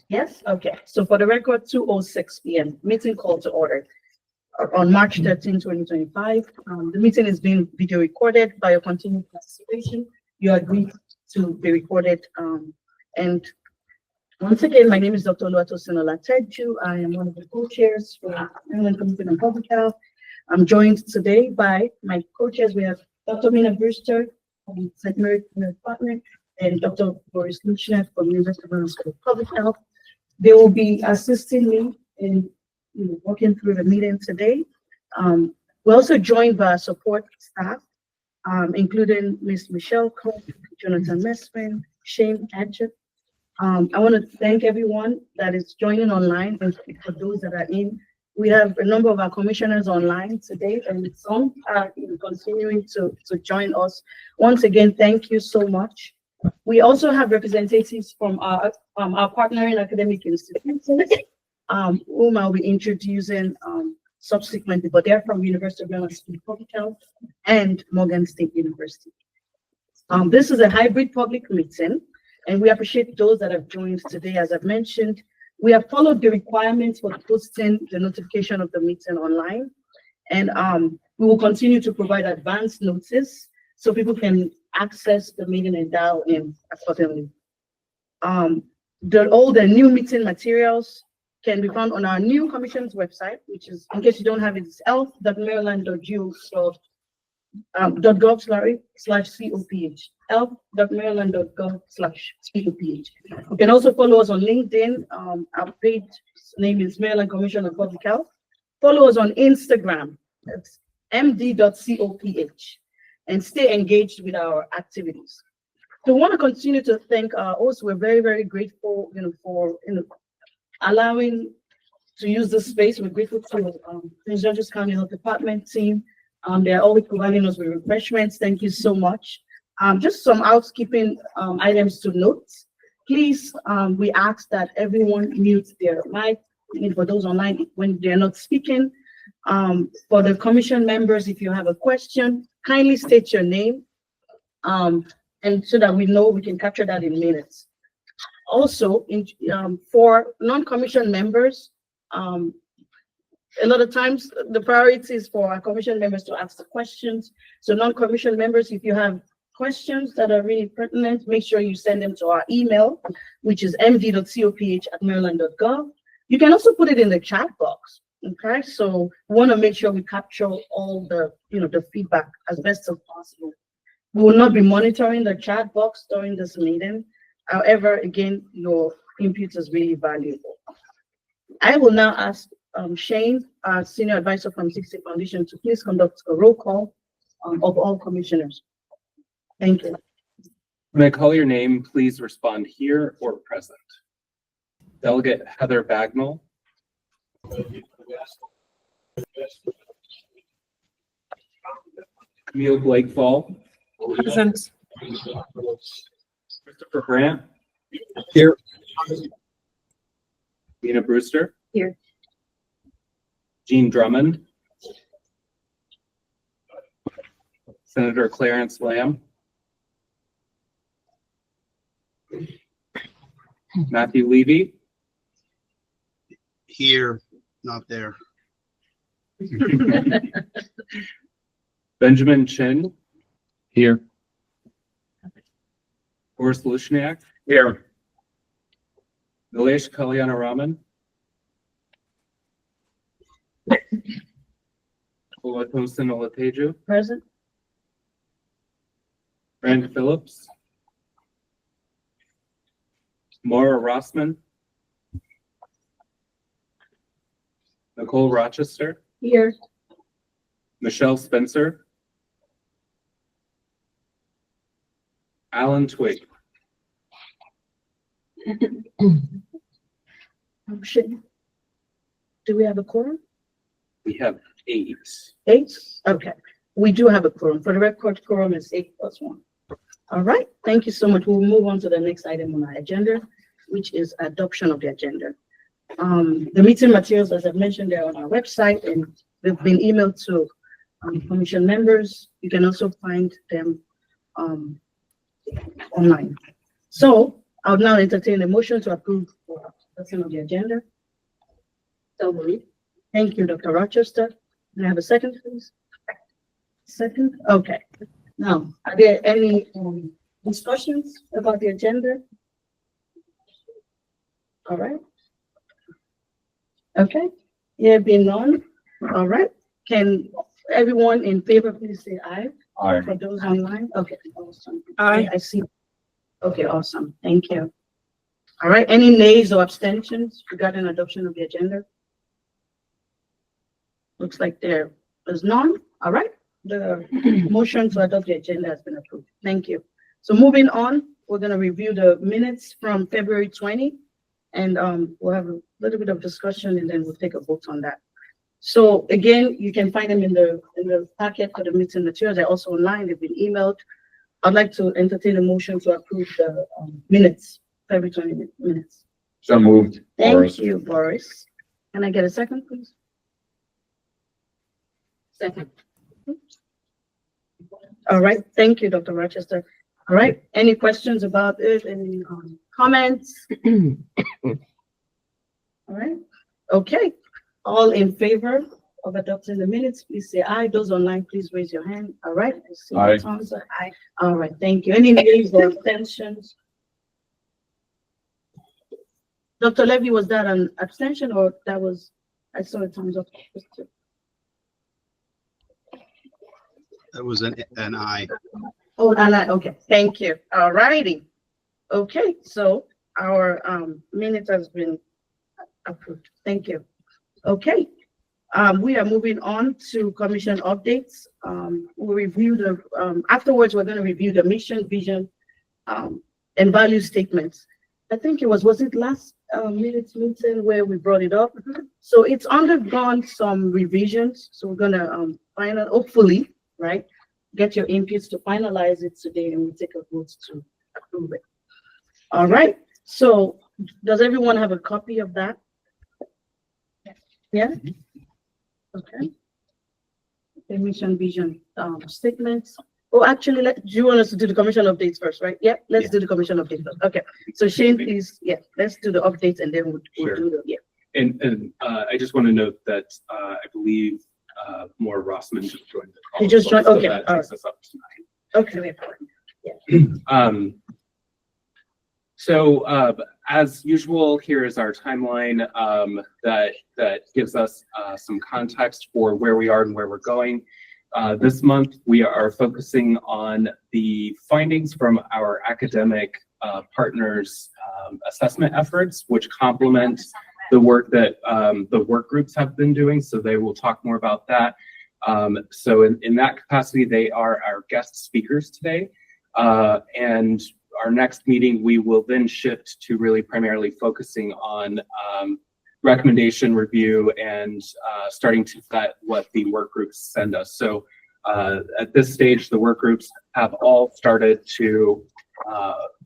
Yes? Okay. So for the record, 2:06 p.m., meeting call to order on March 13, 2025. The meeting is being video recorded. By your continued participation, you agree to be recorded. And once again, my name is Dr. Oluwatosin Olateju. I am one of the co-chairs for Maryland Commission on Public Health. I'm joined today by my co-chairs. We have Dr. Mina Brewster from St. Mary's Department and Dr. Boris Luchnev from University of Maryland School of Public Health. They will be assisting me in walking through the meeting today. We're also joined by our support staff, including Ms. Michelle Cook, Jonathan Mesfin, Shane Adjet. I want to thank everyone that is joining online, and for those that are in. We have a number of our commissioners online today, and some are continuing to join us. Once again, thank you so much. We also have representatives from our partnering academic institutions, whom I'll be introducing subsequently, but they're from University of Maryland School of Public Health and Morgan State University. This is a hybrid public meeting, and we appreciate those that have joined today. As I've mentioned, we have followed the requirements for posting the notification of the meeting online, and we will continue to provide advance notice so people can access the meeting and dial in accordingly. All the new meeting materials can be found on our new commission's website, which is, in case you don't have it, it's elf.maryland.gov/COPH. elf.maryland.gov/COPH. You can also follow us on LinkedIn. Our page name is Maryland Commission on Public Health. Follow us on Instagram. That's md.coph. And stay engaged with our activities. So we want to continue to thank our hosts. We're very, very grateful, for allowing to use this space. We're grateful to Prince George's County Health Department team. They're always providing us with refreshments. Thank you so much. Just some housekeeping items to note. Please, we ask that everyone mute their mic. For those online, when they're not speaking. For the commission members, if you have a question, kindly state your name, and so that we know we can capture that in minutes. Also, for non-commission members, a lot of times the priority is for our commission members to ask the questions. So non-commission members, if you have questions that are really pertinent, make sure you send them to our email, which is md.coph@maryland.gov. You can also put it in the chat box. Okay, so we want to make sure we capture all the the feedback as best as possible. We will not be monitoring the chat box during this meeting. However, again, your input is really valuable. I will now ask Shane, our senior advisor from 60 Foundation, to please conduct a roll call of all commissioners. Thank you. When I call your name, please respond here or present. Delegate Heather Bagnall. Camille Blakefall. Present. Christopher Brandt. Here. Mina Brewster. Here. Jean Drummond. Senator Clarence Lamb. Matthew Levy. Here, not there. Benjamin Chin. Here. Boris Lushniak. Here. Nilesh Kalyanaraman. Oluwatosin Olateju. Present. Brand Phillips. Maura Rossman. Nicole Rochester. Here. Michelle Spencer. Alan Twig. Shane, do we have a quorum? We have 8. 8? Okay. We do have a quorum. For the record, quorum is 8+1. All right. Thank you so much. We'll move on to the next item on our agenda, which is adoption of the agenda. The meeting materials, as I've mentioned, they're on our website and they've been emailed to commission members. You can also find them online. So I'll now entertain a motion to approve adoption of the agenda? So moved. Thank you, Dr. Rochester. Can I have a second, please? Second, okay. Now, are there any discussions about the agenda? All right. Okay, there being none, all right. Can everyone in favor please say aye? Aye. For those online, okay, awesome. Aye. I see. Okay, awesome, thank you. All right, any nays or abstentions regarding adoption of the agenda? Looks like there is none, all right. The motion to adopt the agenda has been approved. Thank you. So moving on, we're gonna review the minutes from February 20. And we'll have a little bit of discussion and then we'll take a vote on that. So again, you can find them in the packet for the meeting materials. They're also online, they've been emailed. I'd like to entertain a motion to approve the minutes, February 20 minutes. So moved. Thank you, Boris. Can I get a second, please? Second. All right, thank you, Dr. Rochester. All right, any questions about it? Any comments? All right, okay. All in favor of adopting the minutes, please say aye. Those online, please raise your hand. All right. I see Aye. the thumbs up. Aye. All right, thank you. Any nays or abstentions? Dr. Levy, was that an abstention or that was, I saw a thumbs up. That was an aye. Oh, okay, thank you. All righty. Okay, so our minute has been approved. Thank you. Okay, we are moving on to commission updates. We'll review the, afterwards, we're gonna review the mission, vision, and value statements. I think was it last minutes meeting where we brought it up? So it's undergone some revisions. So we're gonna hopefully, right, get your inputs to finalize it today and we'll take a vote to approve it. All right, so does everyone have a copy of that? Yeah? Okay. The mission vision statements. Oh, actually, do you want us to do the commission updates first, right? Yeah, let's do the commission updates first. Okay, so Shane, please, yeah, let's do the updates and then we'll Sure. do the, yeah. And I just want to note that I believe Maura Rossman just joined the call. You just joined, so okay, that all takes us up tonight. Okay. So as usual, here is our timeline that gives us some context for where we are and where we're going. This month, we are focusing on the findings from our academic partners' assessment efforts, which complement the work that the work groups have been doing. So they will talk more about that. So in that capacity, they are our guest speakers today. And our next meeting, we will then shift to really primarily focusing on recommendation review and starting to vet what the work groups send us. So at this stage, the work groups have all started to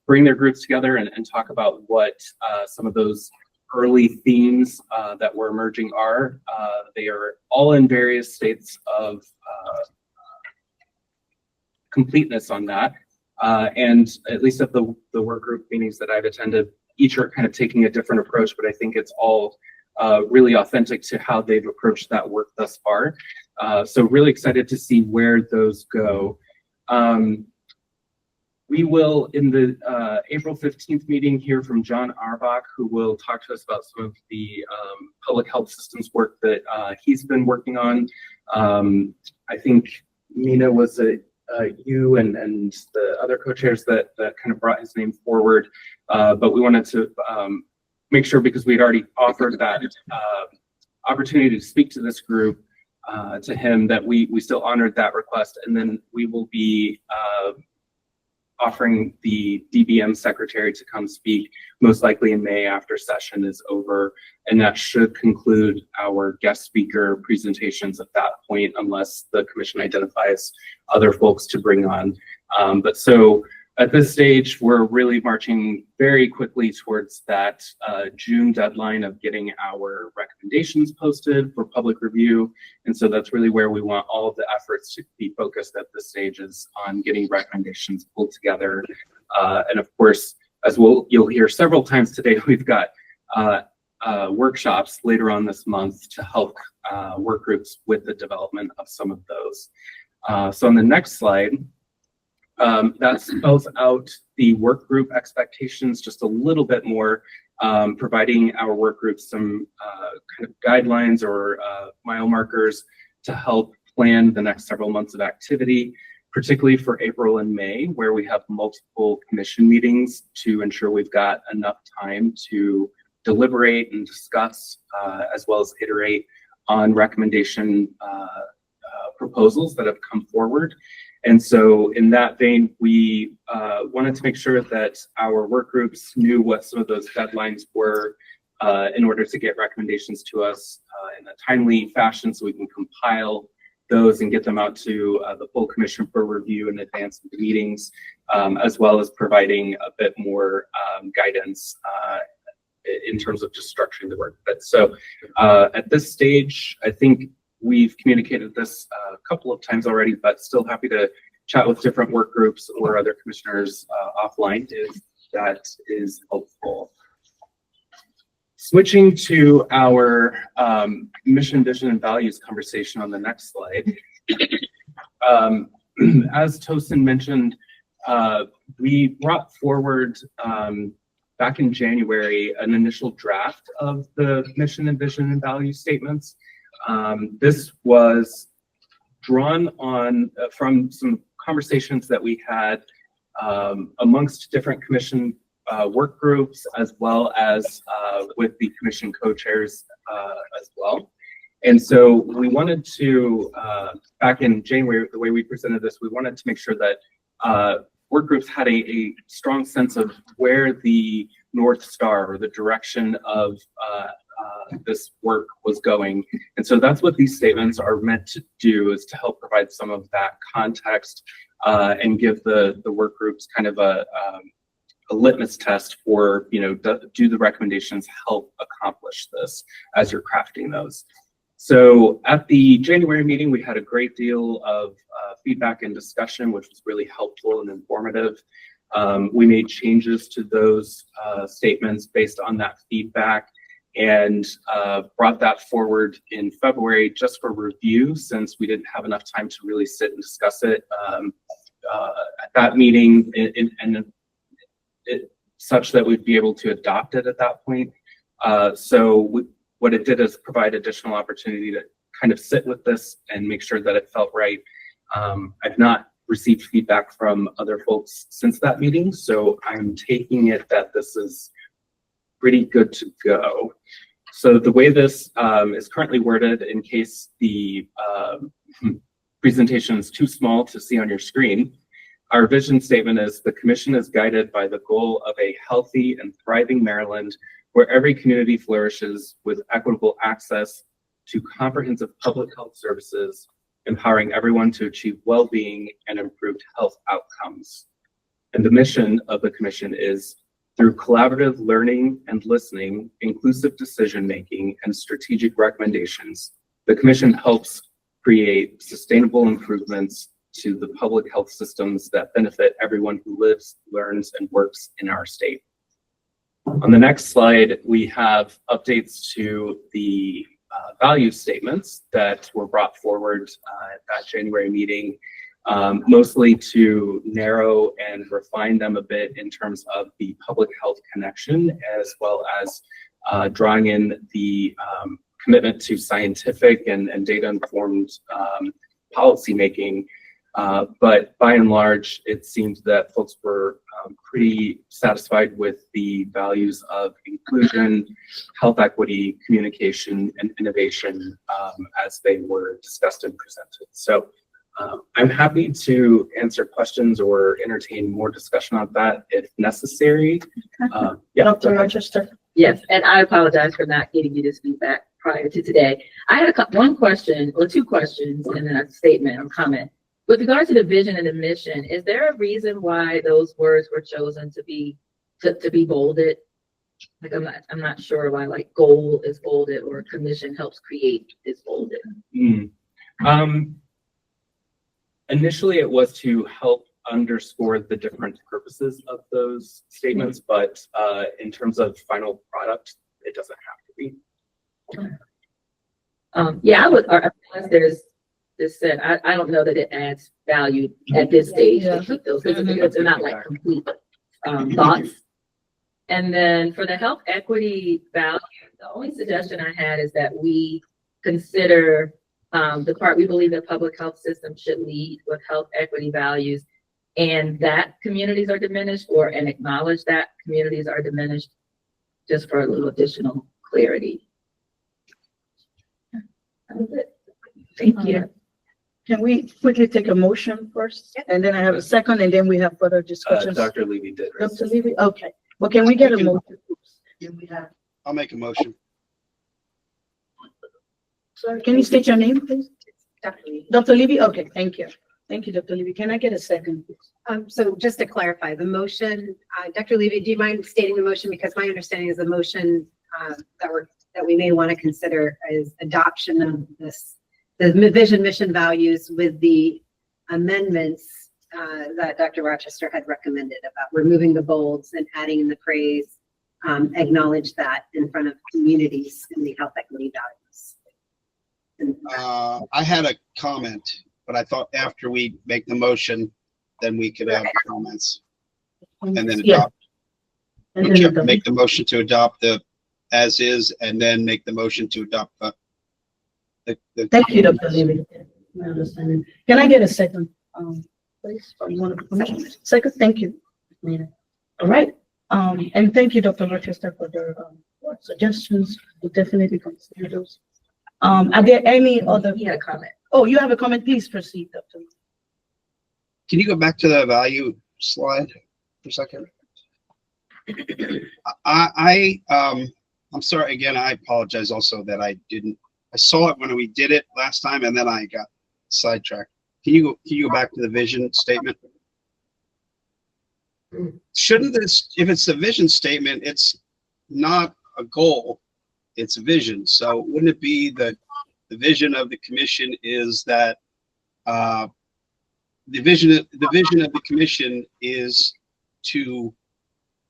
bring their groups together and talk about what some of those early themes that were emerging are. They are all in various states of completeness on that. And at least at the work group meetings that I've attended, each are kind of taking a different approach, but I think it's all really authentic to how they've approached that work thus far. So really excited to see where those go. We will, in the April 15th meeting, hear from John Arbach, who will talk to us about some of the public health systems work that he's been working on. I think Mina was you and the other co-chairs that kind of brought his name forward, but we wanted to make sure, because we'd already offered that opportunity to speak to this group to him, that we still honored that request. And then we will be offering the DBM secretary to come speak, most likely in May after session is over. And that should conclude our guest speaker presentations at that point, unless the commission identifies other folks to bring on. But so at this stage, we're really marching very quickly towards that June deadline of getting our recommendations posted for public review. And so that's really where we want all of the efforts to be focused at this stage, is on getting recommendations pulled together. And of course, as you'll hear several times today, we've got workshops later on this month to help work groups with the development of some of those. So on the next slide, that spells out the work group expectations just a little bit more, providing our work groups some kind of guidelines or mile markers to help plan the next several months of activity, particularly for April and May, where we have multiple commission meetings to ensure we've got enough time to deliberate and discuss, as well as iterate on recommendation proposals that have come forward. And so in that vein, we wanted to make sure that our work groups knew what some of those deadlines were in order to get recommendations to us in a timely fashion so we can compile those and get them out to the full commission for review in advance of the meetings, as well as providing a bit more guidance in terms of just structuring the work. But so at this stage, I think we've communicated this a couple of times already, but still happy to chat with different work groups or other commissioners offline if that is helpful. Switching to our mission, vision, and values conversation on the next slide. As Tosin mentioned, we brought forward back in January an initial draft of the mission and vision and value statements. This was drawn on from some conversations that we had amongst different commission work groups, as well as with the commission co-chairs as well. And so we wanted to, back in January, the way we presented this, we wanted to make sure that work groups had a strong sense of where the North Star or the direction of this work was going. And so that's what these statements are meant to do, is to help provide some of that context and give the work groups kind of a litmus test for, you know, do the recommendations help accomplish this as you're crafting those. So at the January meeting, we had a great deal of feedback and discussion, which was really helpful and informative. We made changes to those statements based on that feedback and brought that forward in February just for review, since we didn't have enough time to really sit and discuss it at that meeting such that we'd be able to adopt it at that point. What it did is provide additional opportunity to kind of sit with this and make sure that it felt right. I've not received feedback from other folks since that meeting, so I'm taking it that this is pretty good to go. So the way this is currently worded, in case the presentation is too small to see on your screen, our vision statement is: the commission is guided by the goal of a healthy and thriving Maryland, where every community flourishes with equitable access to comprehensive public health services, empowering everyone to achieve well-being and improved health outcomes. And the mission of the commission is: through collaborative learning and listening, inclusive decision-making, and strategic recommendations, the commission helps create sustainable improvements to the public health systems that benefit everyone who lives, learns, and works in our state. On the next slide, we have updates to the value statements that were brought forward at that January meeting, mostly to narrow and refine them a bit in terms of the public health connection, as well as drawing in the commitment to scientific and data-informed policymaking. But by and large, it seemed that folks were pretty satisfied with the values of inclusion, health equity, communication, and innovation as they were discussed and presented. So I'm happy to answer questions or entertain more discussion on that if necessary. Yeah, Dr. Rochester. Yes, and I apologize for not getting you this feedback prior to today. I had one question or two questions and then a statement or comment. With regard to the vision and the mission, is there a reason why those words were chosen to be bolded? Like I'm not sure why, like, goal is bolded or commission helps create is bolded. Initially, it was to help underscore the different purposes of those statements, but in terms of final product, it doesn't have to be. Yeah, I would, or unless there's this said, I don't know that it adds value at this stage Yeah. to keep those, because they're not like complete, thoughts. And then for the health equity value, the only suggestion I had is that we consider, the part we believe that public health systems should lead with health equity values, and that communities are diminished, and acknowledge that communities are diminished, just for a little additional clarity. That was it. Thank you. Can we quickly take a motion first? And then I have a second, and then we have further discussions. Dr. Levy did. raise Dr. Levy, okay. Well, can we get a motion? Then we have, I'll make a motion. sorry, can you state your name, please? Dr. Levy, okay, thank you. Thank you, Dr. Levy. Can I get a second, please? So just to clarify, the motion, Dr. Levy, do you mind stating the motion? Because my understanding is the motion that we may want to consider is adoption of the vision, mission, values with the amendments that Dr. Rochester had recommended about removing the bolds and adding in the phrase, acknowledge that in front of communities in the health equity values. I had a comment, but I thought after we make the motion, then we could have comments and then Yeah. adopt. And then adopt. Make the motion to adopt the as is, and then make the motion to adopt the. Thank you, Dr. Levy. My understanding. Can I get a second, please, from one of the commissioners? Second, thank you. All right, and thank you, Dr. Rochester, for the suggestions. We'll definitely consider those. Are there any other? He had a comment. Oh, you have a comment? Please proceed, Dr. Can you go back to the value slide for a second? I'm sorry, again, I apologize also that I saw it when we did it last time and then I got sidetracked. Can you go back to the vision statement? Shouldn't this, if it's a vision statement, it's not a goal, it's a vision. So wouldn't it be that the vision of the commission is that the vision of the commission is to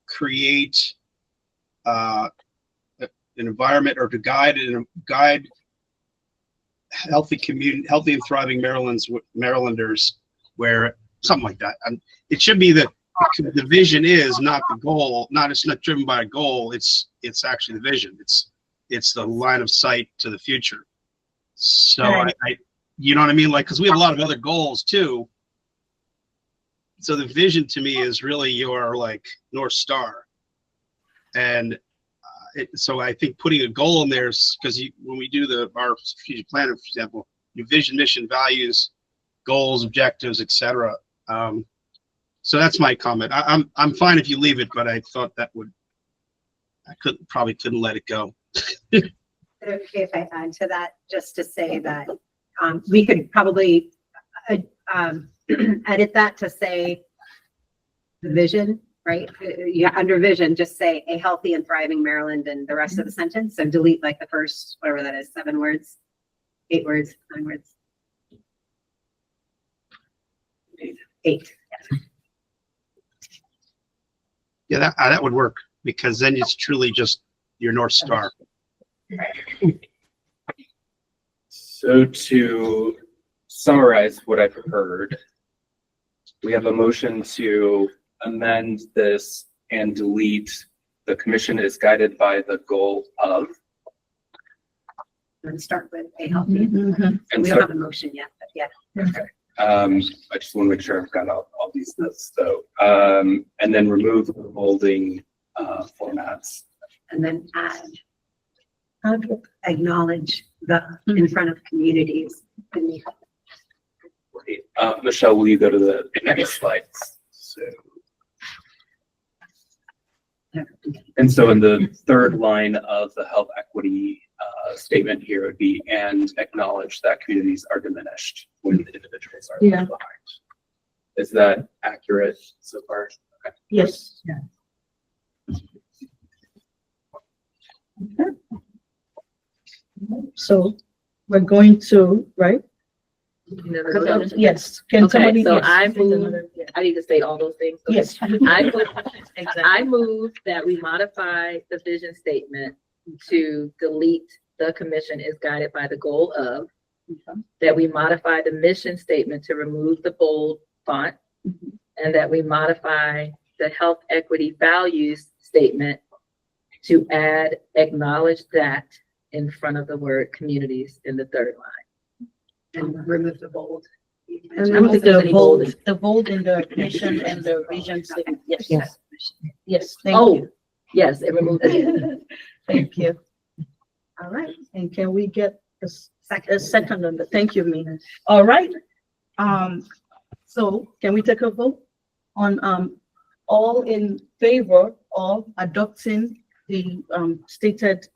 create an environment, or to guide healthy and thriving Marylanders, where something like that. It should be that the vision is not the goal. It's not driven by a goal. It's actually the vision. It's the line of sight to the future. So I you know what I mean? Like, because we have a lot of other goals too. So the vision to me is really your like North Star. And so I think putting a goal in there is because when we do our strategic plan, for example, your vision, mission, values, goals, objectives, etc. So that's my comment. I'm fine if you leave it, but I thought I probably couldn't let it go. Okay, if I add to that, just to say that we could probably edit that to say the vision, right? Under vision, just say a healthy and thriving Maryland and the rest of the sentence. So delete like the first, whatever that is, 7 words, 8 words, 9 words. 8. Yeah, that would work, because then it's truly just your North Star. So to summarize what I've heard, we have a motion to amend this and delete the commission is guided by the goal of. And start with a healthy. Mhm. And We so, don't have a motion yet, but yeah. I just want to make sure I've got all these notes though. And then remove the bolding formats. And then add, acknowledge the in front of communities. Great. Michelle, will you go to the next slides? And so in the third line of the health equity statement here would be, and acknowledge that communities are diminished when individuals are left behind. Is that accurate so far? Okay. Yes. Okay. So we're going to, right? Yes. Can Okay, somebody? so yes, I take move- another- yeah. I need to state all those things. Okay. Yes. I move that we modify the vision statement to delete the commission is guided by the goal of, that we modify the mission statement to remove the bold font, and that we modify the health equity values statement to add acknowledge that in front of the word communities in the third line. And remove the bold. And I don't think there's any bold. the bold in the mission and the vision statement. Yes. Yes. Yes, thank Oh, you. yes, it removed it. Thank you. All right, and can we get a second on the, thank you, Mina. All right. So can we take a vote on, all in favor of adopting the, stated,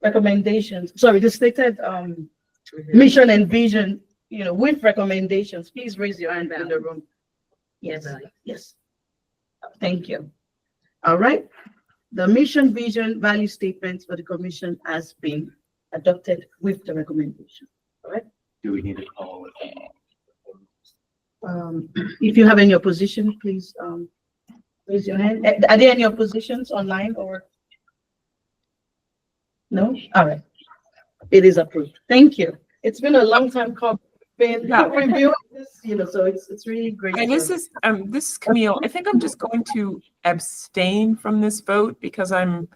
recommendations, sorry, the stated, mission and vision, with recommendations, please raise your hand in the room. Yes, yes. Thank you. All right. The mission, vision, value statements for the commission has been adopted with the recommendation. All right. Do we need to call it? If you have any opposition, please, raise your hand. Are there any oppositions online or? No? All right. It is approved. Thank you. It's been a long time been reviewing this, so it's really great. And this is Camille. I think I'm just going to abstain from this vote because I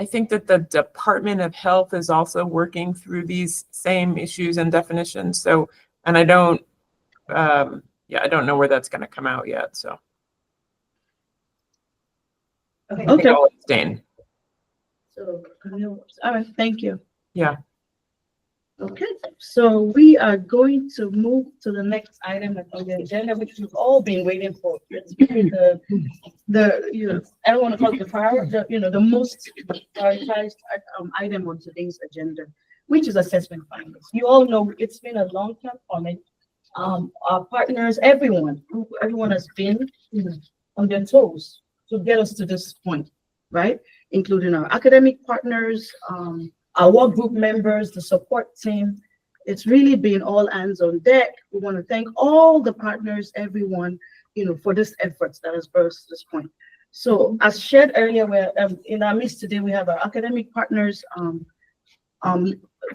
think that the Department of Health is also working through these same issues and definitions. So, and I don't know where that's going to come out yet. So I think I'll abstain. So, all right, thank you. Yeah. Okay, so we are going to move to the next item on the agenda, which we've all been waiting for. It's been I don't want to call it the most prioritized item on today's agenda, which is assessment findings. You all know it's been a long time coming. Our partners, everyone has been on their toes to get us to this point, right? Including our academic partners, our work group members, the support team. It's really been all hands on deck. We want to thank all the partners, everyone, for this efforts that has brought us to this point. So as shared earlier, we're in our midst today, we have our academic partners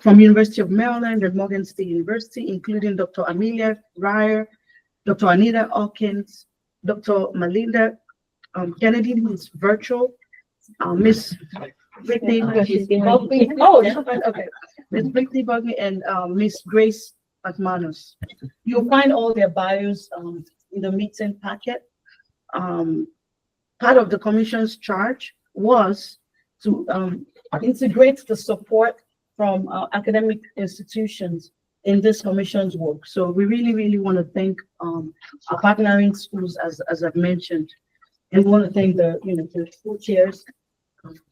from University of Maryland and Morgan State University, including Dr. Amelia Ryer, Dr. Anita Hawkins, Dr. Melinda Kennedy, who's virtual, Miss Brittany Bugbee. Oh, okay. Miss Brittany Bugbee and Miss Grace McManus. You'll find all their bios in the meeting packet. Part of the commission's charge was to integrate the support from academic institutions in this commission's work. So we really, really want to thank our partnering schools, as I've mentioned, and we want to thank the school chairs,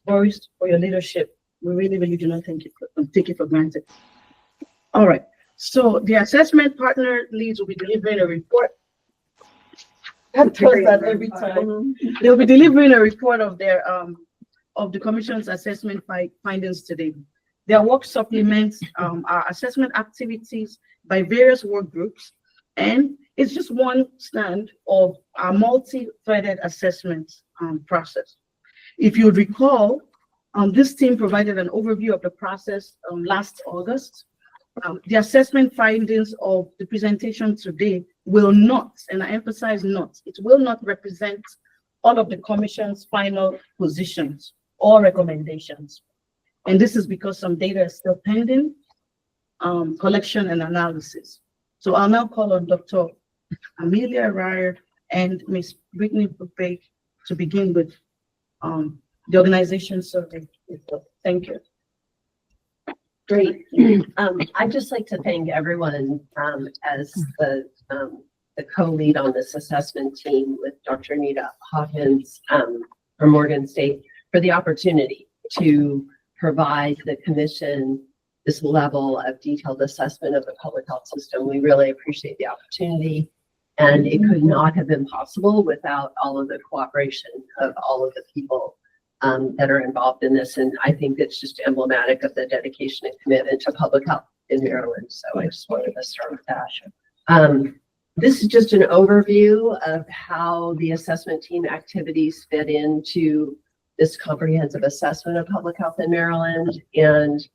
Boris, for your leadership. We really, really do not take it for granted. All right. So the assessment partner leads will be delivering a report. That does that every time. They'll be delivering a report of their of the commission's assessment findings today. Their work supplements our assessment activities by various work groups, and it's just one stand of our multi-threaded assessment process. If you recall, this team provided an overview of the process last August. The assessment findings of the presentation today will not, and I emphasize not, it will not represent all of the commission's final positions or recommendations. And this is because some data is still pending collection and analysis. So I'll now call on Dr. Amelia Ryer and Ms. Brittany Bugbee to begin with the organization survey. Thank you. Great. I'd just like to thank everyone as the co-lead on this assessment team with Dr. Anita Hawkins from Morgan State for the opportunity to provide the commission this level of detailed assessment of the public health system. We really appreciate the opportunity, and it could not have been possible without all of the cooperation of all of the people that are involved in this. And I think it's just emblematic of the dedication and commitment to public health in Maryland. So I just wanted to start with that. This is just an overview of how the assessment team activities fit into this comprehensive assessment of public health in Maryland. And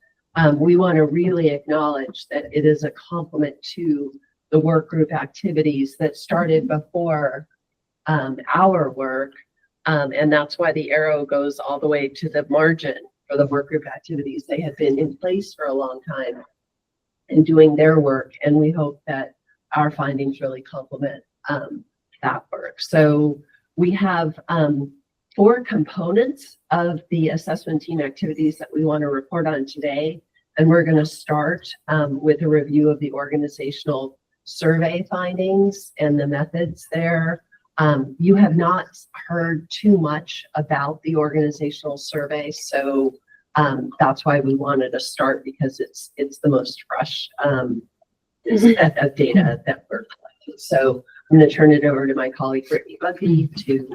we want to really acknowledge that it is a complement to the work group activities that started before our work. And that's why the arrow goes all the way to the margin for the work group activities. They have been in place for a long time and doing their work. And we hope that our findings really complement that work. So we have 4 components of the assessment team activities that we want to report on today. And we're going to start with a review of the organizational survey findings and the methods there. You have not heard too much about the organizational survey, so that's why we wanted to start, because it's the most fresh set of data that we're collecting. So I'm going to turn it over to my colleague Brittany Buckey to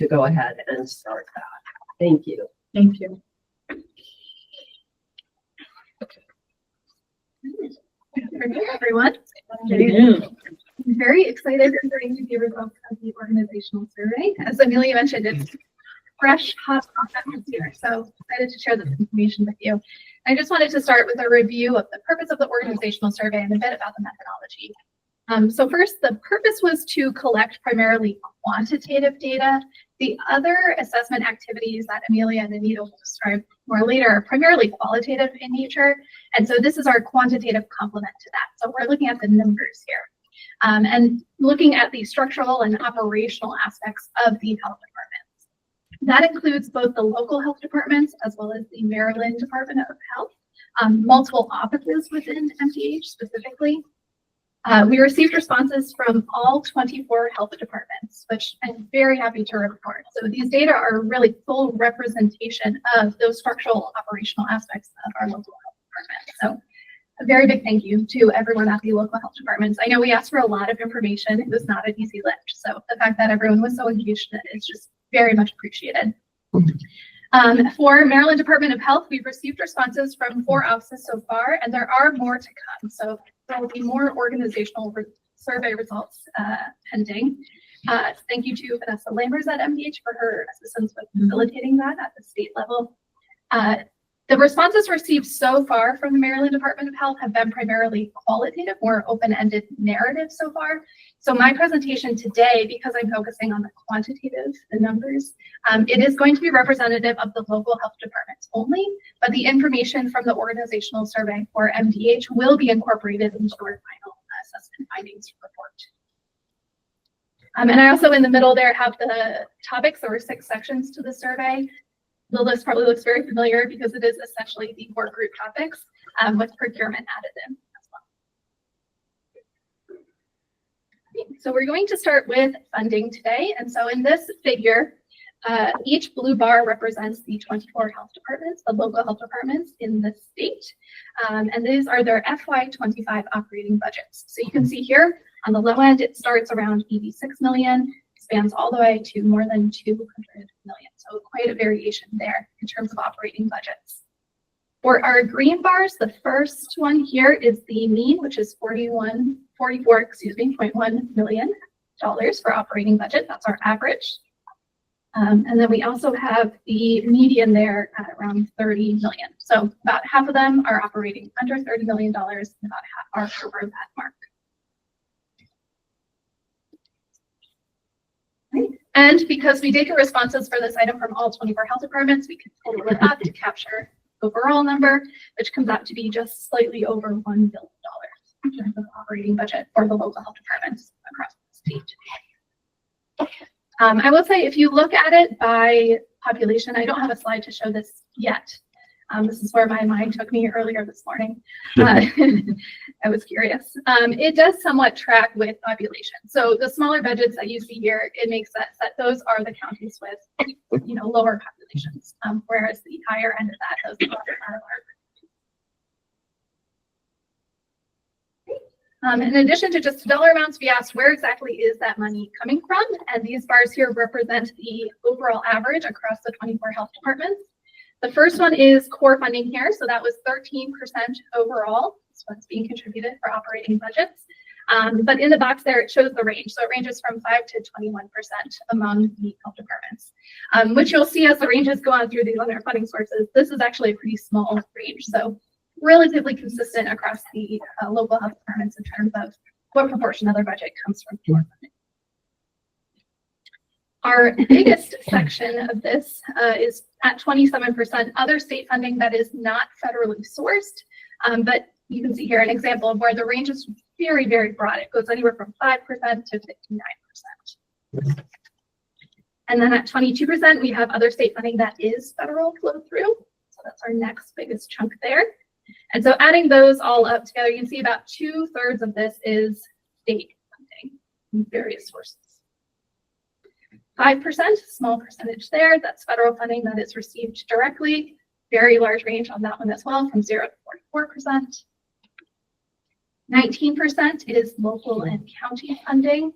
go ahead and start that. Thank you. Thank you. Good afternoon, everyone. I'm very excited to bring you the results of the organizational survey. As Amelia mentioned, it's fresh, hot content here, so excited to share this information with you. I just wanted to start with a review of the purpose of the organizational survey and a bit about the methodology. So first, the purpose was to collect primarily quantitative data. The other assessment activities that Amelia and Anita will describe more later are primarily qualitative in nature. And so this is our quantitative complement to that. So we're looking at the numbers here and looking at the structural and operational aspects of the health departments. That includes both the local health departments as well as the Maryland Department of Health, multiple offices within MDH specifically. We received responses from all 24 health departments, which I'm very happy to report. So these data are really full representation of those structural operational aspects of our local health department. So a very big thank you to everyone at the local health departments. I know we asked for a lot of information. It was not an easy lift. So the fact that everyone was so engaged in it is just very much appreciated. For Maryland Department of Health, we've received responses from 4 offices so far, and there are more to come. So there will be more organizational survey results pending. Thank you to Vanessa Lambers at MDH for her assistance with facilitating that at the state level. The responses received so far from the Maryland Department of Health have been primarily qualitative, more open-ended narrative so far. So my presentation today, because I'm focusing on the quantitative, the numbers, it is going to be representative of the local health departments only, but the information from the organizational survey for MDH will be incorporated into our final assessment findings report. And I also in the middle there have the topics. There were 6 sections to the survey. The list probably looks very familiar because it is essentially the work group topics with procurement added in as well. So we're going to start with funding today. And so in this figure, each blue bar represents the 24 health departments, the local health departments in the state. And these are their FY25 operating budgets. So you can see here on the low end, it starts around 86 million. Spans all the way to more than 200 million. So quite a variation there in terms of operating budgets. For our green bars, the first one here is the mean, which is $44.1 million for operating budget. That's our average. And then we also have the median there at around 30 million. So about half of them are operating under $30 million, and about half are over that mark. And because we did get responses for this item from all 24 health departments, we could total it up to capture the overall number, which comes out to be just slightly over $1 billion in terms of operating budget for the local health departments across the state. I will say, if you look at it by population, I don't have a slide to show this yet. This is where my mind took me earlier this morning. I was curious. It does somewhat track with population. So the smaller budgets that you see here, it makes sense that those are the counties with, lower populations, whereas the higher end of that, those are larger. In addition to just dollar amounts, we asked where exactly is that money coming from? And these bars here represent the overall average across the 24 health departments. The first one is core funding here. So that was 13% overall. That's what's being contributed for operating budgets. But in the box there, it shows the range. So it ranges from 5 to 21% among the health departments, which you'll see as the ranges go on through these other funding sources. This is actually a pretty small range. So relatively consistent across the local health departments in terms of what proportion of their budget comes from floor funding. Our biggest section of this is at 27% other state funding that is not federally sourced. But you can see here an example of where the range is very, very broad. It goes anywhere from 5% to 59%. And then at 22%, we have other state funding that is federal flow through. So that's our next biggest chunk there. And so adding those all up together, you can see about 2/3 of this is state funding from various sources. 5%, small percentage there, that's federal funding that is received directly. Very large range on that one as well, from 0 to 44%. 19% is local and county funding.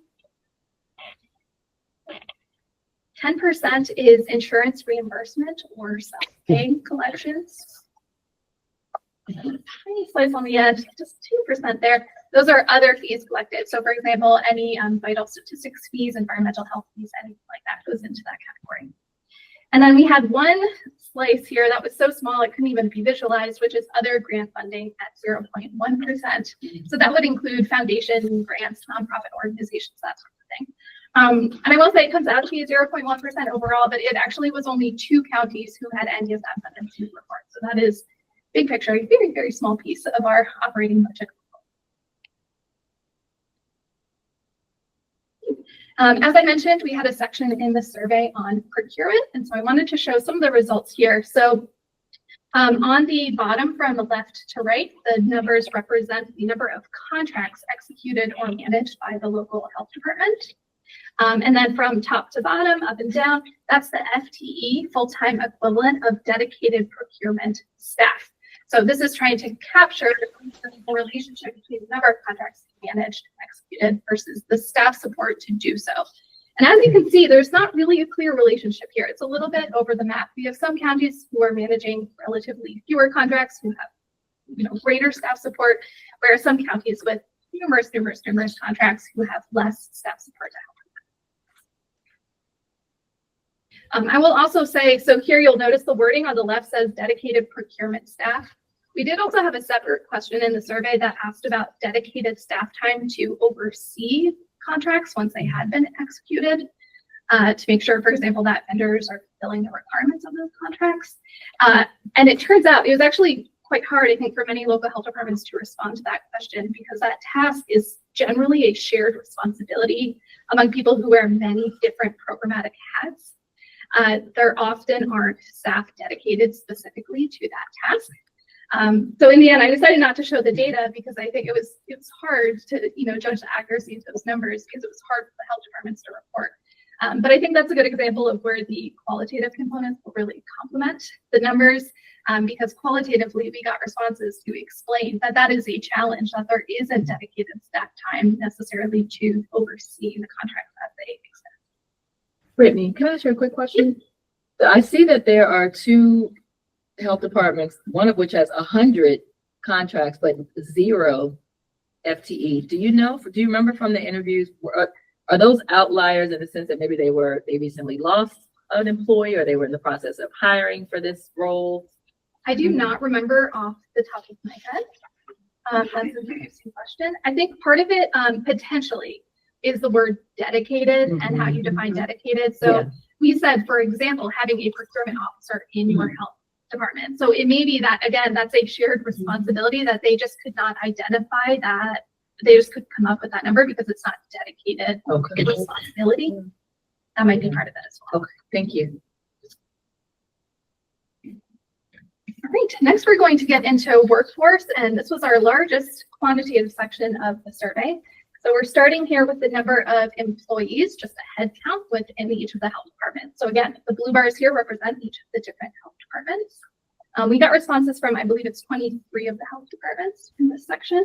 10% is insurance reimbursement or self-pay collections. Tiny slice on the end, just 2% there. Those are other fees collected. So for example, any vital statistics fees, environmental health fees, anything like that goes into that category. And then we had one slice here that was so small it couldn't even be visualized, which is other grant funding at 0.1%. So that would include foundation grants, nonprofit organizations, that sort of thing. And I will say it comes out to be 0.1% overall, but it actually was only 2 counties who had any of that funding to report. So that is big picture, a very, very small piece of our operating budget. As I mentioned, we had a section in the survey on procurement, and so I wanted to show some of the results here. So on the bottom from the left to right, the numbers represent the number of contracts executed or managed by the local health department. And then from top to bottom, up and down, that's the FTE, full-time equivalent of dedicated procurement staff. So this is trying to capture the relationship between the number of contracts managed and executed versus the staff support to do so. And as you can see, there's not really a clear relationship here. It's a little bit over the map. We have some counties who are managing relatively fewer contracts, who have greater staff support, whereas some counties with numerous contracts who have less staff support to help. I will also say, so here you'll notice the wording on the left says dedicated procurement staff. We did also have a separate question in the survey that asked about dedicated staff time to oversee contracts once they had been executed, to make sure, for example, that vendors are fulfilling the requirements of those contracts. And it turns out it was actually quite hard, I think, for many local health departments to respond to that question, because that task is generally a shared responsibility among people who wear many different programmatic hats. There often aren't staff dedicated specifically to that task. So in the end, I decided not to show the data because I think it was hard to judge the accuracy of those numbers, because it was hard for the health departments to report. But I think that's a good example of where the qualitative components will really complement the numbers, because qualitatively we got responses to explain that that is a challenge, that there isn't dedicated staff time necessarily to oversee the contracts that they exist. Brittany, can I ask you a quick question? I see that there are 2 health departments, one of which has 100 contracts, but 0 FTE. Do you remember from the interviews, are those outliers in the sense that maybe they recently lost an employee, or they were in the process of hiring for this role? I do not remember off the top of my head. That's a very interesting question. I think part of it potentially is the word dedicated and how you define dedicated. So we said, for example, having a procurement officer in your health department. So it may be that, again, that's a shared responsibility that they just could not identify, that they just could come up with that number because it's not dedicated responsibility. That might be part of that as well. Okay, thank you. All right, next we're going to get into workforce, and this was our largest quantitative section of the survey. So we're starting here with the number of employees, just a head count within each of the health departments. So again, the blue bars here represent each of the different health departments. We got responses from, I believe it's 23 of the health departments in this section.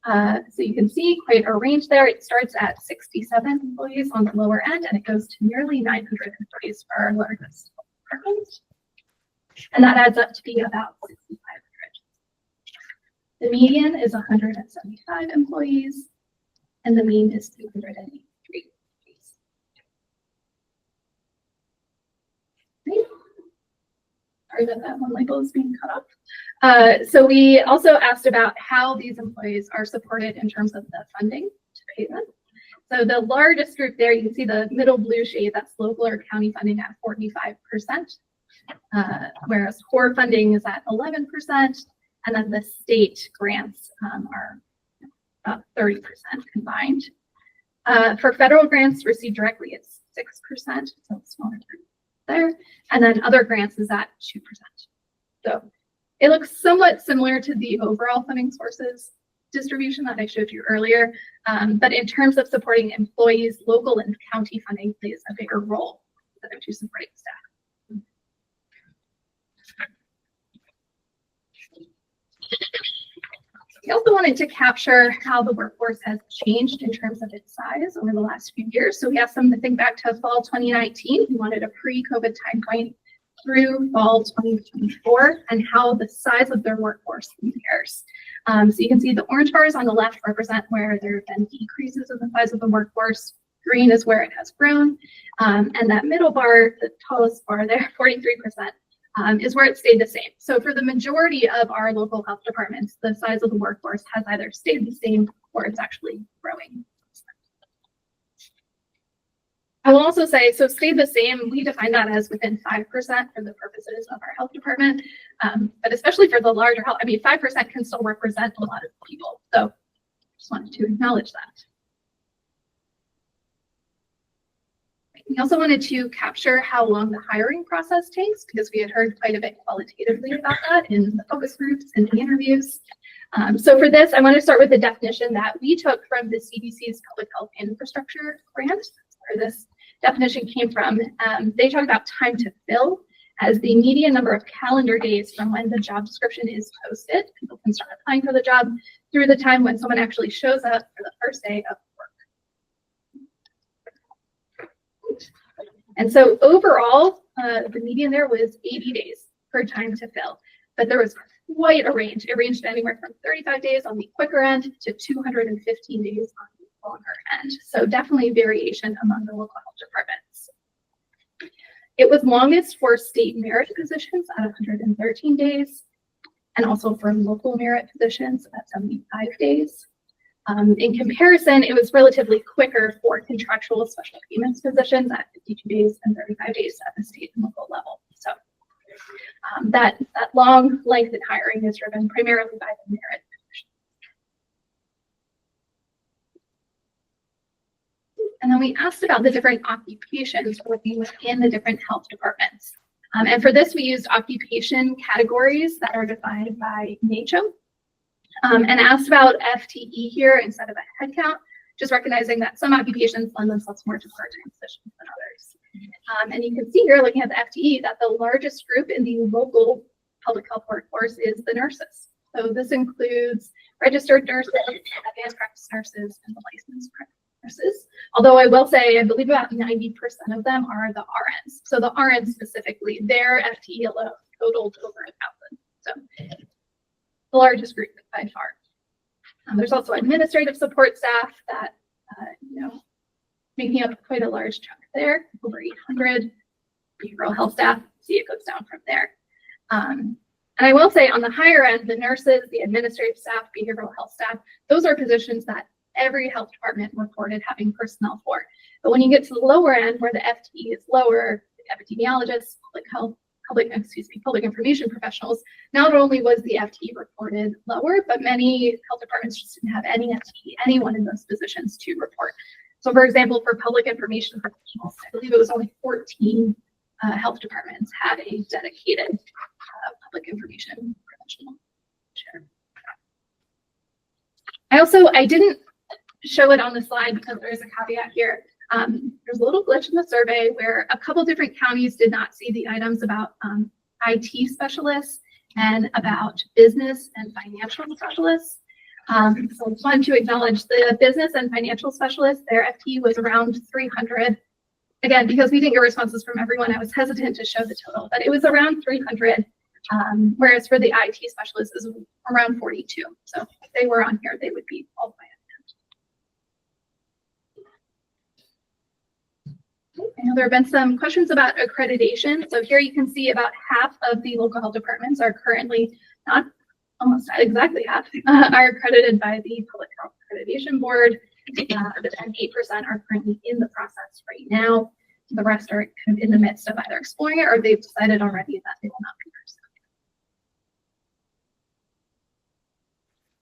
So you can see quite a range there. It starts at 67 employees on the lower end, and it goes to nearly 900 employees for our largest department. And that adds up to be about 6,500. The median is 175 employees. and the mean is 283 days. Right. Sorry that one label is being cut off. So we also asked about how these employees are supported in terms of the funding to pay them. So the largest group there, you can see the middle blue shade, that's local or county funding at 45%, whereas core funding is at 11%, and then the state grants are about 30% combined. For federal grants received directly, it's 6%, so it's smaller group there, and then other grants is at 2%. So it looks somewhat similar to the overall funding sources distribution that I showed you earlier, but in terms of supporting employees, local and county funding plays a bigger role than to supporting staff. We also wanted to capture how the workforce has changed in terms of its size over the last few years. So we asked them to think back to fall 2019. We wanted a pre-COVID time point through fall 2024 and how the size of their workforce compares. So you can see the orange bars on the left represent where there have been decreases in the size of the workforce. Green is where it has grown. And that middle bar, the tallest bar there, 43%, is where it stayed the same. So for the majority of our local health departments, the size of the workforce has either stayed the same or it's actually growing. I will also say, so stayed the same, we define that as within 5% for the purposes of our health department, but especially for the larger health, I mean, 5% can still represent a lot of people. So just wanted to acknowledge that. We also wanted to capture how long the hiring process takes because we had heard quite a bit qualitatively about that in the focus groups and the interviews. So for this, I want to start with the definition that we took from the CDC's Public Health Infrastructure Grant, where this definition came from. They talk about time to fill as the median number of calendar days from when the job description is posted. People can start applying for the job through the time when someone actually shows up for the first day of work. And so overall, the median there was 80 days for time to fill, but there was quite a range. It ranged anywhere from 35 days on the quicker end to 215 days on the longer end. So definitely variation among the local health departments. It was longest for state merit positions at 113 days, and also for local merit positions at 75 days. In comparison, it was relatively quicker for contractual special payments positions at 52 days and 35 days at the state and local level. So that long length in hiring is driven primarily by the merit positions. And then we asked about the different occupations working within the different health departments. And for this, we used occupation categories that are defined by NACCHO. And asked about FTE here instead of a headcount, just recognizing that some occupations lend themselves more to part-time positions than others. And you can see here, looking at the FTE, that the largest group in the local public health workforce is the nurses. So this includes registered nurses, advanced practice nurses, and the licensed nurses. Although I will say, I believe about 90% of them are the RNs. So the RNs specifically, their FTE alone totaled over 1,000. So the largest group by far. There's also administrative support staff that, making up quite a large chunk there, over 800. Behavioral health staff, see it goes down from there. And I will say on the higher end, the nurses, the administrative staff, behavioral health staff, those are positions that every health department reported having personnel for. But when you get to the lower end where the FTE is lower, the epidemiologists, public information professionals, not only was the FTE reported lower, but many health departments just didn't have any FTE, anyone in those positions to report. So for example, for public information professionals, I believe it was only 14 health departments had a dedicated public information professional chair. I didn't show it on the slide because there is a caveat here. There's a little glitch in the survey where a couple different counties did not see the items about IT specialists and about business and financial specialists. So I just wanted to acknowledge the business and financial specialists, their FTE was around 300. Again, because we didn't get responses from everyone, I was hesitant to show the total, but it was around 300. Whereas for the IT specialists, it was around 42. So if they were on here, they would be qualified. I know there have been some questions about accreditation. So here you can see about half of the local health departments are currently, not almost exactly half, are accredited by the Public Health Accreditation Board. And 8% are currently in the process right now. The rest are kind of in the midst of either exploring it or they've decided already that they will not be pursuing.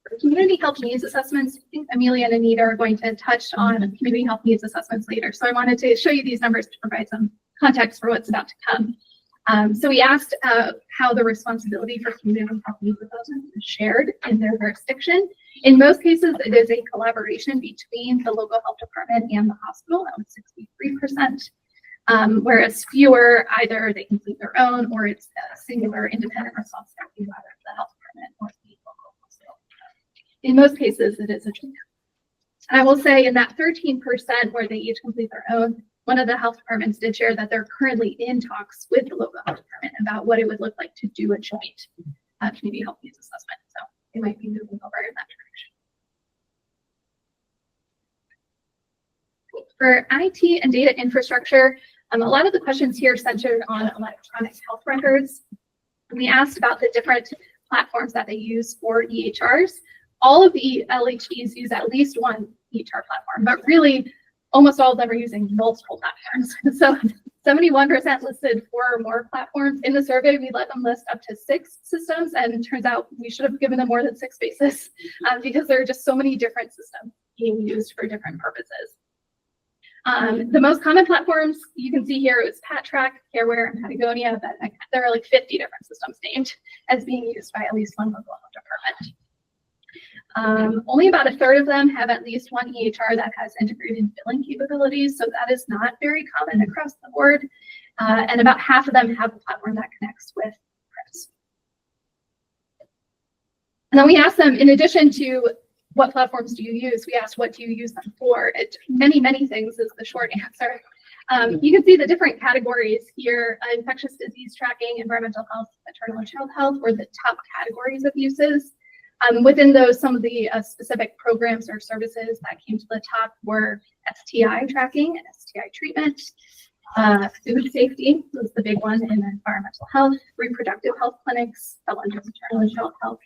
For community health needs assessments, I think Amelia and Anita are going to touch on community health needs assessments later. So I wanted to show you these numbers to provide some context for what's about to come. So we asked how the responsibility for community health needs assessments is shared in their jurisdiction. In most cases, it is a collaboration between the local health department and the hospital. That was 63%. Whereas fewer, either they complete their own or it's a singular independent responsibility by the health department or the local hospital. In most cases, it is a joint. And I will say in that 13% where they each complete their own, one of the health departments did share that they're currently in talks with the local health department about what it would look like to do a joint community health needs assessment. So they might be moving over in that direction. For IT and data infrastructure, a lot of the questions here centered on electronic health records. And we asked about the different platforms that they use for EHRs. All of the LHDs use at least one EHR platform, but really almost all of them are using multiple platforms. So 71% listed 4 or more platforms. In the survey, we let them list up to 6 systems, and it turns out we should have given them more than 6 spaces because there are just so many different systems being used for different purposes. The most common platforms you can see here is PatTrack, Careware, and Patagonia, but there are like 50 different systems named as being used by at least one local health department. Only about a third of them have at least one EHR that has integrated billing capabilities, so that is not very common across the board. And about half of them have a platform that connects with PRIMS. And then we asked them, in addition to what platforms do you use, we asked what do you use them for? Many things is the short answer. You can see the different categories here. Infectious disease tracking, environmental health, maternal and child health were the top categories of uses. Within those, some of the specific programs or services that came to the top were STI tracking and STI treatment. Food safety was the big one in environmental health. Reproductive health clinics fell under maternal and child health.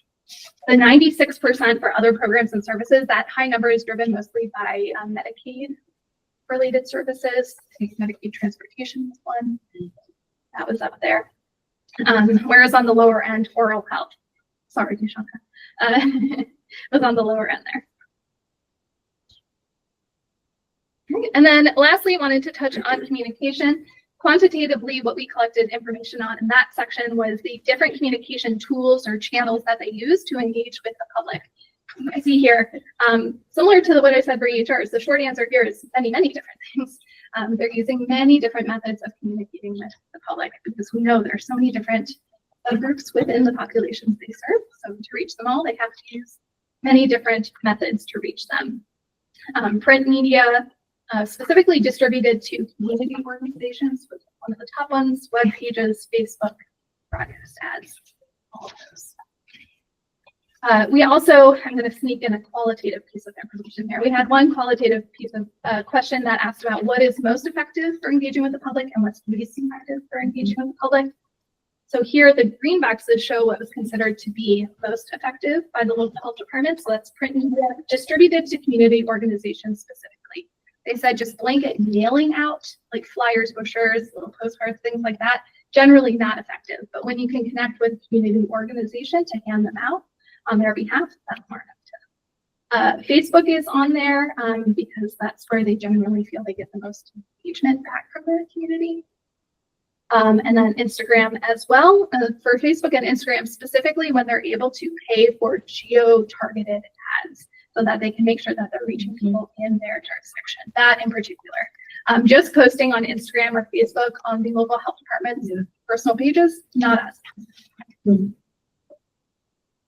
The 96% for other programs and services, that high number is driven mostly by Medicaid-related services. I think Medicaid transportation was one. That was up there. Whereas on the lower end, oral health. Sorry, Nishanka. Was on the lower end there. And then lastly, wanted to touch on communication. Quantitatively, what we collected information on in that section was the different communication tools or channels that they use to engage with the public. I see here, similar to what I said for EHRs, the short answer here is many different things. They're using many different methods of communicating with the public because we know there are so many different groups within the populations they serve. So to reach them all, they have to use many different methods to reach them. Print media, specifically distributed to community organizations, was one of the top ones, web pages, Facebook, broadcast ads, all of those. We also, I'm going to sneak in a qualitative piece of information here. We had one qualitative piece of question that asked about what is most effective for engaging with the public and what's least effective for engaging with the public. So here, the green boxes show what was considered to be most effective by the local health department. So that's print media distributed to community organizations specifically. They said just blanket mailing out, like flyers, brochures, little postcards, things like that, generally not effective. But when you can connect with a community organization to hand them out on their behalf, that's more effective. Facebook is on there because that's where they generally feel they get the most engagement back from their community. And then Instagram as well. For Facebook and Instagram specifically, when they're able to pay for geo-targeted ads so that they can make sure that they're reaching people in their jurisdiction. That in particular. Just posting on Instagram or Facebook on the local health department's personal pages, not us.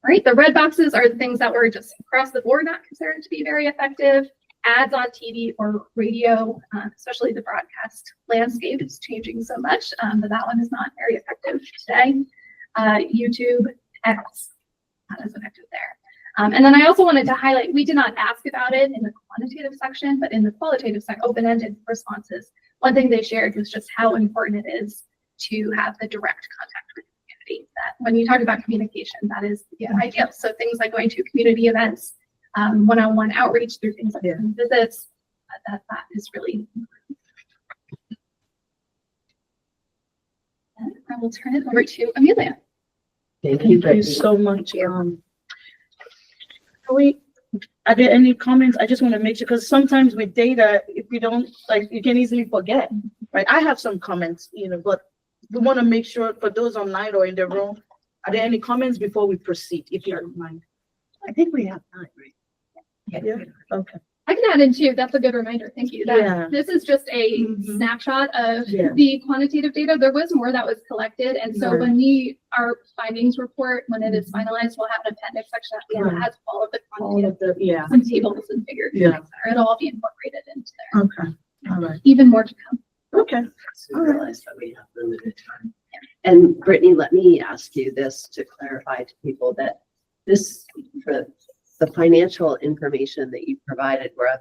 Right, the red boxes are the things that were just across the board not considered to be very effective. Ads on TV or radio, especially the broadcast landscape is changing so much, but that one is not very effective today. YouTube, X, not as effective there. And then I also wanted to highlight, we did not ask about it in the quantitative section, but in the qualitative section, open-ended responses, one thing they shared was just how important it is to have the direct contact with the community. That when you talk about communication, that is the idea. So things like going to community events, one-on-one outreach through things like visits, that is really important. And I will turn it over to Amelia. Thank you, Thank you Brittany. so much. Are there any comments? I just want to make sure, because sometimes with data, if you don't, like, you can easily forget, right? I have some comments, but we want to make sure for those online or in the room, are there any comments before we proceed, if you don't mind? I think we have time, right? Yeah, okay. I can add in too. That's a good reminder. Thank you. Yeah. This is just a Mhm. snapshot of Yeah. the quantitative data. There was more that was collected. And so Right. when our findings report, when it is finalized, we'll have an appendix section at the end that Right. has all of the All quantitative of the, yeah, and tables and figures. Yeah. et cetera. It'll all be incorporated into there. okay, all right, Even more to come. okay. I realize that we have limited time. And Brittany, let me ask you this to clarify to people that for the financial information that you provided were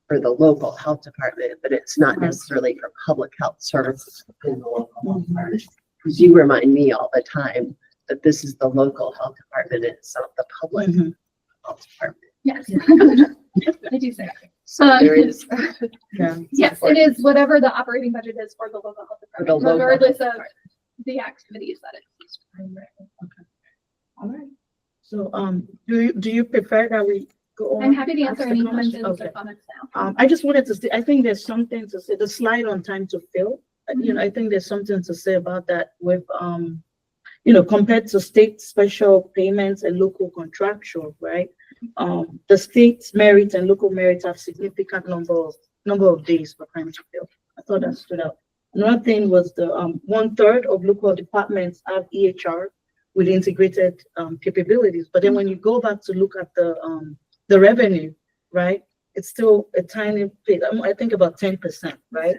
for the local health department, but it's not necessarily for public health services in the local health department. Because you remind me all the time that this is the local health department, it's not the public Mhm. health department. Yes. I do say that. So there is. Yeah. Yes, it is whatever the operating budget is for the local health For the department, local regardless health of the activities that it's used for. All right. So, do you prefer that we go on? I'm happy to answer Ask the any comments? questions or Okay. comments now. I just wanted to say, I think there's something to say, the slide on time to fill. I think there's something to say about that with, compared to state special payments and local contractual, right? The state's merit and local merit have significant number of days for time to fill. I thought that stood out. Another thing was the 1/3 of local departments have EHR with integrated capabilities. But then when you go back to look at the revenue, right, it's still a tiny bit. I think about 10%, right?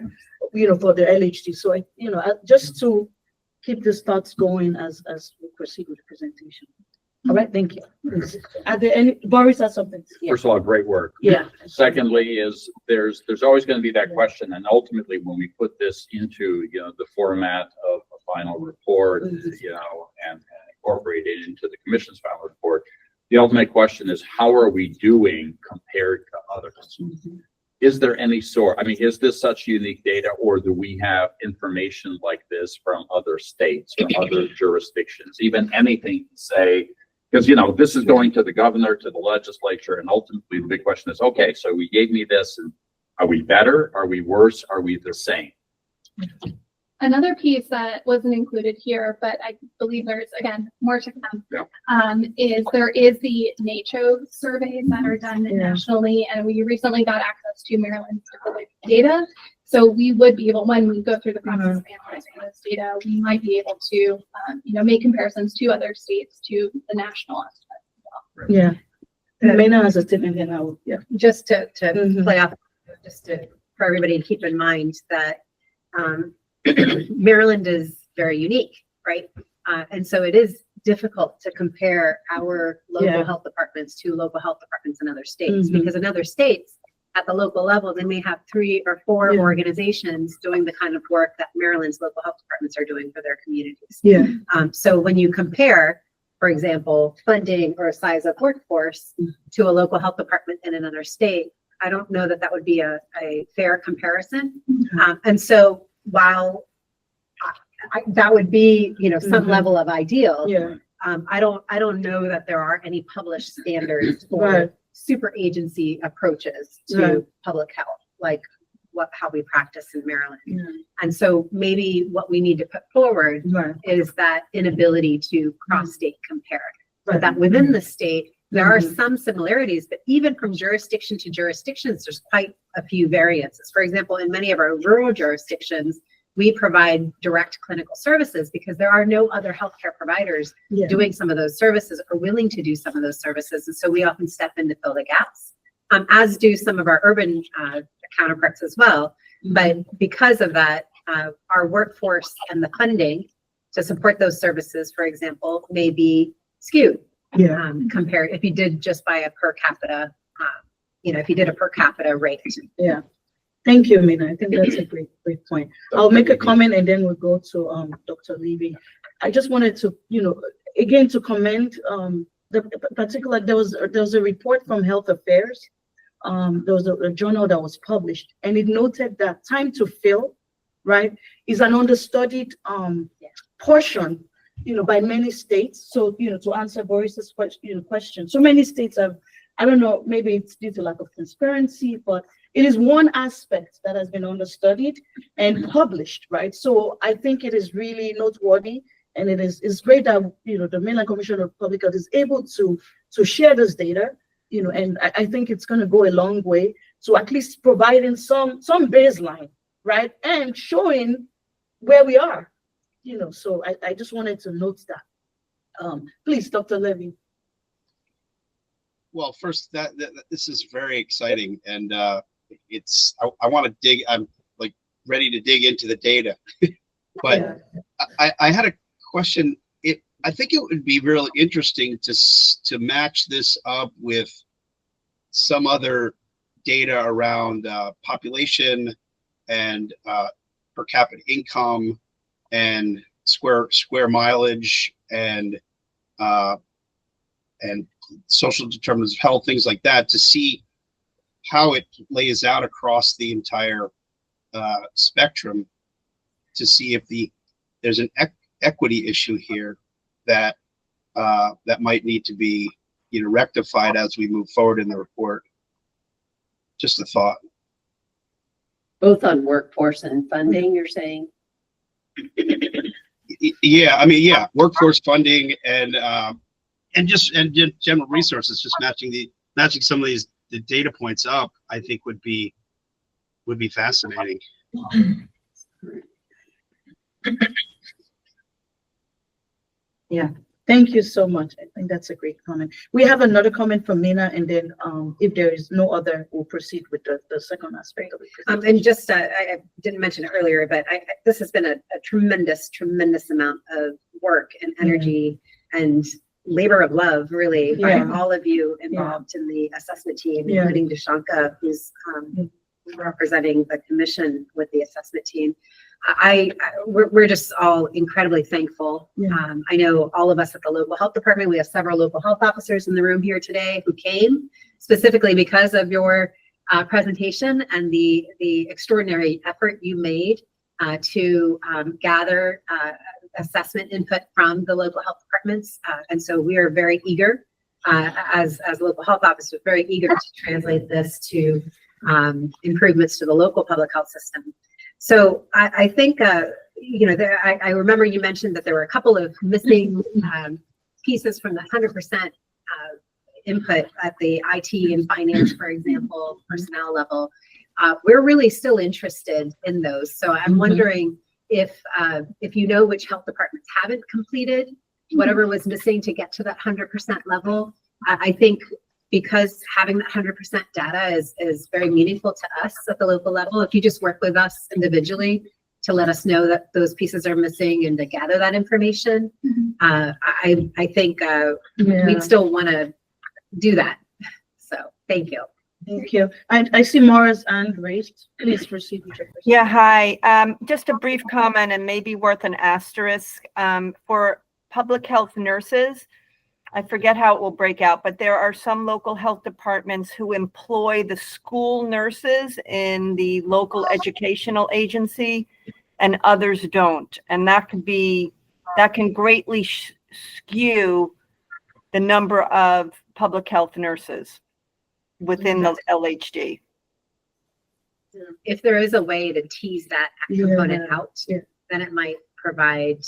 For the LHD. So just to keep this thoughts going as we proceed with the presentation. All right, thank you. Are there any, Boris has something? Yeah. First of all, great work. Yeah. Secondly, is there's always going to be that question, and ultimately, when we put this into the format of a final report, and incorporate it into the commission's final report, the ultimate question is, how are we doing compared to others? Is there any sort? Is this such unique data, or do we have information like this from other states, from other jurisdictions, even anything to say? Because, this is going to the governor, to the legislature, and ultimately the big question is, okay, so we gave me this, and are we better? Are we worse? Are we the same? Another piece that wasn't included here, but I believe there's, again, more to come, is there is the NACHO surveys that are done nationally, and we recently got access to Maryland's specific data. So we would be able, when we go through the process of analyzing this data, we might be able to, make comparisons to other states, to the national estimate as well. Yeah. Mena has a statement here now. Yeah. Just to Mhm. play off, for everybody to keep in mind that Maryland is very unique, right? And so it is difficult to compare our local health departments to local health departments in other states, Mhm. because in other states, at the local level, they may have 3 or 4 Yeah. organizations doing the kind of work that Maryland's local health departments are doing for their communities. Yeah. So when you compare, for example, funding or size of workforce to a local health department in another state, I don't know that that would be a fair comparison. And so while that would be, some Mhm. level of ideal, Yeah. I don't know that there are any published standards for Right. super agency approaches to Right. public health, like how we practice in Maryland. Yeah. And so maybe what we need to put forward Right. is that inability to cross-state compare. But Right. that within the state, there are Mhm. some similarities, but even from jurisdiction to jurisdictions, there's quite a few variances. For example, in many of our rural jurisdictions, we provide direct clinical services because there are no other healthcare providers Yeah. doing some of those services or willing to do some of those services. And so we often step in to fill the gaps, as do some of our urban counterparts as well. But because of that, our workforce and the funding to support those services, for example, may be skewed. Yeah. Compared, if you did just by a per capita, if you did a per capita rate. Yeah. Thank you, Mina. I think that's a great point. I'll make a comment and then we'll go to Dr. Levy. I just wanted to, again, to commend the particular, there was a report from Health Affairs. There was a journal that was published, and it noted that time to fill, right, is an understudied portion, by many states. So, to answer Boris's question, so many states have, I don't know, maybe it's due to lack of transparency, but it is one aspect that has been understudied and published, right? So I think it is really noteworthy, and it's great that, the Mainland Commission of Public Health is able to share this data, and I think it's going to go a long way to at least providing some baseline, right? And showing where we are, so I just wanted to note that. Please, Dr. Levy. Well, first, that this is very exciting, and I want to dig. I'm like ready to dig into the data, but I had a question. I think it would be really interesting to match this up with some other data around population and per capita income and square mileage and social determinants of health, things like that, to see how it lays out across the entire spectrum, to see if there's an equity issue here that might need to be rectified as we move forward in the report. Just a thought. Both on workforce and funding, you're saying? Yeah, I mean, yeah, workforce funding and general resources, just matching some of these the data points up, I think would be fascinating. Yeah, thank you so much. I think that's a great comment. We have another comment from Mina, and then if there is no other, we'll proceed with the second aspect of it. And just, I didn't mention it earlier, but this has been a tremendous amount of work and energy and labor of love, really, by all of you involved in the assessment team, including Dashanka, who's representing the commission with the assessment team. We're just all incredibly thankful. I know all of us at the local health department, we have several local health officers in the room here today who came specifically because of your presentation and the extraordinary effort you made to gather assessment input from the local health departments. And so we are very eager, as local health officers, very eager to translate this to improvements to the local public health system. So I think, I remember you mentioned that there were a couple of missing pieces from the 100% input at the IT and finance, for example, personnel level. We're really still interested in those. So I'm wondering if you know which health departments haven't completed whatever was missing to get to that 100% level. I think because having that 100% data is very meaningful to us at the local level. If you just work with us individually to let us know that those pieces are missing and to gather that information, I think we'd still want to do that. So thank you. Thank you. I see Mara's hand raised. Please proceed with your question. Yeah, hi. Just a brief comment and maybe worth an asterisk. For public health nurses, I forget how it will break out, but there are some local health departments who employ the school nurses in the local educational agency and others don't. And that can greatly skew the number of public health nurses within the LHD. If there is a way to tease that component out, then it might provide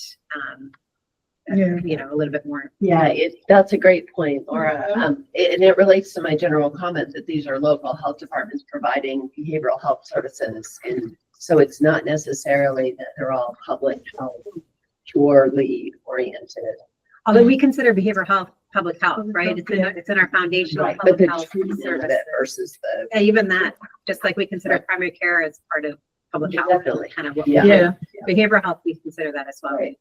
a little bit more. Yeah, that's a great point, Laura. And it relates to my general comment that these are local health departments providing behavioral health services. And so it's not necessarily that they're all public health, purely oriented. Although we consider behavioral health public health, right? It's in our foundational But public the health treatment of service. it versus the, Yeah, even that, just like we consider primary care as part of public health, Definitely. kind of what Yeah. behavioral health, we consider that as well. right.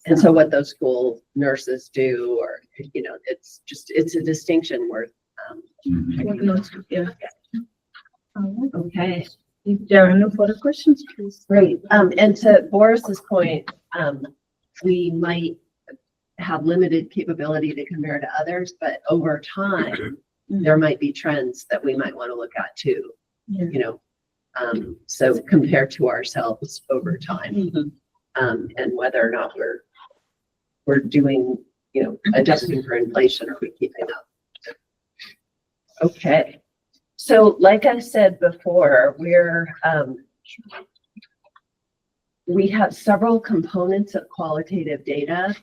And so what those school nurses do, or, it's a distinction worth. Yeah. Okay. If there are no further questions, please. Great. And to Boris's point, we might have limited capability to compare to others, but over time, there might be trends that we might want to look at too, Yeah. you know. So compare to ourselves over time, and whether or not we're doing, you know, adjusting for inflation, or we keeping up. Okay. So like I said before, we have several components of qualitative data.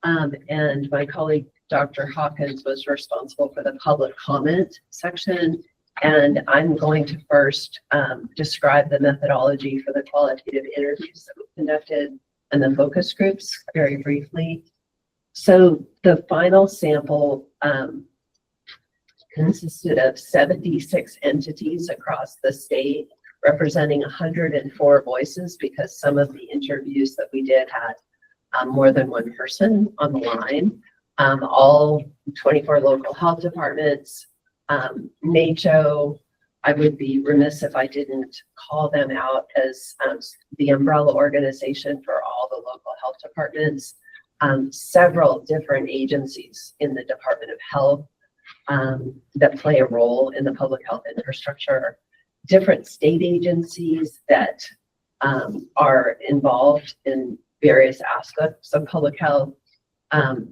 And my colleague, Dr. Hawkins, was responsible for the public comment section. And I'm going to first describe the methodology for the qualitative interviews that we conducted and the focus groups very briefly. So the final sample consisted of 76 entities across the state, representing 104 voices, because some of the interviews that we did had more than one person on the line. All 24 local health departments, NACHO. I would be remiss if I didn't call them out as the umbrella organization for all the local health departments. Several different agencies in the Department of Health that play a role in the public health infrastructure, different state agencies that are involved in various aspects of public health.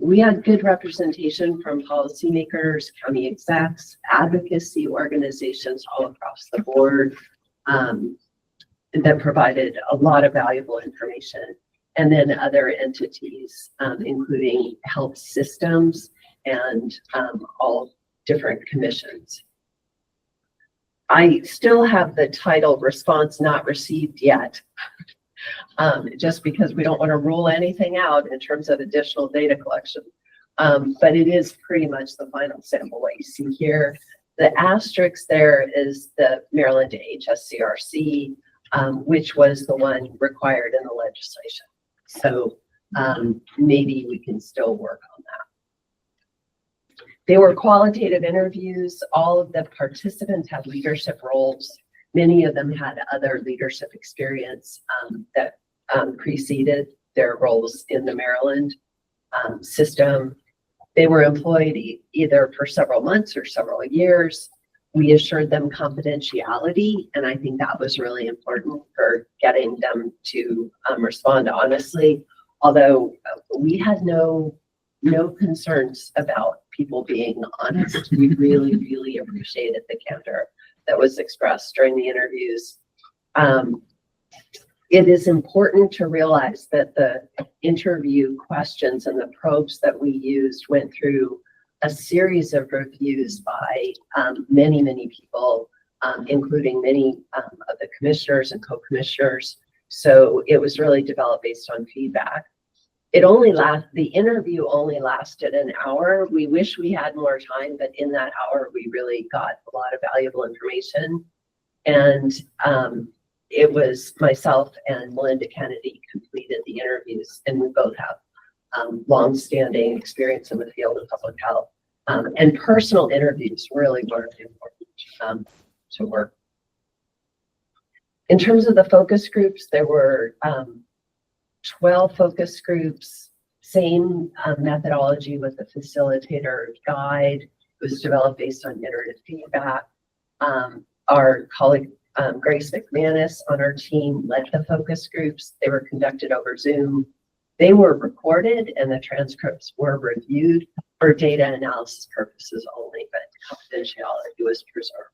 We had good representation from policymakers, county execs, advocacy organizations all across the board that provided a lot of valuable information. And then other entities, including health systems and all different commissions. I still have the title response not received yet, just because we don't want to rule anything out in terms of additional data collection. But it is pretty much the final sample, what you see here. The asterisk there is the Maryland HSCRC, which was the one required in the legislation. So maybe we can still work on that. They were qualitative interviews. All of the participants had leadership roles. Many of them had other leadership experience that preceded their roles in the Maryland system. They were employed either for several months or several years. We assured them confidentiality, and I think that was really important for getting them to respond honestly. Although we had no concerns about people being honest. We really, really appreciated the candor that was expressed during the interviews. It is important to realize that the interview questions and the probes that we used went through a series of reviews by many, many people, including many of the commissioners and co-commissioners. So it was really developed based on feedback. The interview only lasted an hour. We wish we had more time, but in that hour, we really got a lot of valuable information. And it was myself and Melinda Kennedy completed the interviews, and we both have longstanding experience in the field of public health. And personal interviews really were important to work. In terms of the focus groups, there were 12 focus groups, same methodology with the facilitator guide. It was developed based on iterative feedback. Our colleague Grace McManus on our team led the focus groups. They were conducted over Zoom. They were recorded and the transcripts were reviewed for data analysis purposes only, but confidentiality was preserved.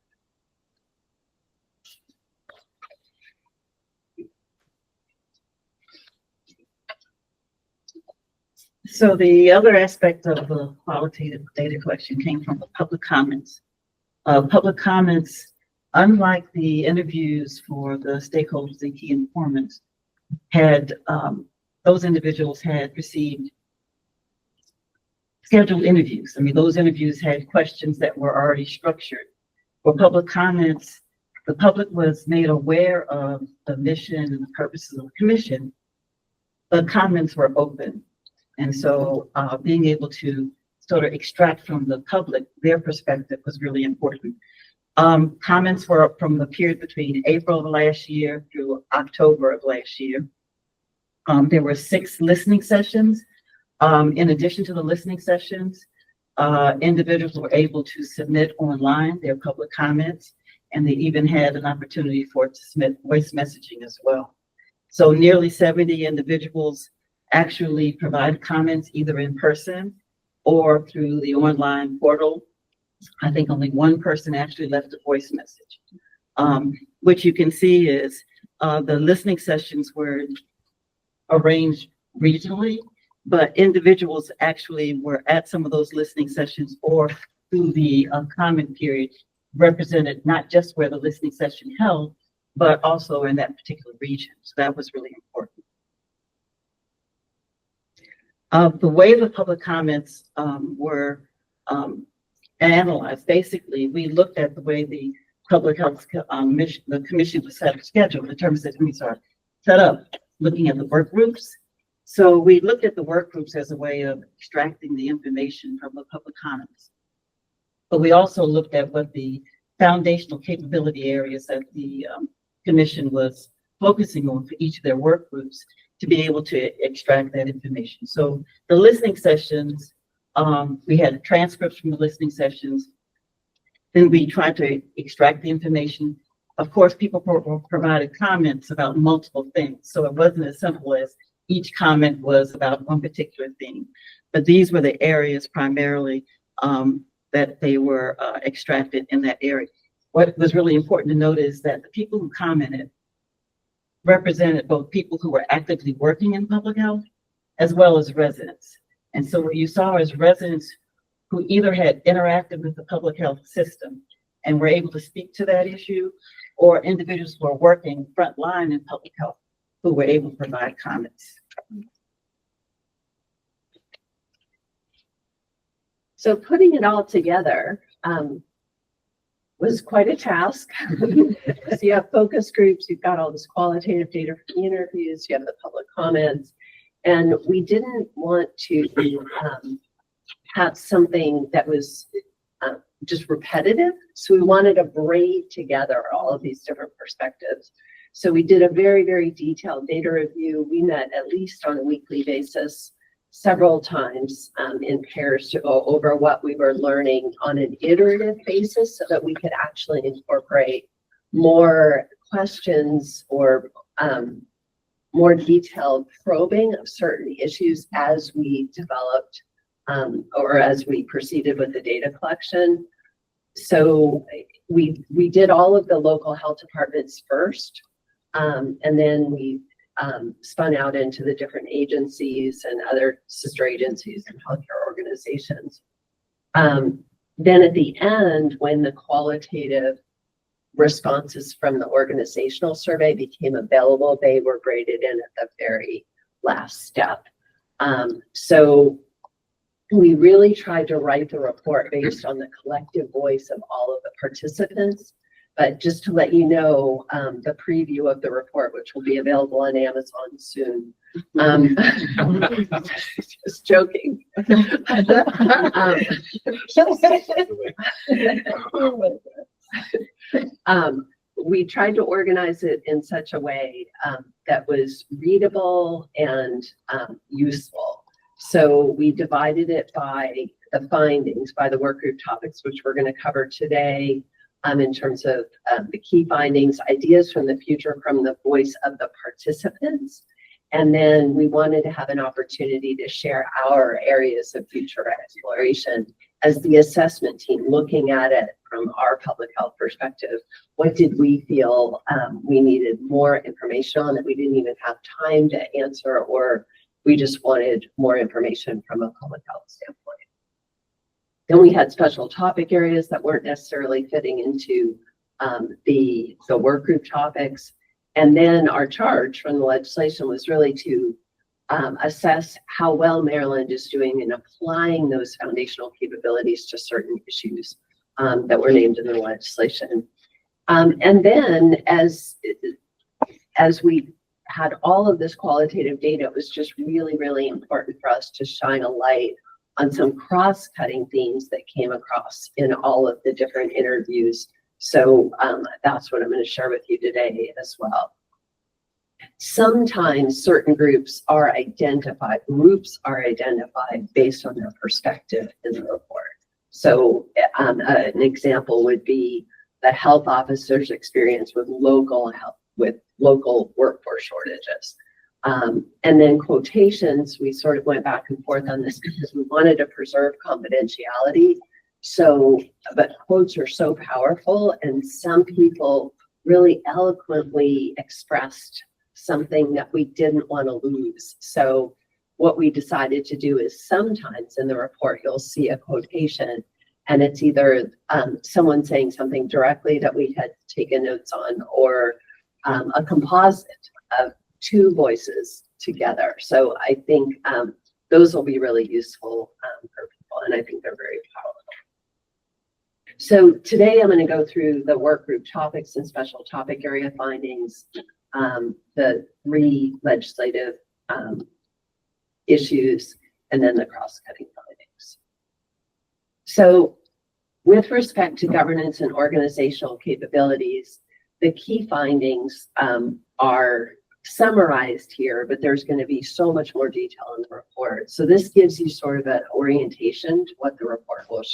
So the other aspect of the qualitative data collection came from the public comments. Public comments, unlike the interviews for the stakeholders and key informants, had those individuals had received scheduled interviews. I mean, those interviews had questions that were already structured. For public comments, the public was made aware of the mission and the purposes of the commission, but comments were open. And so being able to sort of extract from the public their perspective was really important. Comments were from the period between April of last year through October of last year. There were 6 listening sessions. In addition to the listening sessions, individuals were able to submit online their public comments, and they even had an opportunity to submit voice messaging as well. So nearly 70 individuals actually provided comments either in person or through the online portal. I think only one person actually left a voice message. What you can see is the listening sessions were arranged regionally, but individuals actually were at some of those listening sessions or through the comment period represented not just where the listening session held, but also in that particular region. So that was really important. The way the public comments were analyzed, basically, we looked at the way the public health the commission was scheduled in terms of things are set up, looking at the work groups. So we looked at the work groups as a way of extracting the information from the public comments. But we also looked at what the foundational capability areas that the commission was focusing on for each of their work groups to be able to extract that information. So the listening sessions, we had transcripts from the listening sessions. Then we tried to extract the information. Of course, people provided comments about multiple things. So it wasn't as simple as each comment was about one particular thing. But these were the areas primarily that they were extracted in that area. What was really important to note is that the people who commented represented both people who were actively working in public health as well as residents. And so what you saw is residents who either had interacted with the public health system and were able to speak to that issue, or individuals who are working frontline in public health who were able to provide comments. So putting it all together was quite a task. So you have focus groups, you've got all this qualitative data from the interviews, you have the public comments, and we didn't want to have something that was just repetitive. So we wanted to braid together all of these different perspectives. So we did a very, very detailed data review. We met at least on a weekly basis several times in pairs to go over what we were learning on an iterative basis so that we could actually incorporate more questions or more detailed probing of certain issues as we developed or as we proceeded with the data collection. So we did all of the local health departments first, and then we spun out into the different agencies and other sister agencies and healthcare organizations. Then at the end, when the qualitative responses from the organizational survey became available, they were graded in at the very last step. So we really tried to write the report based on the collective voice of all of the participants. But just to let you know, the preview of the report, which will be available on Amazon soon. Just joking. We tried to organize it in such a way that was readable and useful. So we divided it by the findings, by the work group topics, which we're going to cover today. In terms of the key findings, ideas from the future from the voice of the participants. And then we wanted to have an opportunity to share our areas of future exploration as the assessment team, looking at it from our public health perspective. What did we feel we needed more information on that we didn't even have time to answer, or we just wanted more information from a public health standpoint? Then we had special topic areas that weren't necessarily fitting into the work group topics. And then our charge from the legislation was really to assess how well Maryland is doing in applying those foundational capabilities to certain issues that were named in the legislation. And then as we had all of this qualitative data, it was just really, really important for us to shine a light on some cross-cutting themes that came across in all of the different interviews So that's what I'm going to share with you today as well. Sometimes certain groups are identified based on their perspective in the report. So an example would be the health officer's experience with local workforce shortages. And then quotations, we sort of went back and forth on this because we wanted to preserve confidentiality. So, but quotes are so powerful, and some people really eloquently expressed something that we didn't want to lose. So what we decided to do is sometimes in the report, you'll see a quotation and it's either someone saying something directly that we had taken notes on, or a composite of two voices together. So I think those will be really useful for people, and I think they're very powerful. So today I'm going to go through the work group topics and special topic area findings, the 3 legislative issues, and then the cross-cutting findings. So with respect to governance and organizational capabilities, the key findings are summarized here, but there's going to be so much more detail in the report. So this gives you sort of an orientation to what the report will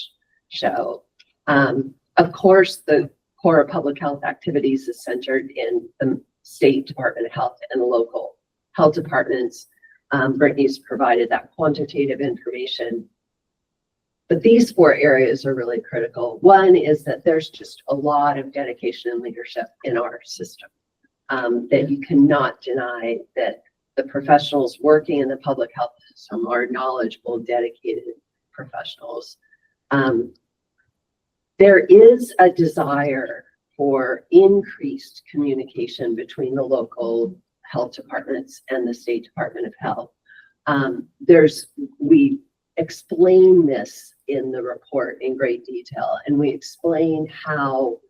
show. Of course, the core of public health activities is centered in the State Department of Health and the local health departments. Brittany's provided that quantitative information. But these 4 areas are really critical. One is that there's just a lot of dedication and leadership in our system, that you cannot deny that the professionals working in the public health system are knowledgeable, dedicated professionals. There is a desire for increased communication between the local health departments and the State Department of Health. We explain this in the report in great detail, and we explain how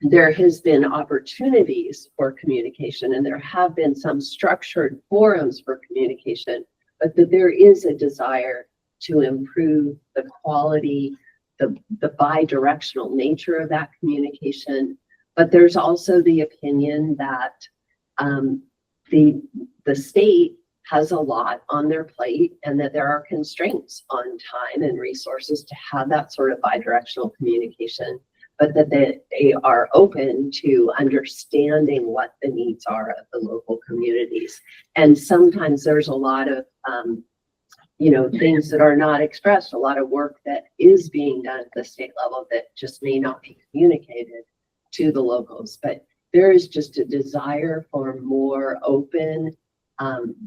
there has been opportunities for communication, and there have been some structured forums for communication, but that there is a desire to improve the quality, the bi-directional nature of that communication. But there's also the opinion that the state has a lot on their plate, and that there are constraints on time and resources to have that sort of bi-directional communication, but that they are open to understanding what the needs are of the local communities. And sometimes there's a lot of things that are not expressed, a lot of work that is being done at the state level that just may not be communicated to the locals. But there is just a desire for more open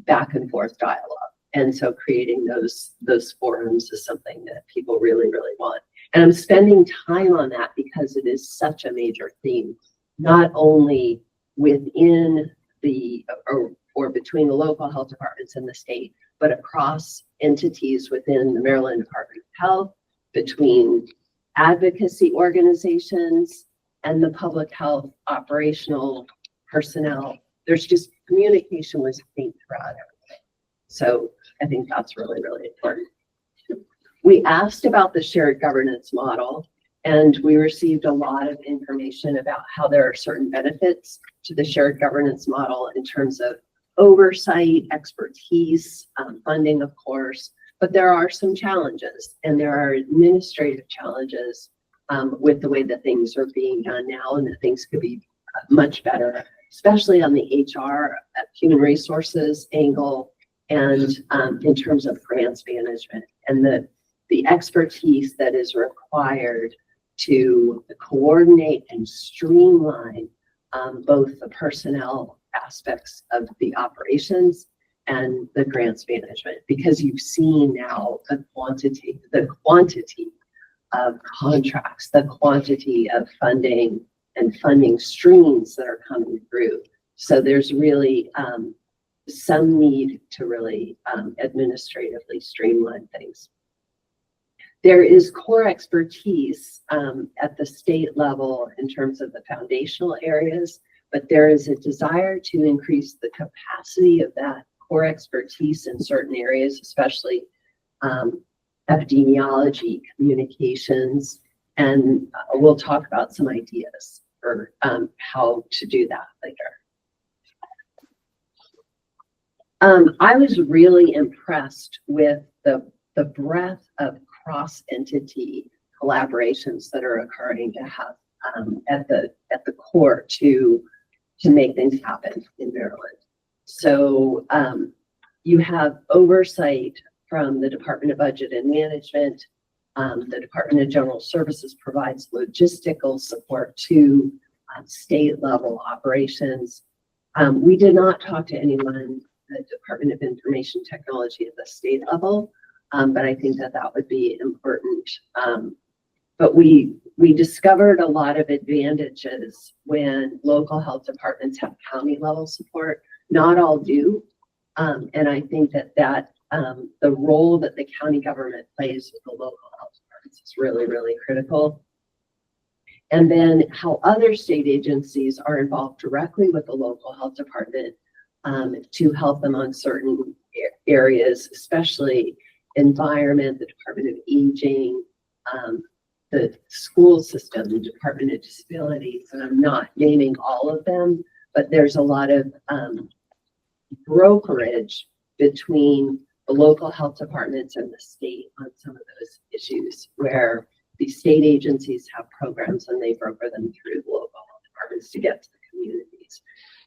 back and forth dialogue. And so creating those forums is something that people really, really want. And I'm spending time on that because it is such a major theme, not only within or between the local health departments and the state, but across entities within the Maryland Department of Health, between advocacy organizations and the public health operational personnel. There's just communication was being throughout everything. So I think that's really, really important. We asked about the shared governance model, and we received a lot of information about how there are certain benefits to the shared governance model in terms of oversight, expertise, funding, of course, but there are some challenges, and there are administrative challenges with the way that things are being done now, and that things could be much better, especially on the HR, human resources angle, and in terms of grants management and the expertise that is required to coordinate and streamline both the personnel aspects of the operations and the grants management, because you've seen now the quantity of contracts, the quantity of funding and funding streams that are coming through. So there's really some need to really administratively streamline things. There is core expertise at the state level in terms of the foundational areas, but there is a desire to increase the capacity of that core expertise in certain areas, especially epidemiology, communications, And we'll talk about some ideas for how to do that later. I was really impressed with the breadth of cross-entity collaborations that are occurring to have at the core to make things happen in Maryland. So you have oversight from the Department of Budget and Management. The Department of General Services provides logistical support to state level operations. We did not talk to anyone at the Department of Information Technology at the state level, but I think that would be important. But we discovered a lot of advantages when local health departments have county level support. Not all do. And I think that the role that the county government plays with the local health departments is really, really critical. And then how other state agencies are involved directly with the local health department to help them on certain areas, especially environment, the Department of Aging, the school system, the Department of Disabilities, and I'm not naming all of them, but there's a lot of brokerage between the local health departments and the state on some of those issues, where the state agencies have programs and they broker them through the local health departments to get to the communities.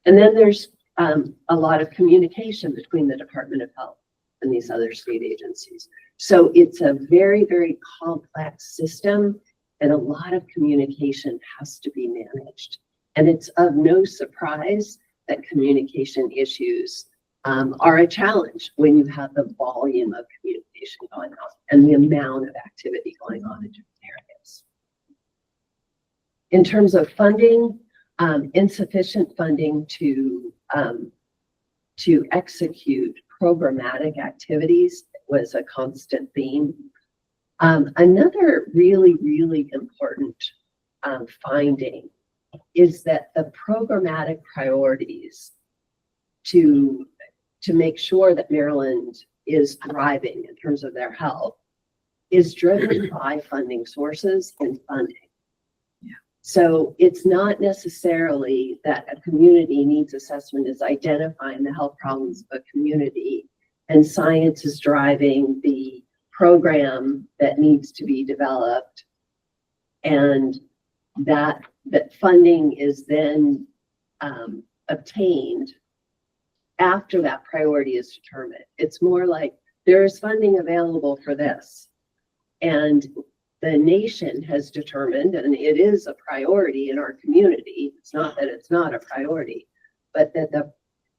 And then there's a lot of communication between the Department of Health and these other state agencies. So it's a very, very complex system, and a lot of communication has to be managed. And it's of no surprise that communication issues are a challenge when you have the volume of communication going on and the amount of activity going on in different areas. In terms of funding, insufficient funding to execute programmatic activities was a constant theme. Another really, really important finding is that the programmatic priorities to make sure that Maryland is thriving in terms of their health is driven by funding sources and funding. Yeah. So it's not necessarily that a community needs assessment is identifying the health problems of a community and science is driving the program that needs to be developed, and that funding is then obtained after that priority is determined. It's more like there is funding available for this, and the nation has determined, and it is a priority in our community. It's not that it's not a priority, but that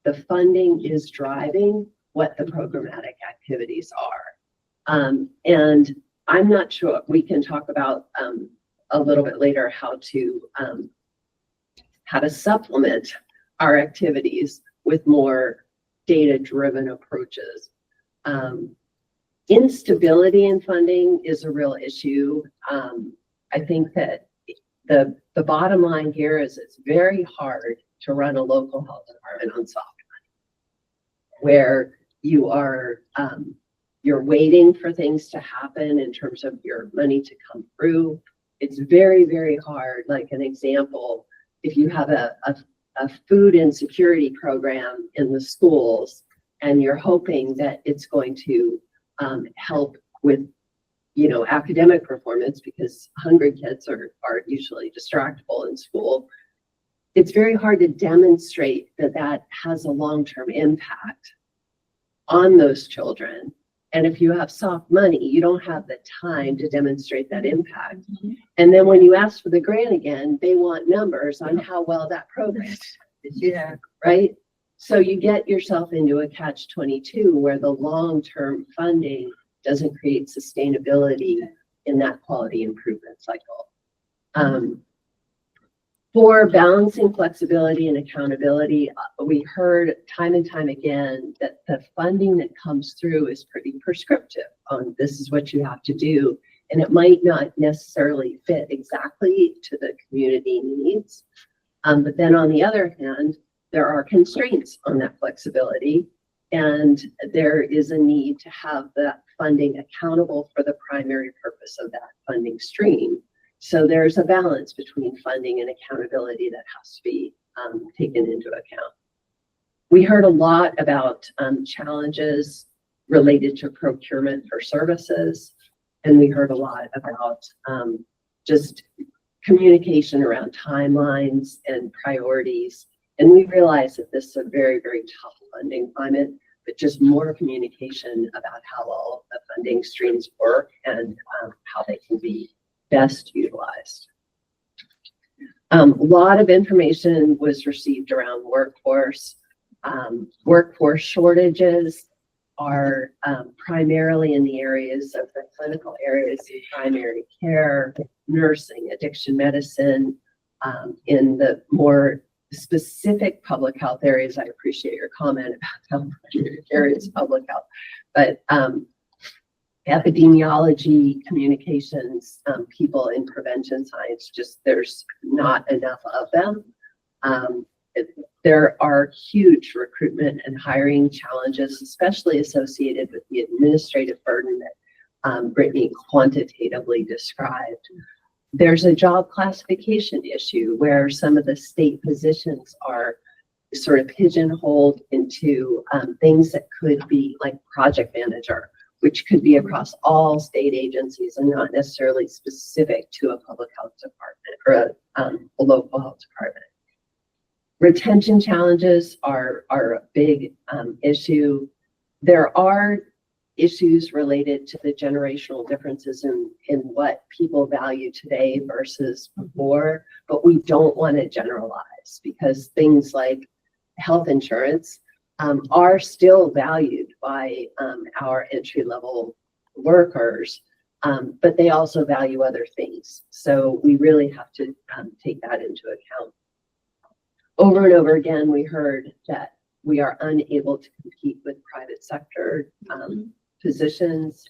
the funding is driving what the programmatic activities are. And I'm not sure, we can talk about a little bit later how to supplement our activities with more data-driven approaches. Instability in funding is a real issue. I think that the bottom line here is it's very hard to run a local health department on soft money, where you are you're waiting for things to happen in terms of your money to come through. It's very, very hard. Like an example, if you have a food insecurity program in the schools and you're hoping that it's going to help with, academic performance, because hungry kids are usually distractible in school, it's very hard to demonstrate that has a long-term impact on those children. And if you have soft money, you don't have the time to demonstrate that impact. Mm-hmm. And then when you ask for the grant again, they want numbers on how well that program is. Yeah. Right? So you get yourself into a catch-22 where the long-term funding doesn't create sustainability in that quality improvement cycle. For balancing flexibility and accountability, we heard time and time again that the funding that comes through is pretty prescriptive on this is what you have to do. And it might not necessarily fit exactly to the community needs. But then on the other hand, there are constraints on that flexibility. And there is a need to have that funding accountable for the primary purpose of that funding stream. So there's a balance between funding and accountability that has to be taken into account. We heard a lot about challenges related to procurement for services, and we heard a lot about just communication around timelines and priorities. And we realize that this is a very, very tough funding climate, but just more communication about how all of the funding streams work and how they can be best utilized. A lot of information was received around workforce. Workforce shortages are primarily in the areas of the clinical areas in primary care, nursing, addiction medicine. In the more specific public health areas, I appreciate your comment about health areas of public health, but epidemiology, communications, people in prevention science, just there's not enough of them. There are huge recruitment and hiring challenges, especially associated with the administrative burden that Brittany quantitatively described. There's a job classification issue where some of the state positions are sort of pigeonholed into things that could be like project manager, which could be across all state agencies and not necessarily specific to a public health department or a local health department. Retention challenges are a big issue. There are issues related to the generational differences in what people value today versus before, but we don't want to generalize because things like health insurance are still valued by our entry-level workers, but they also value other things. So we really have to take that into account. Over and over again, we heard that we are unable to compete with private sector positions,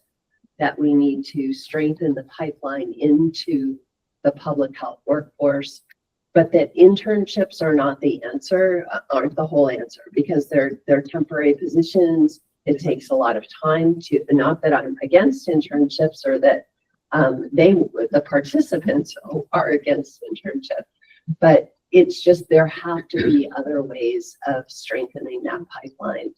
that we need to strengthen the pipeline into the public health workforce, but that internships are not the answer, aren't the whole answer, because they're temporary positions. It takes a lot of time to, not that I'm against internships or that the participants are against internship, but it's just there have to be other ways of strengthening that pipeline.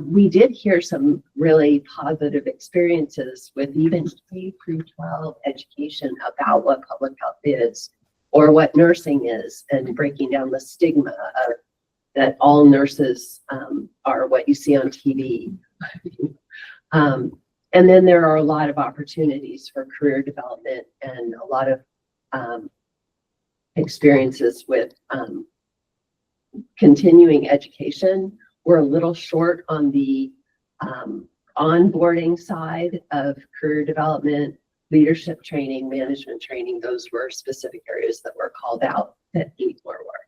We did hear some really positive experiences with even K-12 education about what public health is or what nursing is, and breaking down the stigma of that all nurses are what you see on TV. And then there are a lot of opportunities for career development and a lot of experiences with continuing education. We're a little short on the onboarding side of career development, leadership training, management training. Those were specific areas that were called out that need more work.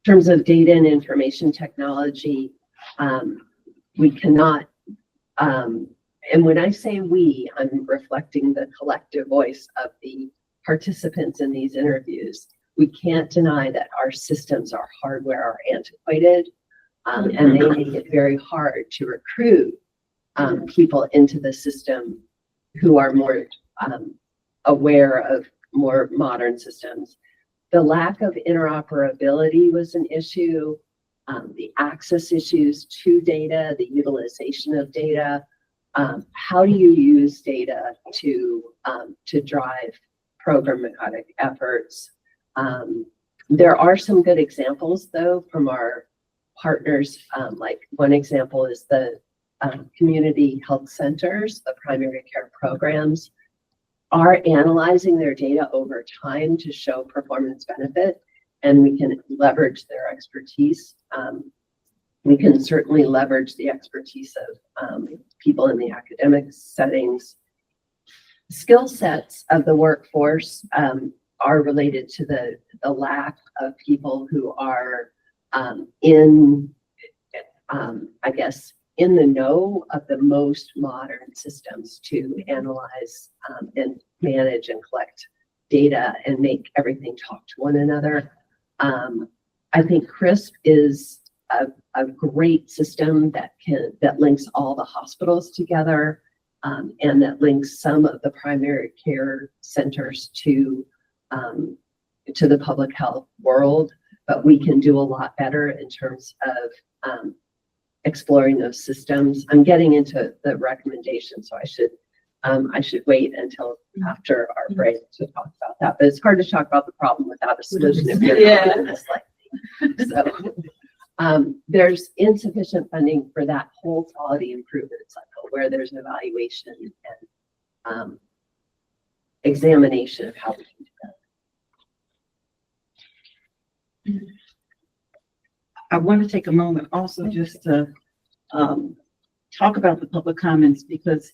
In terms of data and information technology, we cannot, and when I say we, I'm reflecting the collective voice of the participants in these interviews. We can't deny that our systems, our hardware are antiquated, and they make it very hard to recruit people into the system who are more aware of more modern systems. The lack of interoperability was an issue, the access issues to data, the utilization of data. How do you use data to drive programmatic efforts? There are some good examples though from our partners. Like one example is the community health centers, the primary care programs are analyzing their data over time to show performance benefit, and we can leverage their expertise. We can certainly leverage the expertise of people in the academic settings. Skill sets of the workforce are related to the lack of people who are I guess, in the know of the most modern systems to analyze and manage and collect data and make everything talk to one another. I think CRISP is a great system that links all the hospitals together and that links some of the primary care centers to the public health world. But we can do a lot better in terms of exploring those systems. I'm getting into the recommendations, so I should wait until after our break to talk about that. But it's hard to talk about the problem without a solution if you're not in this like me. So there's insufficient funding for that whole quality improvement cycle where there's evaluation and examination of how we can do that. I want to take a moment also just to talk about the public comments, because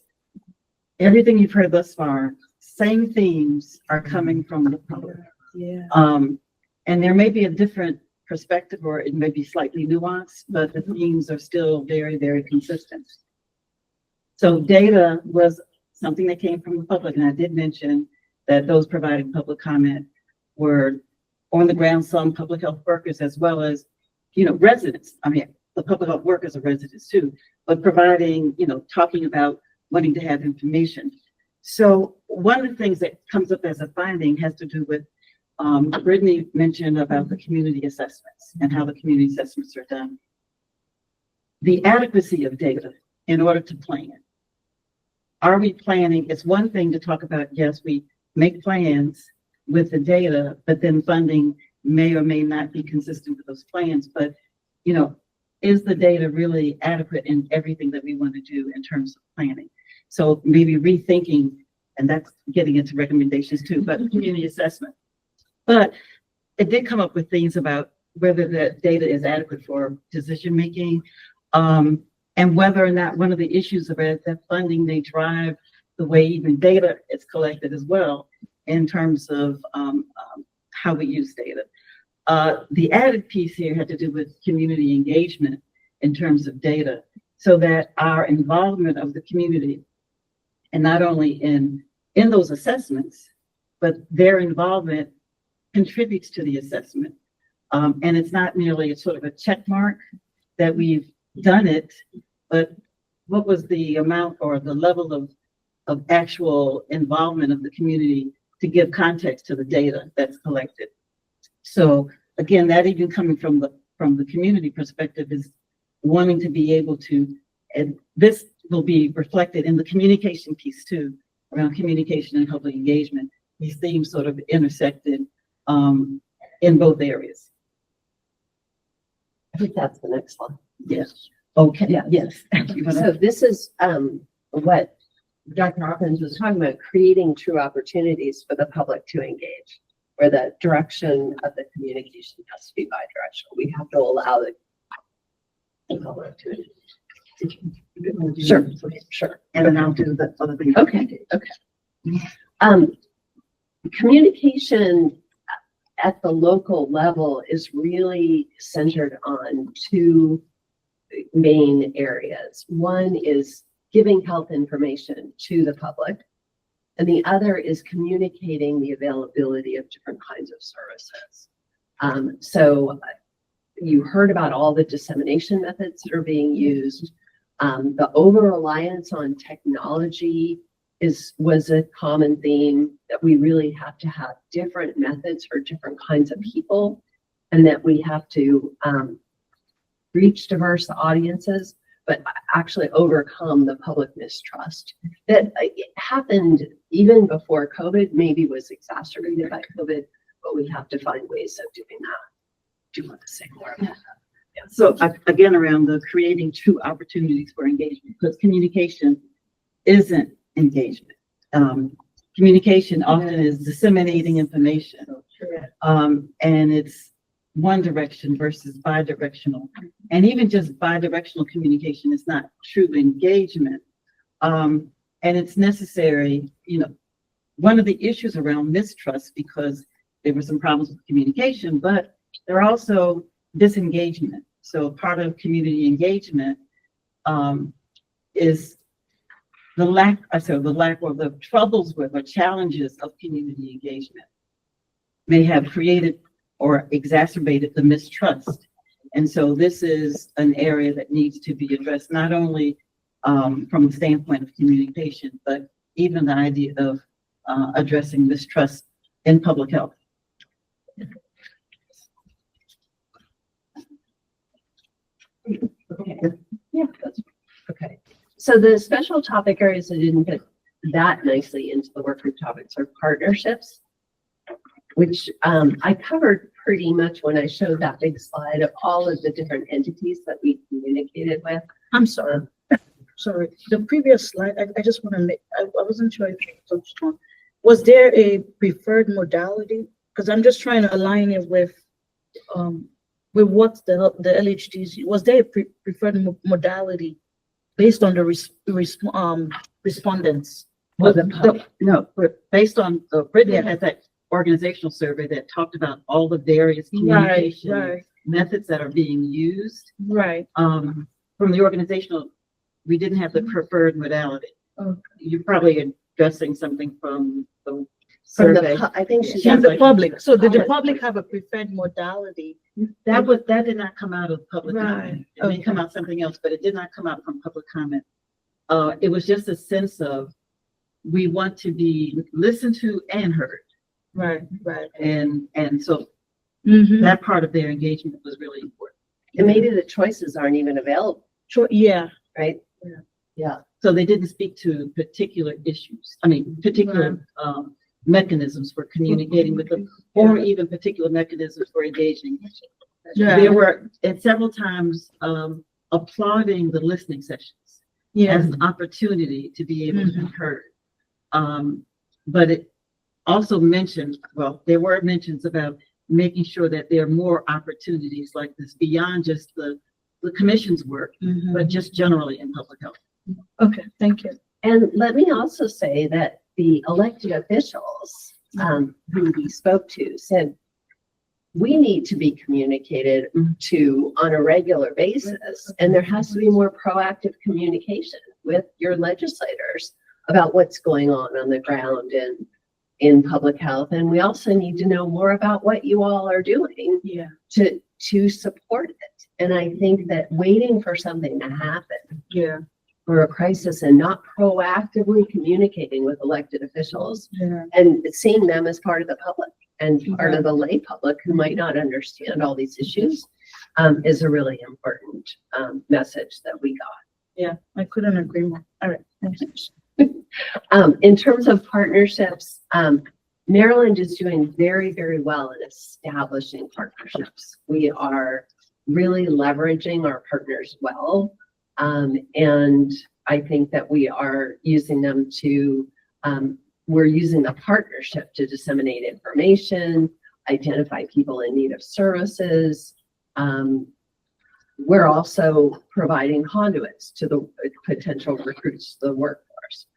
everything you've heard thus far, same themes are coming from the public. Yeah. And there may be a different perspective, or it may be slightly nuanced, but the themes are still very, very consistent. So data was something that came from the public, and I did mention that those providing public comment were on the ground, some public health workers, as well as, residents. I mean, the public health workers are residents too, but providing, talking about wanting to have information. So one of the things that comes up as a finding has to do with, Brittany mentioned about the community assessments and how the community assessments are done. The adequacy of data in order to plan. Are we planning? It's one thing to talk about, yes, we make plans with the data, but then funding may or may not be consistent with those plans. But, is the data really adequate in everything that we want to do in terms of planning? So maybe rethinking, and that's getting into recommendations too, but community assessment. But it did come up with things about whether the data is adequate for decision-making, and whether or not one of the issues of it, that funding may drive the way even data is collected as well in terms of how we use data. The added piece here had to do with community engagement in terms of data, so that our involvement of the community, and not only in those assessments, but their involvement contributes to the assessment. And it's not merely a sort of a check mark that we've done it, but what was the amount or the level of actual involvement of the community to give context to the data that's collected. So again, that even coming from the community perspective is wanting to be able to, and this will be reflected in the communication piece too, around communication and public engagement. These themes sort of intersected in both areas. I think that's the next one. Yes. Okay. Yeah. Yes. So this is what Dr. Hawkins was talking about, creating true opportunities for the public to engage, where the direction of the communication has to be bi-directional. We have to allow the public to engage. Sure, sure. And then I'll do the other thing. Okay, communication at the local level is really centered on two main areas. One is giving health information to the public, and the other is communicating the availability of different kinds of services. So you heard about all the dissemination methods that are being used. The over-reliance on technology was a common theme, that we really have to have different methods for different kinds of people, and that we have to reach diverse audiences, but actually overcome the public mistrust that happened even before COVID, maybe was exacerbated by COVID, but we have to find ways of doing that. Do you want to say more about that? Yeah. So again, around the creating true opportunities for engagement, because communication isn't engagement. Communication often is disseminating information, and it's one direction versus bi-directional. And even just bi-directional communication is not true engagement. And it's necessary, one of the issues around mistrust, because there were some problems with communication, but there are also disengagement. So part of community engagement is the lack or the troubles with or challenges of community engagement may have created or exacerbated the mistrust. And so this is an area that needs to be addressed, not only from the standpoint of communication, but even the idea of addressing mistrust in public health. Okay. Yeah, that's, okay. So the special topic areas that didn't fit that nicely into the work group topics are partnerships, which I covered pretty much when I showed that big slide of all of the different entities that we communicated with. I'm sorry. Sorry, the previous slide, I just want to make, I wasn't sure if you touched on. Was there a preferred modality? Because I'm just trying to align it with what the LHDs, was there a preferred modality based on the respondents? No, but based on the Brittany had that organizational survey that talked about all the various communication Right, methods that are being used. right. From the organizational, we didn't have the preferred modality. Okay. You're probably addressing something from the From survey. I think she From the like- public, so did the public have a preferred modality? That did not come out of public Right, comment. It may come out something else, but it did not come out from public comment. It was just a sense of, we want to be listened to and heard. Right, right. And so Mhm. that part of their engagement was really important. and maybe the choices aren't even available, Sure, yeah. right? So they didn't speak to particular issues, particular mechanisms for communicating with them, or even particular mechanisms for engaging. Yeah. There were, at several times, applauding the listening sessions Yeah. as an opportunity to be able to be Mhm. heard. But it also mentioned, well, there were mentions about making sure that there are more opportunities like this beyond just the commission's work, Mhm. but just generally in public health. Okay, thank you. And let me also say that the elected officials, who we spoke to said, we need to be communicated to on a regular basis, and there has to be more proactive communication with your legislators about what's going on the ground and in public health. And we also need to know more about what you all are doing Yeah. to support it. And I think that waiting for something to happen Yeah. or a crisis and not proactively communicating with elected officials Yeah. and seeing them as part of the public and part of the lay public who might not understand all these issues is a really important message that we got. Yeah, I couldn't agree more. All right, thank you. In terms of partnerships, Maryland is doing very, very well in establishing partnerships. We are really leveraging our partners well. And I think that we are using them to, we're using the partnership to disseminate information, identify people in need of services. We're also providing conduits to the potential recruits to the workforce.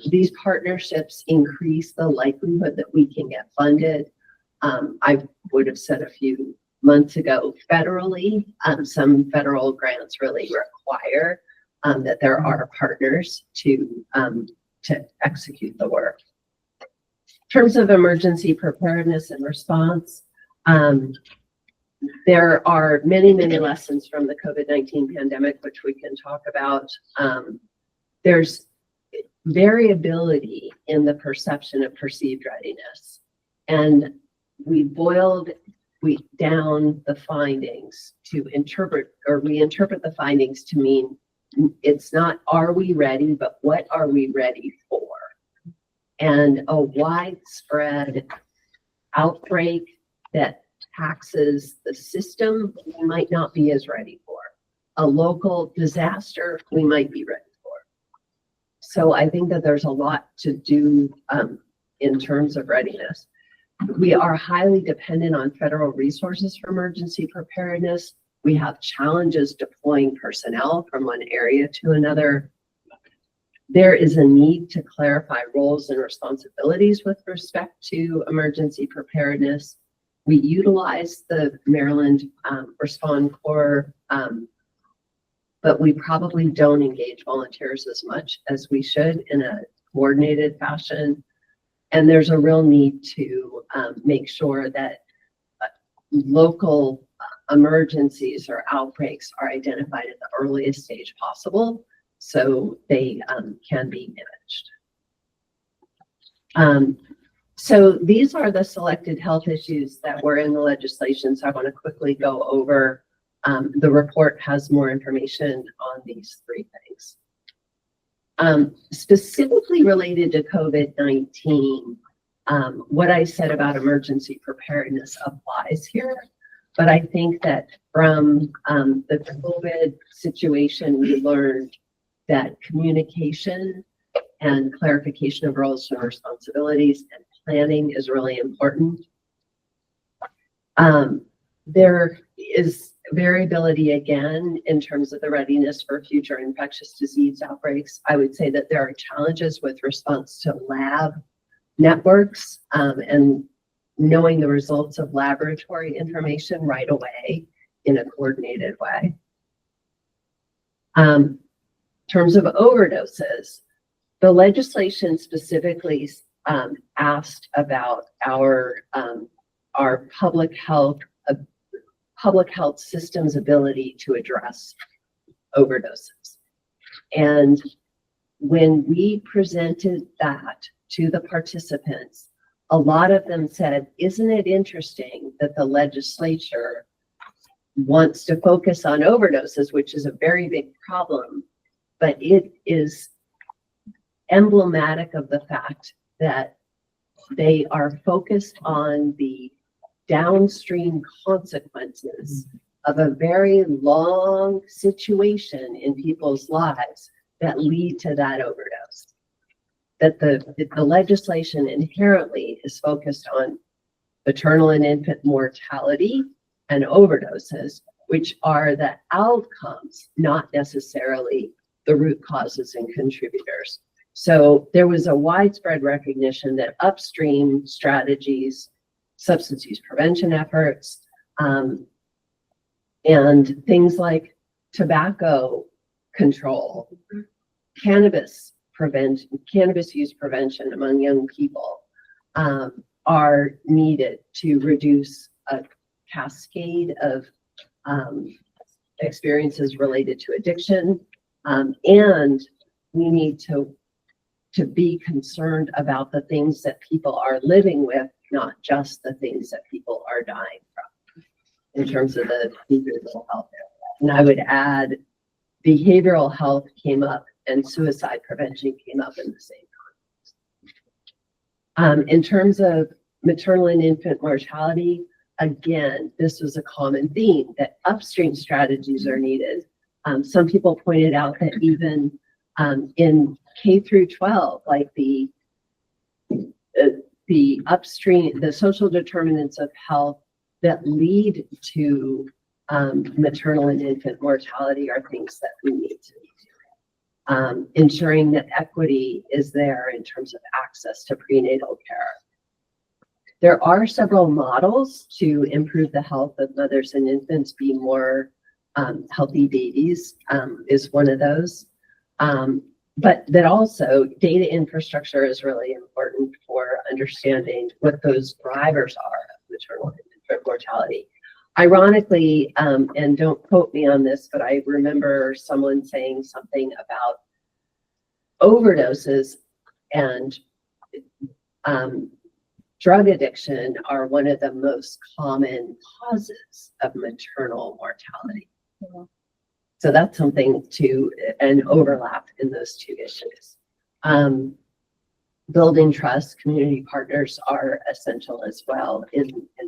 These partnerships increase the likelihood that we can get funded. I would have said a few months ago, federally, some federal grants really require that there are partners to execute the work. In terms of emergency preparedness and response, there are many, many lessons from the COVID-19 pandemic, which we can talk about. There's variability in the perception of perceived readiness. And we boiled down the findings to interpret, or we interpret the findings to mean it's not are we ready, but what are we ready for? And a widespread outbreak that taxes the system, we might not be as ready for. A local disaster, we might be ready for. So I think that there's a lot to do in terms of readiness. We are highly dependent on federal resources for emergency preparedness. We have challenges deploying personnel from one area to another. There is a need to clarify roles and responsibilities with respect to emergency preparedness. We utilize the Maryland Respond Corps, but we probably don't engage volunteers as much as we should in a coordinated fashion. And there's a real need to make sure that local emergencies or outbreaks are identified at the earliest stage possible so they can be managed. So these are the selected health issues that were in the legislation. So I want to quickly go over. The report has more information on these three things. Specifically related to COVID-19, what I said about emergency preparedness applies here. But I think that from the COVID situation, we learned that communication and clarification of roles and responsibilities and planning is really important. There is variability again in terms of the readiness for future infectious disease outbreaks. I would say that there are challenges with response to lab networks and knowing the results of laboratory information right away in a coordinated way. In terms of overdoses, the legislation specifically asked about our public health system's ability to address overdoses. And when we presented that to the participants, a lot of them said, isn't it interesting that the legislature wants to focus on overdoses, which is a very big problem, but it is emblematic of the fact that they are focused on the downstream consequences of a very long situation in people's lives that lead to that overdose. That the legislation inherently is focused on maternal and infant mortality and overdoses, which are the outcomes, not necessarily the root causes and contributors. So there was a widespread recognition that upstream strategies, substance use prevention efforts, and things like tobacco control, cannabis use prevention among young people are needed to reduce a cascade of experiences related to addiction. And we need to be concerned about the things that people are living with, not just the things that people are dying from in terms of the behavioral health area. And I would add behavioral health came up and suicide prevention came up in the same context. In terms of maternal and infant mortality, again, this was a common theme that upstream strategies are needed. Some people pointed out that even in K through 12, like the upstream, the social determinants of health that lead to maternal and infant mortality are things that we need to be doing. Ensuring that equity is there in terms of access to prenatal care. There are several models to improve the health of mothers and infants, be more healthy babies is one of those. But that also data infrastructure is really important for understanding what those drivers are of maternal and infant mortality. Ironically, and don't quote me on this, but I remember someone saying something about overdoses and drug addiction are one of the most common causes of maternal mortality. Yeah. So that's something to, an overlap in those two issues. Building trust, community partners are essential as well in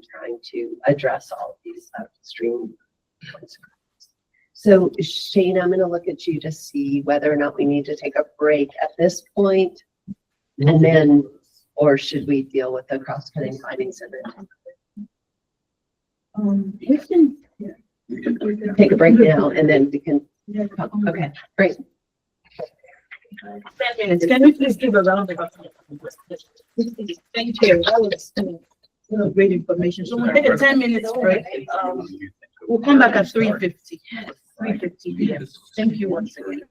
trying to address all of these upstream consequences. So Shane, I'm going to look at you to see whether or not we need to take a break at this point, and then, or should we deal with the cross-cutting findings of it? We can take a break now, and then we can. Okay, great. 10 minutes. Can we please give a round of applause? Thank you. That was great information. So we'll take a 10 minutes break. We'll come back at 3:50. 3:50 p.m. Thank you once again.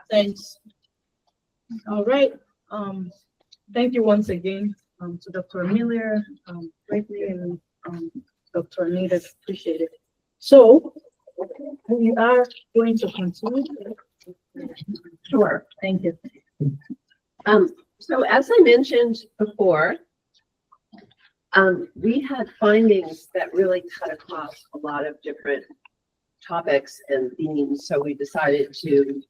Thanks. All right, thank you once again, to Dr. Miller, greatly, and, Dr. Anita, appreciate it. So, we are going to continue. Sure. Thank you. So as I mentioned before, we had findings that really cut across a lot of different topics and themes. So we decided to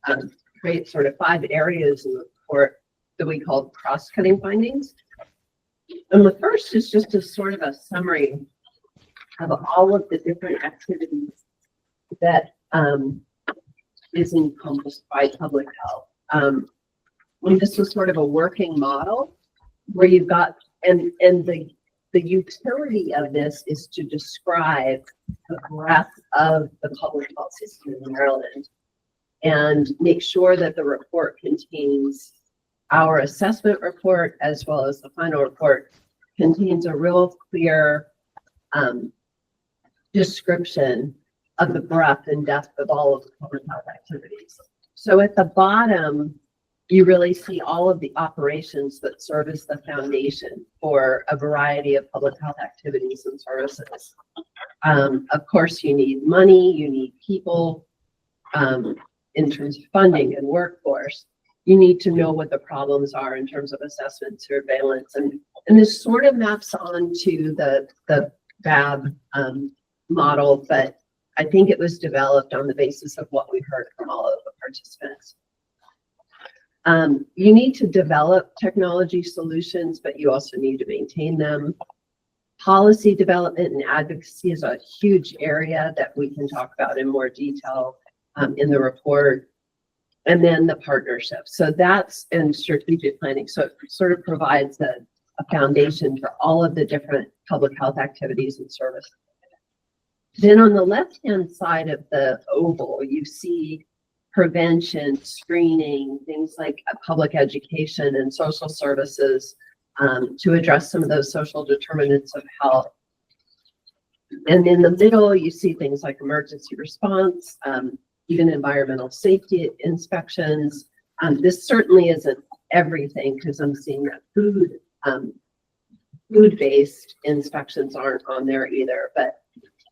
create sort of 5 areas in the report that we called cross-cutting findings. And the first is just a sort of a summary of all of the different activities that is encompassed by public health. And this was sort of a working model where you've got, and the utility of this is to describe the breadth of the public health system in Maryland and make sure that the report contains our assessment report as well as the final report contains a real clear description of the breadth and depth of all of the public health activities. So at the bottom, you really see all of the operations that serve as the foundation for a variety of public health activities and services. Of course, you need money, you need people, in terms of funding and workforce. You need to know what the problems are in terms of assessment, surveillance, and this sort of maps onto the BAB model, but I think it was developed on the basis of what we heard from all of the participants. You need to develop technology solutions, but you also need to maintain them. Policy development and advocacy is a huge area that we can talk about in more detail in the report. And then the partnership. So that's in strategic planning. So it sort of provides a foundation for all of the different public health activities and services. Then on the left-hand side of the oval, you see prevention, screening, things like public education and social services to address some of those social determinants of health. And in the middle, you see things like emergency response, even environmental safety inspections. This certainly isn't everything because I'm seeing that food-based inspections aren't on there either, but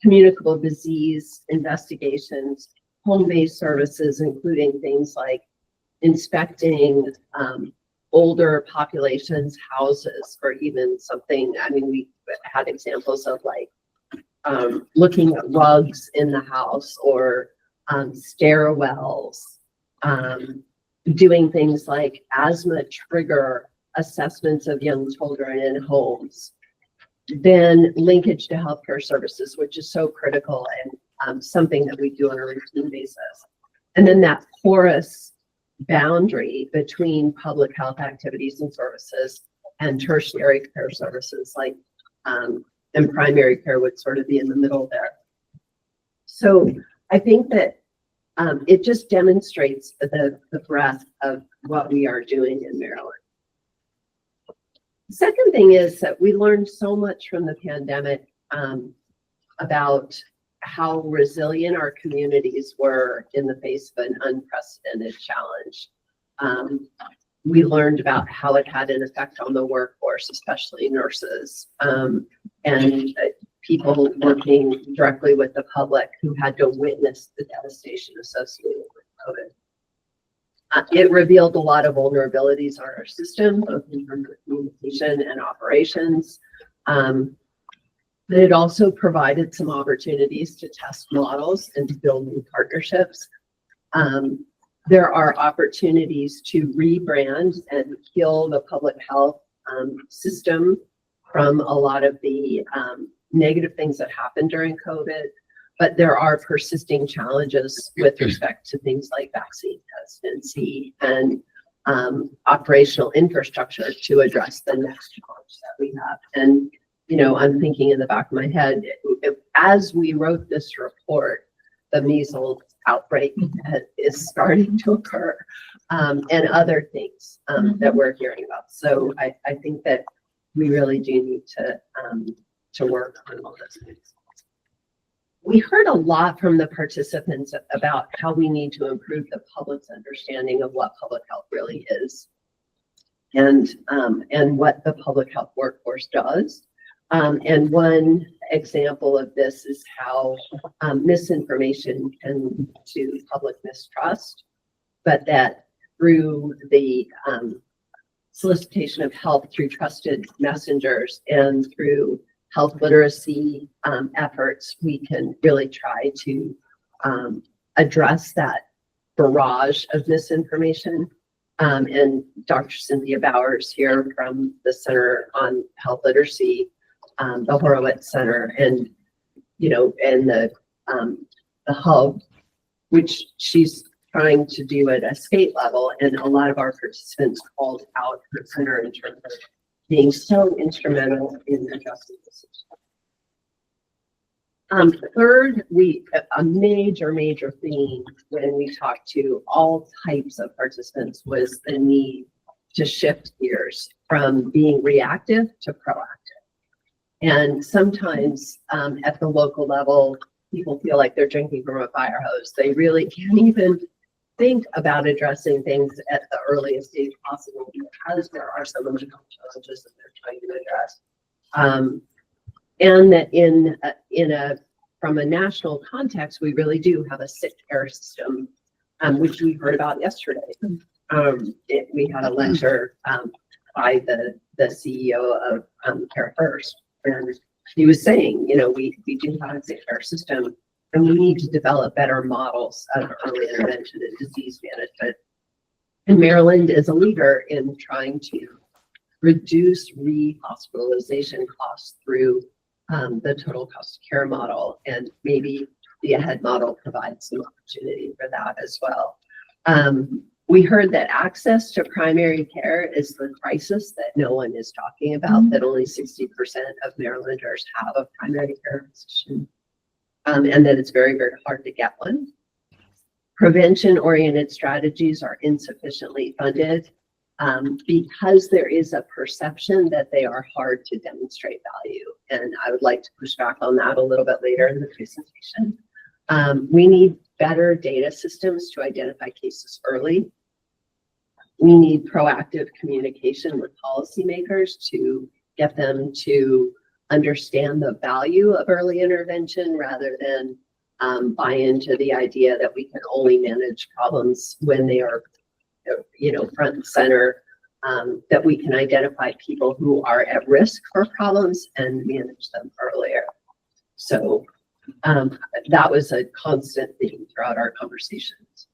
communicable disease investigations, home-based services, including things like inspecting older populations' houses, or even something, I mean, we had examples of like looking at rugs in the house or stairwells, doing things like asthma trigger assessments of young children in homes. Then linkage to healthcare services, which is so critical and something that we do on a routine basis. And then that porous boundary between public health activities and services and tertiary care services, like and primary care would sort of be in the middle there. So I think that it just demonstrates the breadth of what we are doing in Maryland. The second thing is that we learned so much from the pandemic about how resilient our communities were in the face of an unprecedented challenge. We learned about how it had an effect on the workforce, especially nurses, and people working directly with the public who had to witness the devastation associated with COVID. It revealed a lot of vulnerabilities in our system, both in terms of communication and operations. But it also provided some opportunities to test models and to build new partnerships. There are opportunities to rebrand and heal the public health system from a lot of the negative things that happened during COVID, but there are persisting challenges with respect to things like vaccine hesitancy and operational infrastructure to address the next challenge that we have. And, you know, I'm thinking in the back of my head, as we wrote this report, the measles outbreak is starting to occur, and other things that we're hearing about. So I think that we really do need to work on all those things. we heard a lot from the participants about how we need to improve the public's understanding of what public health really is and what the public health workforce does. And one example of this is how misinformation can lead to public mistrust, but that through the solicitation of help through trusted messengers and through health literacy efforts, we can really try to address that barrage of misinformation. And Dr. Cynthia Bowers here from the Center on Health Literacy, the Horowitz Center, and and the hub, which she's trying to do at a state level, and a lot of our participants called out her center in terms of being so instrumental in addressing this issue. Third, a major theme when we talked to all types of participants was the need to shift gears from being reactive to proactive. And sometimes at the local level, people feel like they're drinking from a fire hose. They really can't even think about addressing things at the earliest stage possible because there are so many challenges that they're trying to address. And that from a national context, we really do have a sick care system, which we heard about yesterday. We had a lecture by the CEO of Care First, and he was saying, we do have a sick care system, and we need to develop better models of early intervention and disease management. And Maryland is a leader in trying to reduce re-hospitalization costs through the total cost of care model, and maybe the AHEAD model provides some opportunity for that as well. We heard that access to primary care is the crisis that no one is talking about, that only 60% of Marylanders have a primary care physician, and that it's very, very hard to get one. Prevention-oriented strategies are insufficiently funded because there is a perception that they are hard to demonstrate value. And I would like to push back on that a little bit later in the presentation. We need better data systems to identify cases early. We need proactive communication with policymakers to get them to understand the value of early intervention rather than buy into the idea that we can only manage problems when they are, front and center, that we can identify people who are at risk for problems and manage them earlier. So that was a constant theme throughout our conversations.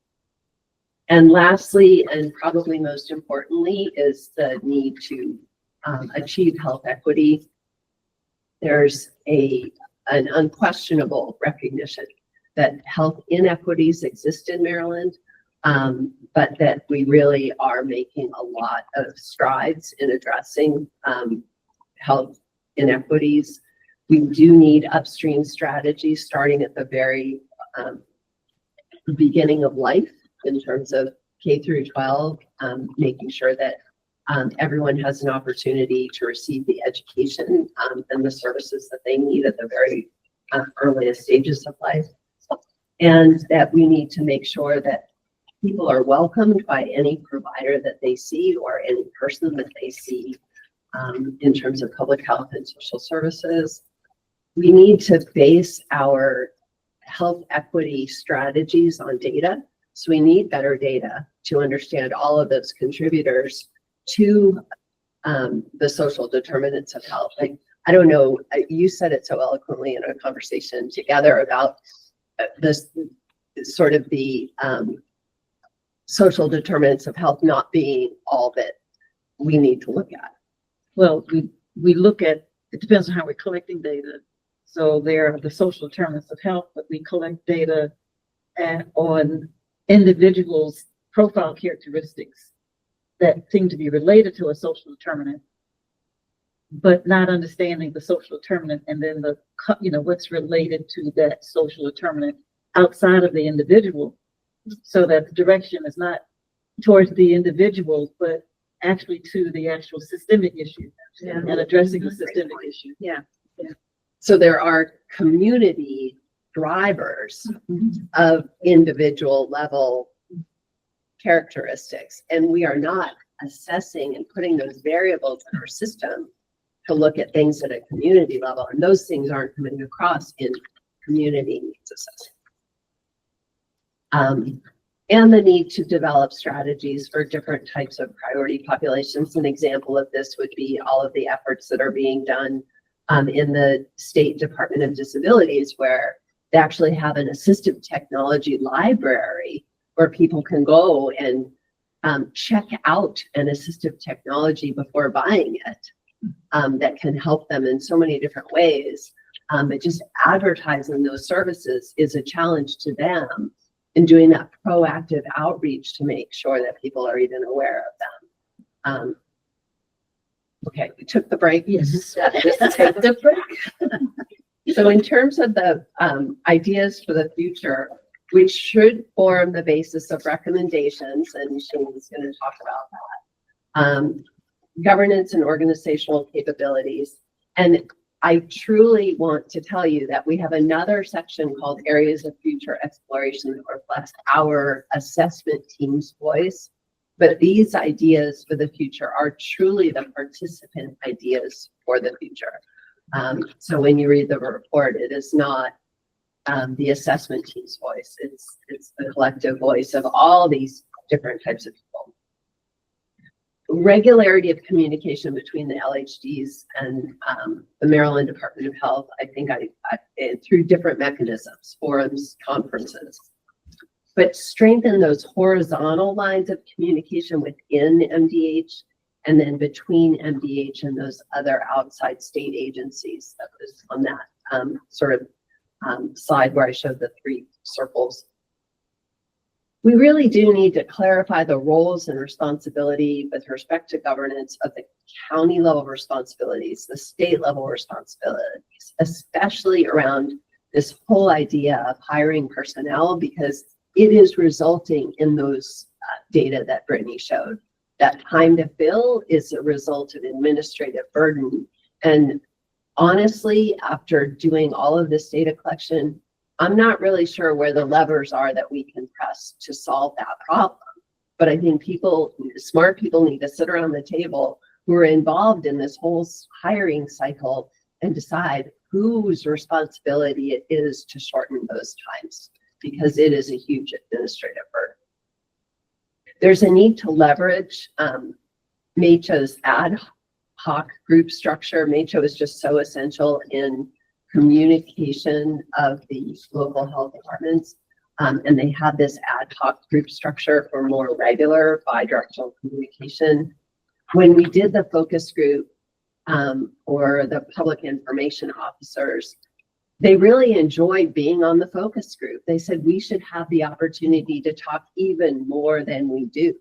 And lastly, and probably most importantly, is the need to achieve health equity. There's an unquestionable recognition that health inequities exist in Maryland, but that we really are making a lot of strides in addressing health inequities. We do need upstream strategies starting at the very beginning of life in terms of K through 12, making sure that everyone has an opportunity to receive the education and the services that they need at the very earliest stages of life. And that we need to make sure that people are welcomed by any provider that they see or any person that they see in terms of public health and social services. We need to base our health equity strategies on data. So we need better data to understand all of those contributors to the social determinants of health. Like, I don't know, you said it so eloquently in a conversation together about this sort of the social determinants of health not being all that we need to look at. Well, we look at, it depends on how we're collecting data. So there are the social determinants of health, but we collect data on individuals' profile characteristics that seem to be related to a social determinant, but not understanding the social determinant and then what's related to that social determinant outside of the individual, so that the direction is not towards the individual, but actually to the actual systemic issue and addressing the systemic issue. Yeah. So there are community drivers of individual level characteristics. And we are not assessing and putting those variables in our system to look at things at a community level. And those things aren't coming across in community needs assessment. And the need to develop strategies for different types of priority populations. An example of this would be all of the efforts that are being done in the State Department of Disabilities, where they actually have an assistive technology library where people can go and check out an assistive technology before buying it that can help them in so many different ways. But just advertising those services is a challenge to them, and doing that proactive outreach to make sure that people are even aware of them. Okay, we took the break. Yes, just take the break. So in terms of the ideas for the future, which should form the basis of recommendations, and Shane's going to talk about that, governance and organizational capabilities. And I truly want to tell you that we have another section called Areas of Future Exploration that reflects our assessment team's voice. But these ideas for the future are truly the participant ideas for the future. So when you read the report, it is not the assessment team's voice. It's the collective voice of all these different types of people. Regularity of communication between the LHDs and the Maryland Department of Health, I think through different mechanisms, forums, conferences, but strengthen those horizontal lines of communication within MDH and then between MDH and those other outside state agencies. That was on that sort of slide where I showed the 3 circles. We really do need to clarify the roles and responsibility with respect to governance of the county level responsibilities, the state level responsibilities, especially around this whole idea of hiring personnel, because it is resulting in those data that Brittany showed. That time to fill is a result of administrative burden. And honestly, after doing all of this data collection, I'm not really sure where the levers are that we can press to solve that problem. But I think smart people need to sit around the table who are involved in this whole hiring cycle and decide whose responsibility it is to shorten those times, because it is a huge administrative burden. There's a need to leverage MACHO's ad hoc group structure. MACHO is just so essential in communication of the local health departments. And they have this ad hoc group structure for more regular bidirectional communication. When we did the focus group or the public information officers, they really enjoyed being on the focus group. They said we should have the opportunity to talk even more than we do.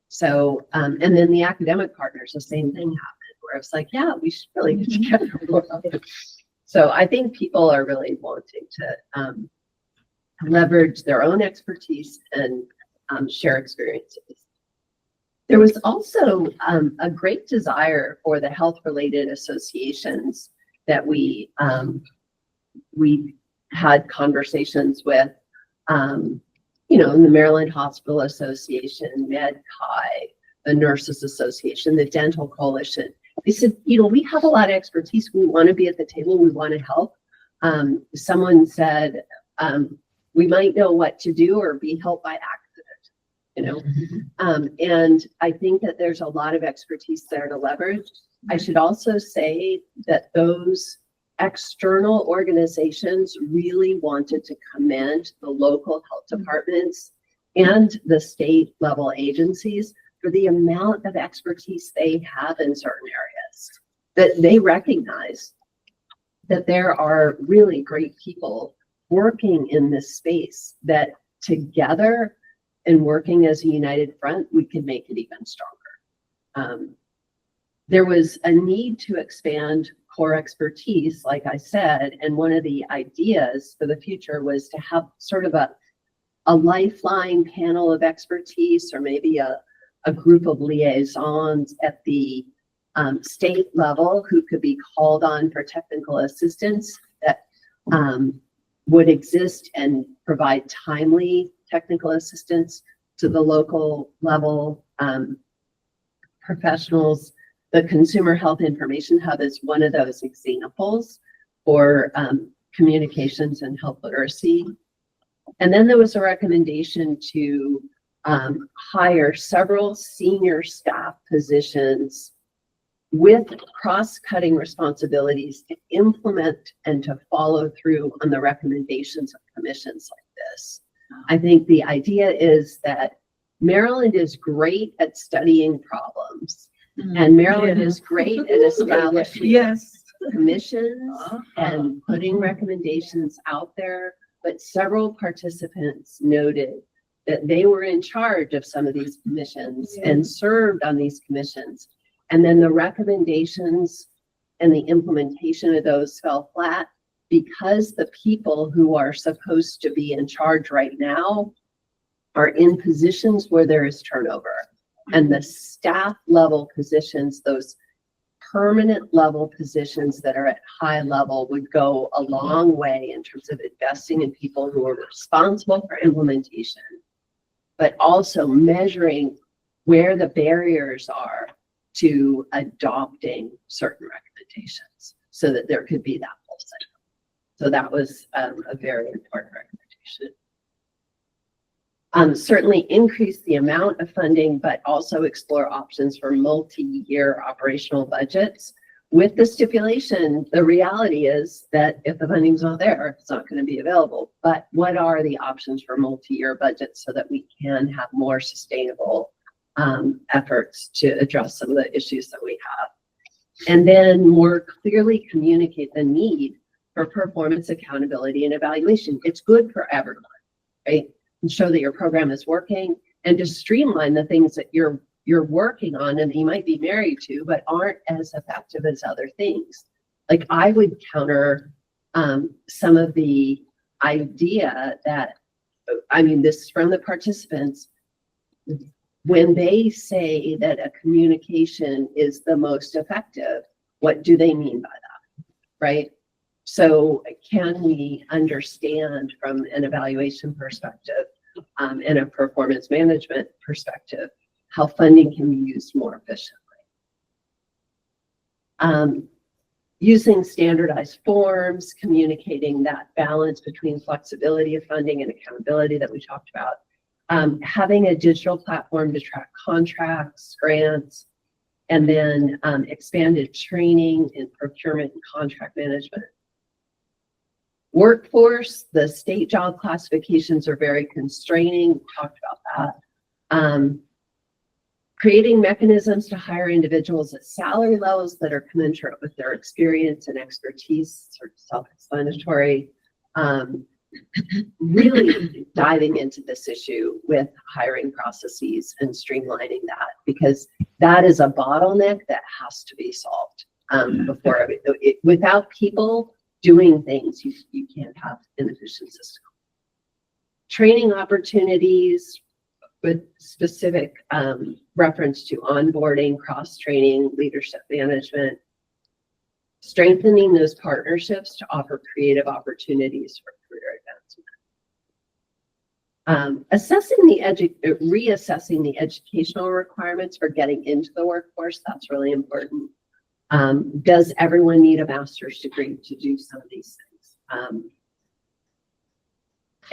So, and then the academic partners, the same thing happened, where it's like, yeah, we should really get together more. So I think people are really wanting to leverage their own expertise and share experiences. There was also a great desire for the health-related associations that we had conversations with, you know, the Maryland Hospital Association, MedChi, the Nurses Association, the Dental Coalition. They said, you know, we have a lot of expertise. We want to be at the table. We want to help. Someone said, we might know what to do or be helped by accident, you know? And I think that there's a lot of expertise there to leverage. I should also say that those external organizations really wanted to commend the local health departments and the state level agencies for the amount of expertise they have in certain areas, that they recognize that there are really great people working in this space, that together and working as a united front, we can make it even stronger. There was a need to expand core expertise, like I said, and one of the ideas for the future was to have sort of a lifeline panel of expertise, or maybe a group of liaisons at the state level who could be called on for technical assistance that would exist and provide timely technical assistance to the local level professionals. The Consumer Health Information Hub is one of those examples for communications and health literacy. And then there was a recommendation to hire several senior staff positions with cross-cutting responsibilities to implement and to follow through on the recommendations of commissions like this. I think the idea is that Maryland is great at studying problems, and Maryland is great at establishing Yes. commissions and putting recommendations out there. But several participants noted that they were in charge of some of these commissions and served on these commissions. And then the recommendations and the implementation of those fell flat because the people who are supposed to be in charge right now are in positions where there is turnover. And the staff level positions, those permanent level positions that are at high level, would go a long way in terms of investing in people who are responsible for implementation, but also measuring where the barriers are to adopting certain recommendations so that there could be that full cycle. So that was a very important recommendation. Certainly increase the amount of funding, but also explore options for multi-year operational budgets. With the stipulation, the reality is that if the funding's not there, it's not going to be available. But what are the options for multi-year budgets so that we can have more sustainable efforts to address some of the issues that we have? And then more clearly communicate the need for performance accountability and evaluation. It's good for everyone, right? And show that your program is working, and to streamline the things that you're working on and you might be married to, but aren't as effective as other things. Like, I would counter some of the idea that, I mean, this is from the participants, when they say that a communication is the most effective, what do they mean by that, right? So can we understand from an evaluation perspective and a performance management perspective how funding can be used more efficiently? Using standardized forms, communicating that balance between flexibility of funding and accountability that we talked about. Having a digital platform to track contracts, grants, and then expanded training in procurement and contract management. Workforce, the state job classifications are very constraining. We talked about that. Creating mechanisms to hire individuals at salary levels that are commensurate with their experience and expertise, sort of self-explanatory. Really diving into this issue with hiring processes and streamlining that, because that is a bottleneck that has to be solved before without people doing things, you can't have an efficient system. Training opportunities with specific reference to onboarding, cross-training, leadership management, strengthening those partnerships to offer creative opportunities for career advancement. Reassessing the educational requirements for getting into the workforce, that's really important. Does everyone need a master's degree to do some of these things?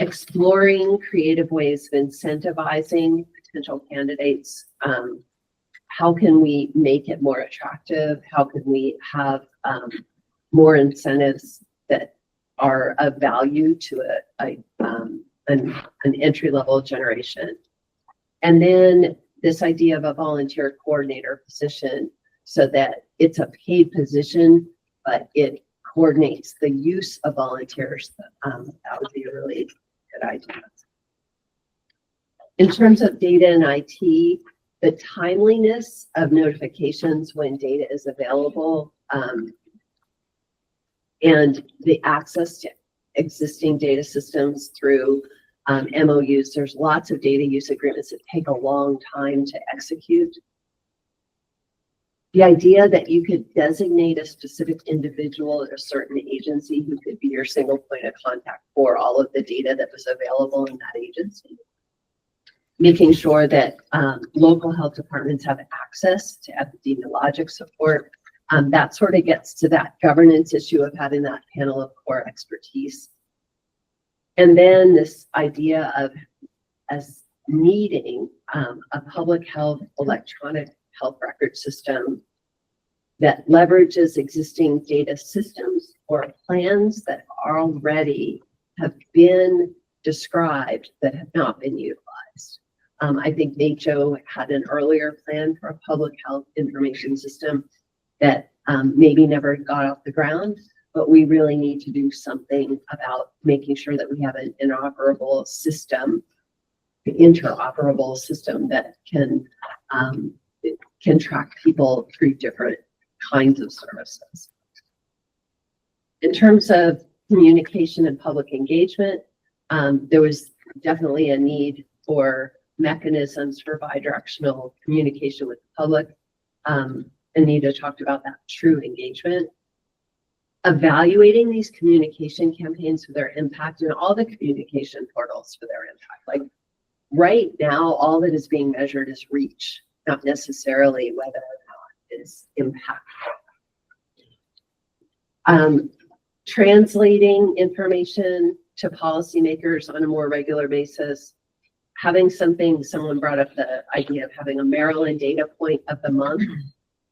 Exploring creative ways of incentivizing potential candidates. How can we make it more attractive? How can we have more incentives that are of value to an entry-level generation? And then this idea of a volunteer coordinator position, so that it's a paid position, but it coordinates the use of volunteers. That would be a really good idea. In terms of data and IT, the timeliness of notifications when data is available, and the access to existing data systems through MOUs. There's lots of data use agreements that take a long time to execute. the idea that you could designate a specific individual at a certain agency who could be your single point of contact for all of the data that was available in that agency. Making sure that local health departments have access to epidemiologic support. That sort of gets to that governance issue of having that panel of core expertise. And then this idea of as needing a public health electronic health record system that leverages existing data systems or plans that already have been described that have not been utilized. I think NACCHO had an earlier plan for a public health information system that maybe never got off the ground, but we really need to do something about making sure that we have an interoperable system that can track people through different kinds of services. In terms of communication and public engagement, there was definitely a need for mechanisms for bidirectional communication with the public. Anita talked about that true engagement. Evaluating these communication campaigns for their impact and all the communication portals for their impact. Like right now, all that is being measured is reach, not necessarily whether or not it's impactful. Translating information to policymakers on a more regular basis. Having something, someone brought up the idea of having a Maryland data point of the month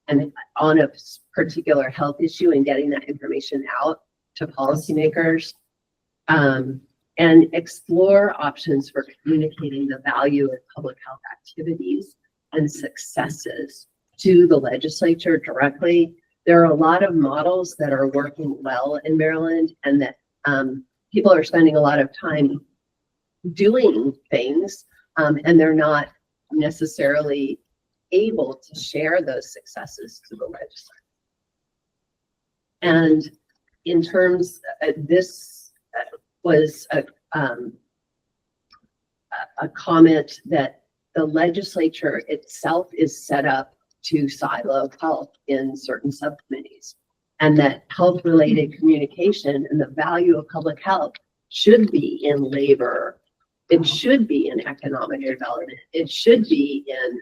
and on a particular health issue and getting that information out to policymakers. And explore options for communicating the value of public health activities and successes to the legislature directly. There are a lot of models that are working well in Maryland and that people are spending a lot of time doing things and they're not necessarily able to share those successes to the legislature. And in terms, this was a comment that the legislature itself is set up to silo health in certain subcommittees, and that health-related communication and the value of public health should be in labor. It should be in economic development. It should be in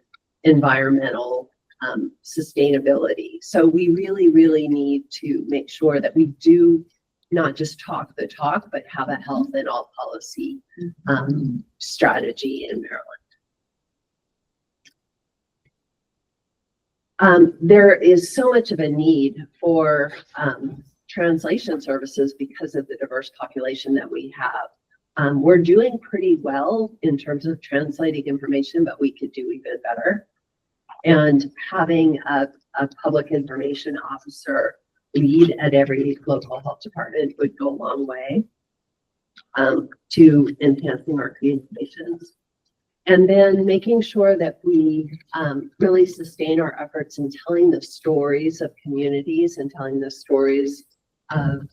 environmental sustainability. So we really, really need to make sure that we do not just talk the talk, but have a health and all policy strategy in Maryland. There is so much of a need for translation services because of the diverse population that we have. We're doing pretty well in terms of translating information, but we could do even better. And having a public information officer lead at every local health department would go a long way to enhancing our communications. And then making sure that we really sustain our efforts in telling the stories of communities and telling the stories of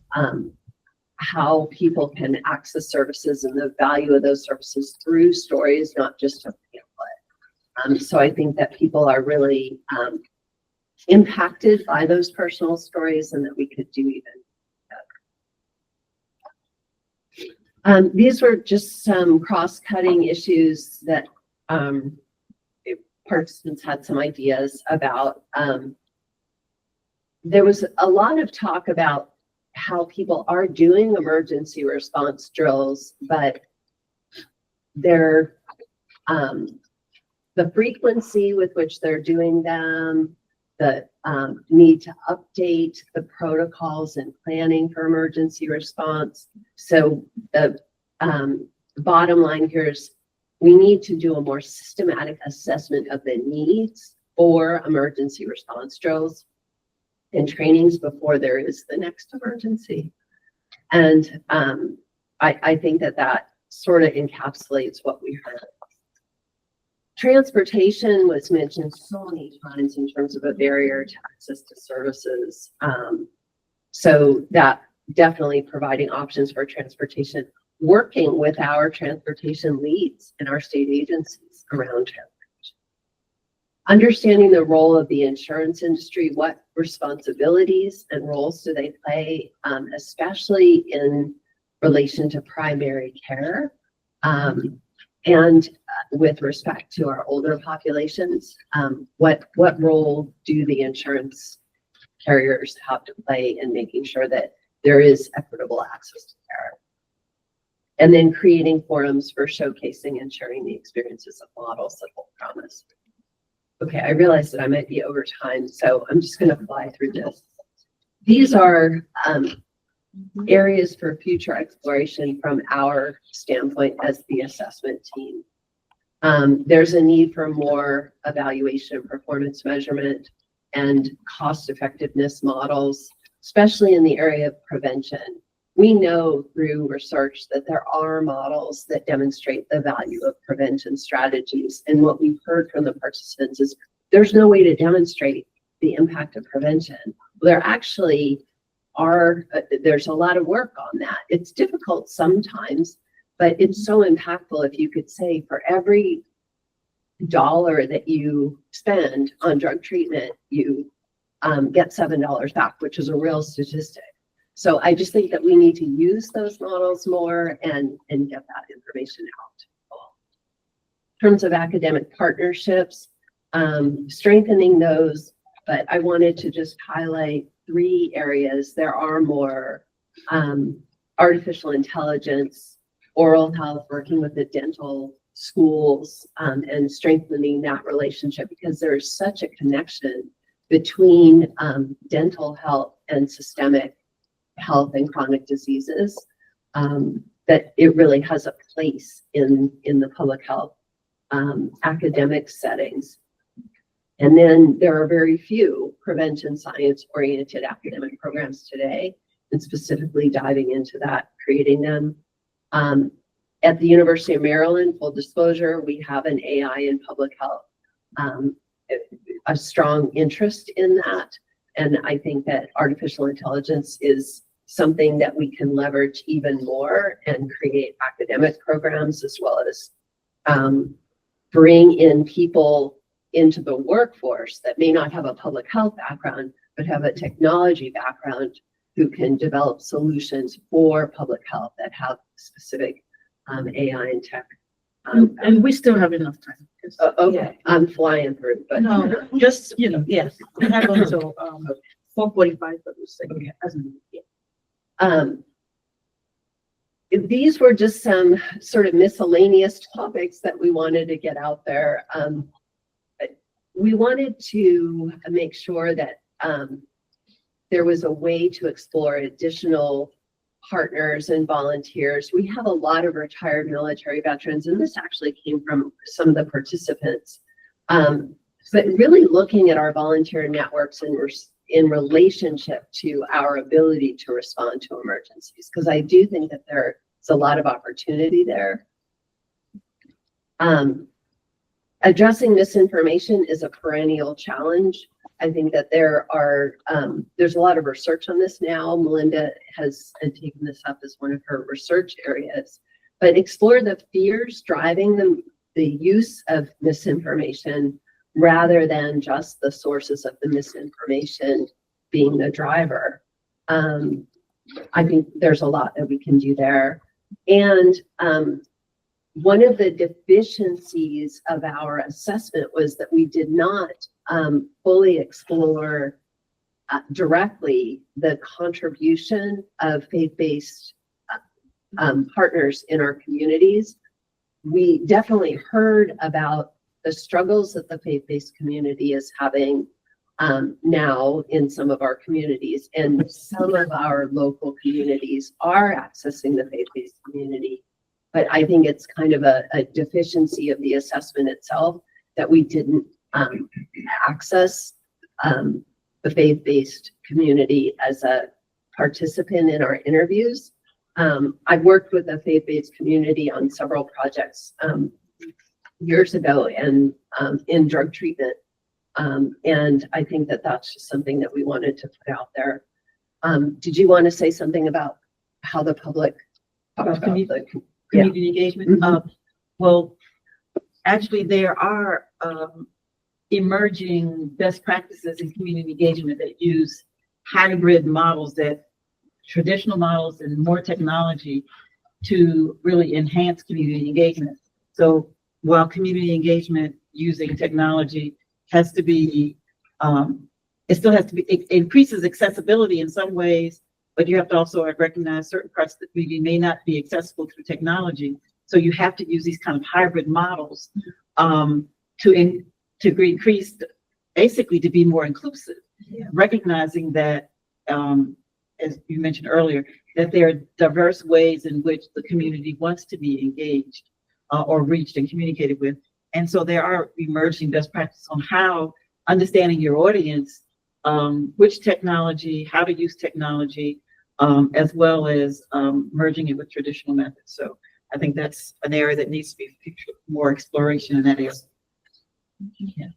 how people can access services and the value of those services through stories, not just a pamphlet. So I think that people are really impacted by those personal stories and that we could do even better. These were just some cross-cutting issues that participants had some ideas about. There was a lot of talk about how people are doing emergency response drills, but they're the frequency with which they're doing them, the need to update the protocols and planning for emergency response. So the bottom line here is we need to do a more systematic assessment of the needs for emergency response drills and trainings before there is the next emergency. And I think that that sort of encapsulates what we heard. Transportation was mentioned so many times in terms of a barrier to access to services. So that definitely providing options for transportation, working with our transportation leads and our state agencies around understanding the role of the insurance industry, what responsibilities and roles do they play, especially in relation to primary care, and with respect to our older populations, what role do the insurance carriers have to play in making sure that there is equitable access to care? And then creating forums for showcasing and sharing the experiences of models that hold promise. Okay, I realize that I might be over time, so I'm just going to fly through this. These are areas for future exploration from our standpoint as the assessment team. There's a need for more evaluation and performance measurement and cost effectiveness models, especially in the area of prevention. We know through research that there are models that demonstrate the value of prevention strategies. And what we've heard from the participants is there's no way to demonstrate the impact of prevention. There actually are, there's a lot of work on that. It's difficult sometimes, but it's so impactful if you could say for every dollar that you spend on drug treatment, you get $7 back, which is a real statistic. So I just think that we need to use those models more and get that information out. In terms of academic partnerships, strengthening those, but I wanted to just highlight 3 areas. There are more artificial intelligence, oral health, working with the dental schools, and strengthening that relationship because there's such a connection between dental health and systemic health and chronic diseases, that it really has a place in the public health academic settings. And then there are very few prevention science-oriented academic programs today, and specifically diving into that, creating them. At the University of Maryland, full disclosure, we have an AI in public health, a strong interest in that. And I think that artificial intelligence is something that we can leverage even more and create academic programs as well as bring in people into the workforce that may not have a public health background, but have a technology background who can develop solutions for public health that have specific AI and tech. And we still have enough time. Okay, I'm flying through, but No, just, yes, we have until 4:45 for this thing. Okay. As in, yeah. These were just some sort of miscellaneous topics that we wanted to get out there. We wanted to make sure that there was a way to explore additional partners and volunteers. We have a lot of retired military veterans, and this actually came from some of the participants. But really looking at our volunteer networks in relationship to our ability to respond to emergencies, because I do think that there's a lot of opportunity there. Addressing misinformation is a perennial challenge. I think that there's a lot of research on this now. Melinda has taken this up as one of her research areas, but explore the fears driving the use of misinformation rather than just the sources of the misinformation being the driver. I think there's a lot that we can do there. And one of the deficiencies of our assessment was that we did not fully explore directly the contribution of faith-based partners in our communities. We definitely heard about the struggles that the faith-based community is having now in some of our communities, and some of our local communities are accessing the faith-based community. But I think it's kind of a deficiency of the assessment itself that we didn't access the faith-based community as a participant in our interviews. I've worked with the faith-based community on several projects years ago and in drug treatment. And I think that that's just something that we wanted to put out there. Did you want to say something about how the public Community engagement. Well, actually, there are emerging best practices in community engagement that use hybrid models, that traditional models and more technology to really enhance community engagement. So while community engagement using technology has to be, it still has to be, it increases accessibility in some ways, but you have to also recognize certain parts that maybe may not be accessible through technology. So you have to use these kind of hybrid models to increase, basically to be more inclusive, recognizing that, as you mentioned earlier, that there are diverse ways in which the community wants to be engaged or reached and communicated with. And so there are emerging best practices on how understanding your audience, which technology, how to use technology, as well as merging it with traditional methods. So I think that's an area that needs to be more exploration in that area. Yeah.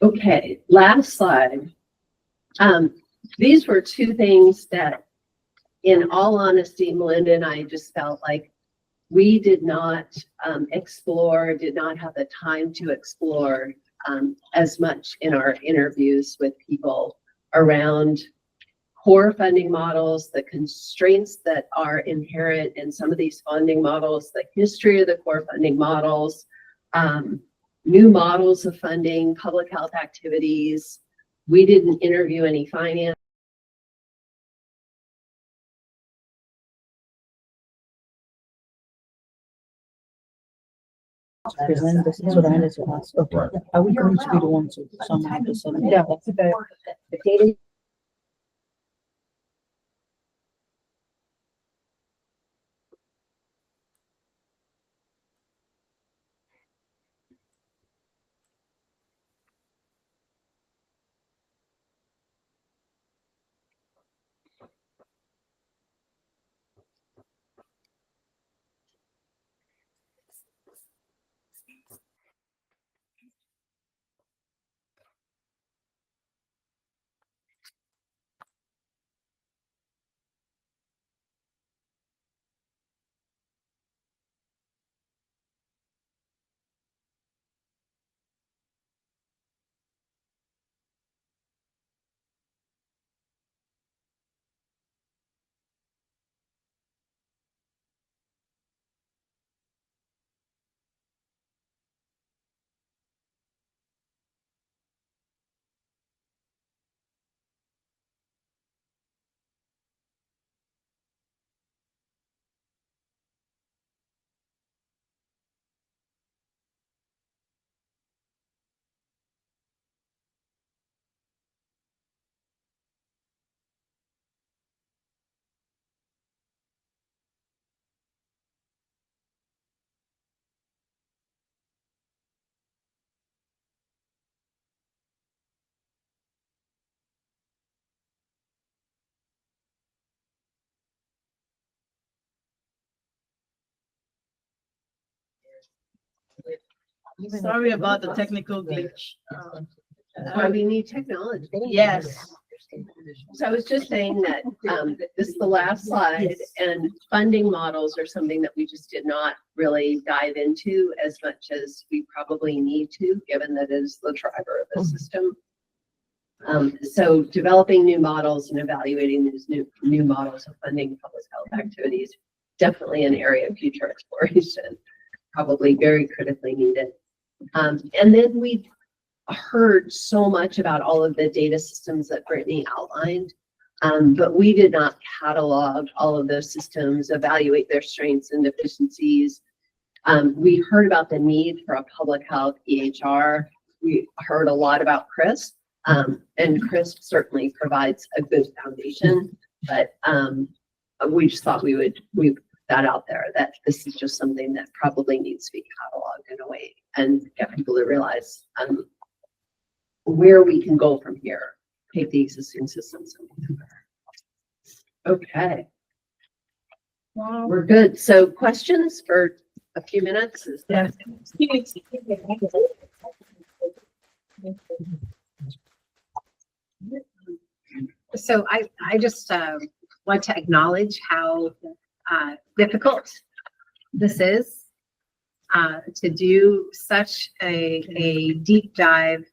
Okay, last slide. These were two things that, in all honesty, Melinda and I just felt like we did not explore, did not have the time to explore as much in our interviews with people around core funding models, the constraints that are inherent in some of these funding models, the history of the core funding models, new models of funding, public health activities. We didn't interview any finance. Present this is what I wanted to ask. Okay. Are we going to be the ones to somehow disseminate? Yeah. The data. Sorry about the technical glitch. We need technology. Yes. So I was just saying that this is the last slide, and funding models are something that we just did not really dive into as much as we probably need to, given that it is the driver of the system. So developing new models and evaluating these new models of funding public health activities, definitely an area of future exploration, probably very critically needed. And then we heard so much about all of the data systems that Brittany outlined, but we did not catalog all of those systems, evaluate their strengths and deficiencies. We heard about the need for a public health EHR. We heard a lot about CRISP, and CRISP certainly provides a good foundation, but we just thought we would put that out there, that this is just something that probably needs to be cataloged in a way and get people to realize where we can go from here, take the existing systems. Okay. Wow. We're good. So questions for a few minutes? Is that- So I just want to acknowledge how difficult this is. to do such a deep dive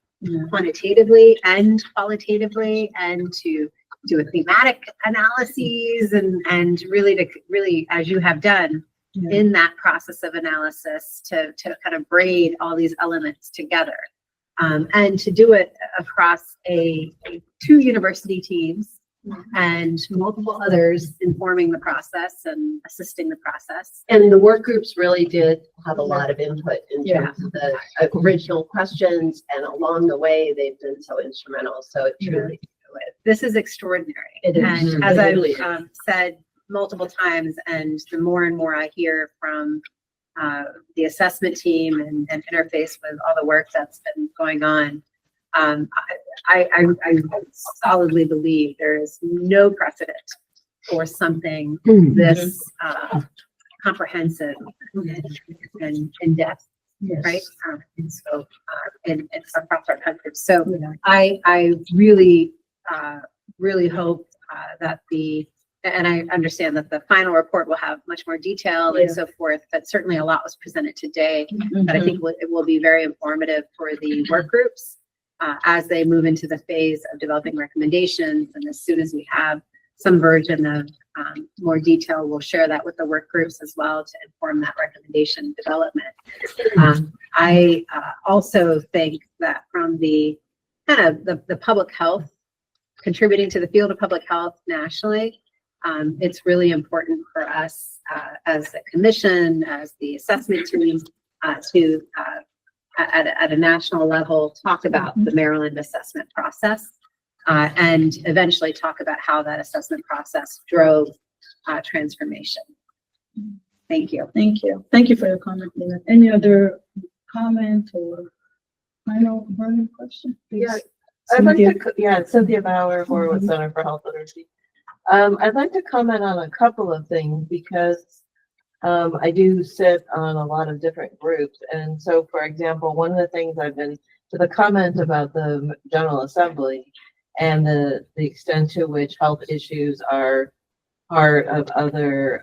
quantitatively and qualitatively, and to do a thematic analyses and really, as you have done in that process of analysis, to kind of braid all these elements together. And to do it across two university teams and multiple others informing the process and assisting the process. And the work groups really did have a lot of input in terms of the original questions, and along the way, they've been so instrumental. So it truly, This is extraordinary. It is. And It as I've really is. said multiple times, and the more and more I hear from the assessment team and interface with all the work that's been going on, I solidly believe there is no precedent for something this comprehensive and in depth, right? And so, and across our country. So I really hope that and I understand that the final report will have much more detail and so forth, but certainly a lot was presented today that I think it will be very informative for the work groups as they move into the phase of developing recommendations. And as soon as we have some version of more detail, we'll share that with the work groups as well to inform that recommendation development. I also think that from the kind of the public health, contributing to the field of public health nationally, it's really important for us as a commission, as the assessment team, to at a national level talk about the Maryland assessment process, and eventually talk about how that assessment process drove transformation. Thank you. Thank you. Thank you for your comment, Lena. Any other comment or final burning question? Yeah, Please. I'd like Cynthia. Cynthia Bauer, Horowitz Center for Health Literacy. I'd like to comment on a couple of things because I do sit on a lot of different groups. And so, for example, one of the things I've been to the comment about the General Assembly and the extent to which health issues are part of other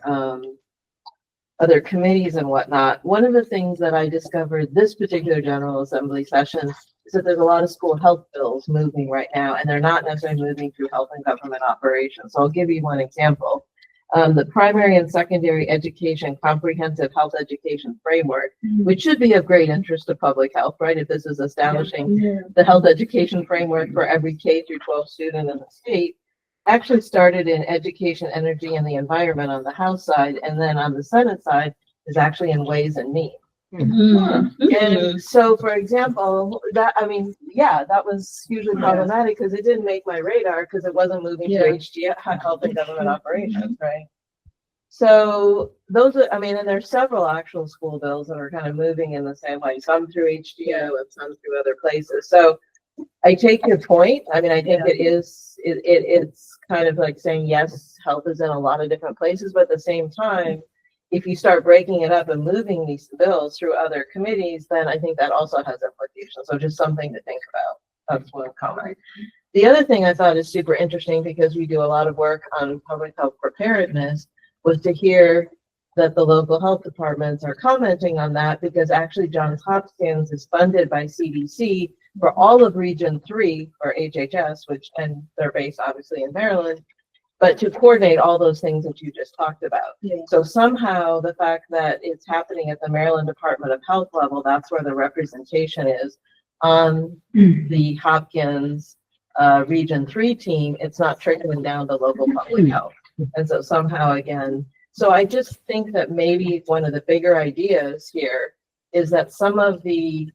committees and whatnot. One of the things that I discovered this particular General Assembly session is that there's a lot of school health bills moving right now, and they're not necessarily moving through health and government operations. So I'll give you one example. The Primary and Secondary Education Comprehensive Health Education Framework, which should be of great interest to public health, right? If this is establishing the health education framework for every K through 12 student in the state, actually started in Education, Energy, and the Environment on the House side, and then on the Senate side is actually in Ways and Means. And so, for example, that was hugely problematic because it didn't make my radar because it wasn't moving to HGO, Health and Government Operations, right? So those are, and there's several actual school bills that are kind of moving in the same way, some through HGO and some through other places. So I take your point. I think it's kind of like saying, yes, health is in a lot of different places, but at the same time, if you start breaking it up and moving these bills through other committees, then I think that also has implications. So just something to think about. That's one comment. The other thing I thought is super interesting, because we do a lot of work on public health preparedness, was to hear that the local health departments are commenting on that, because actually Johns Hopkins is funded by CDC for all of Region 3, or HHS, and they're based obviously in Maryland, but to coordinate all those things that you just talked about. So somehow the fact that it's happening at the Maryland Department of Health level, that's where the representation is on the Hopkins Region 3 team, it's not trickling down to local public health. And so somehow again, so I just think that maybe one of the bigger ideas here is that some of the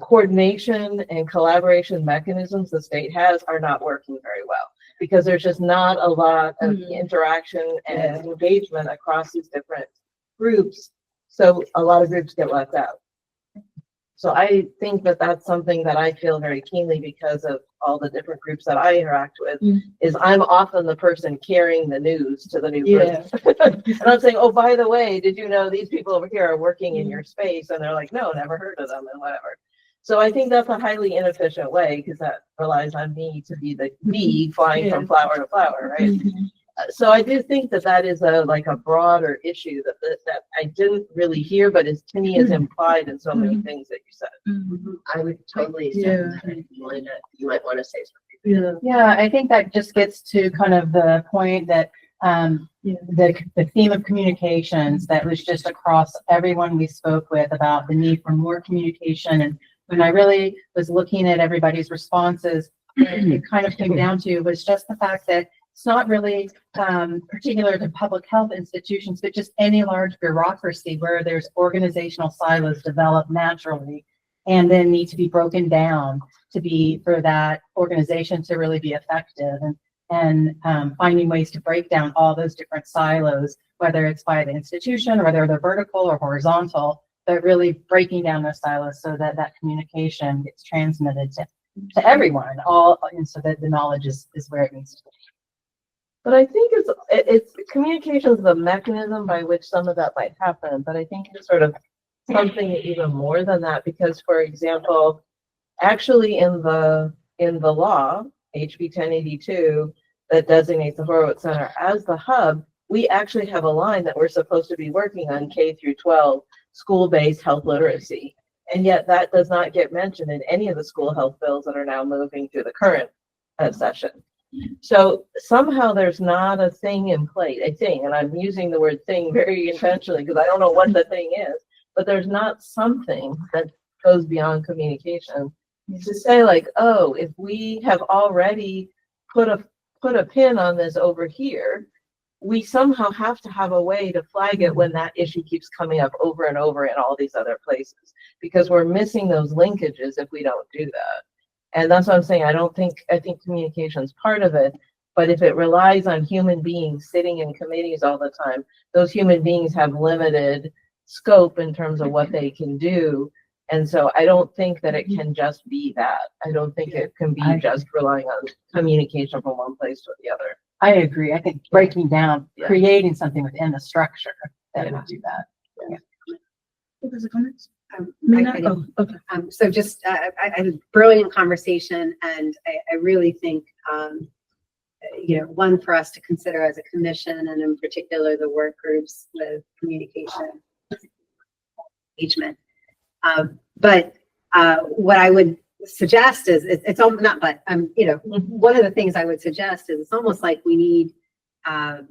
coordination and collaboration mechanisms the state has are not working very well, because there's just not a lot of interaction and engagement across these different groups. So a lot of groups get left out. So I think that that's something that I feel very keenly because of all the different groups that I interact with, is I'm often the person carrying the news to the new group. And I'm saying, oh, by the way, did you know these people over here are working in your space? And they're like, no, never heard of them and whatever. So I think that's a highly inefficient way, because that relies on me to be the bee flying from flower to flower, right? So I do think that that is like a broader issue that I didn't really hear, but is to me is implied in so many things that you said. I would totally Yeah. second that. Melinda, you might want to say something. Yeah. Yeah, I think that just gets to kind of the point that the theme of communications that was just across everyone we spoke with about the need for more communication. And when I really was looking at everybody's responses, it kind of came down to was just the fact that it's not really particular to public health institutions, but just any large bureaucracy where there's organizational silos develop naturally and then need to be broken down to be for that organization to really be effective. And finding ways to break down all those different silos, whether it's by the institution, or whether they're vertical or horizontal, but really breaking down those silos so that that communication gets transmitted to everyone, and so that the knowledge is where it needs to be. But I think it's communication is the mechanism by which some of that might happen. But I think it's sort of something even more than that, because, for example, actually in the law, HB 1082, that designates the Horowitz Center as the hub, we actually have a line that we're supposed to be working on K through 12 school-based health literacy. And yet that does not get mentioned in any of the school health bills that are now moving through the current session. So somehow there's not a thing in place, a thing, and I'm using the word thing very intentionally because I don't know what the thing is, but there's not something that goes beyond communication to say like, oh, if we have already put a pin on this over here, we somehow have to have a way to flag it when that issue keeps coming up over and over in all these other places, because we're missing those linkages if we don't do that. And that's what I'm saying. I think communication is part of it, but if it relies on human beings sitting in committees all the time, those human beings have limited scope in terms of what they can do. And so I don't think that it can just be that. I don't think it can be just relying on communication from one place to the other. I agree. I think breaking down, Yeah. creating something within the structure that would do that. There's a comment? I do. Okay. So just, I had a brilliant conversation, and I really think, one for us to consider as a commission, and in particular, the work groups with communication engagement. But what I would suggest is, it's almost not, but, one of the things I would suggest is it's almost like we need tag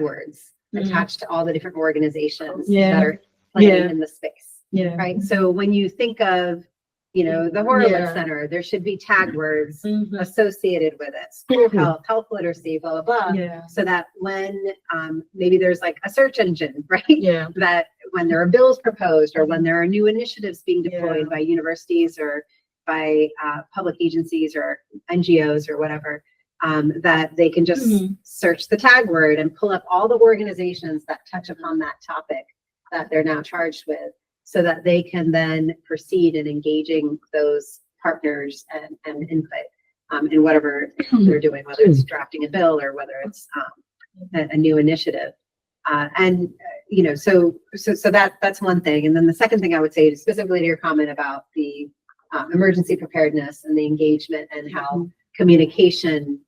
words attached to all the different organizations that are playing in the space. Yeah. Right. So when you think of, the Horowitz Yeah. Center, there should be tag words associated with it. School health, health literacy, blah, blah, blah. Yeah. So that when maybe there's like a search engine, right? Yeah. That when there are bills proposed or when there are new initiatives being deployed by universities or by public agencies or NGOs or whatever, that they can just search the tag word and pull up all the organizations that touch upon that topic that they're now charged with, so that they can then proceed in engaging those partners and input in whatever they're doing, whether it's drafting a bill or whether it's a new initiative. So that's one thing. And then the second thing I would say, specifically to your comment about the emergency preparedness and the engagement, and how communication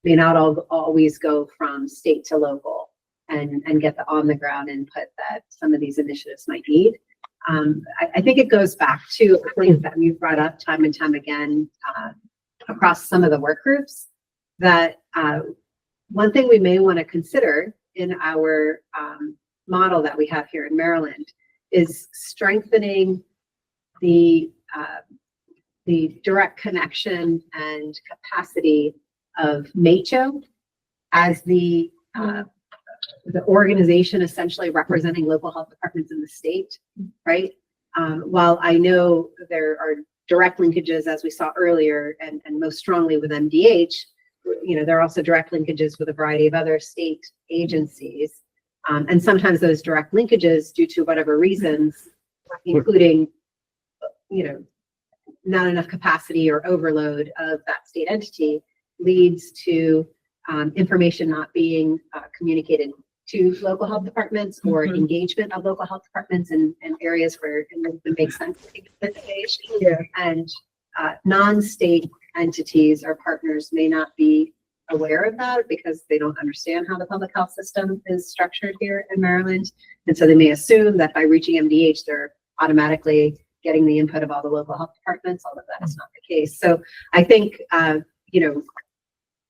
may not always go from state to local and get the on the ground input that some of these initiatives might need. I think it goes back to things that we've brought up time and time again across some of the work groups, that one thing we may want to consider in our model that we have here in Maryland is strengthening the direct connection and capacity of MACHO as the organization essentially representing local health departments in the state, right? While I know there are direct linkages, as we saw earlier, and most strongly with MDH, there are also direct linkages with a variety of other state agencies. And sometimes those direct linkages, due to whatever reasons, including, not enough capacity or overload of that state entity, leads to information not being communicated to local health departments, or engagement of local health departments in areas where it makes sense to take this stage. And non-state entities or partners may not be aware of that because they don't understand how the public health system is structured here in Maryland. And so they may assume that by reaching MDH, they're automatically getting the input of all the local health departments, although that is not the case. So I think, you know,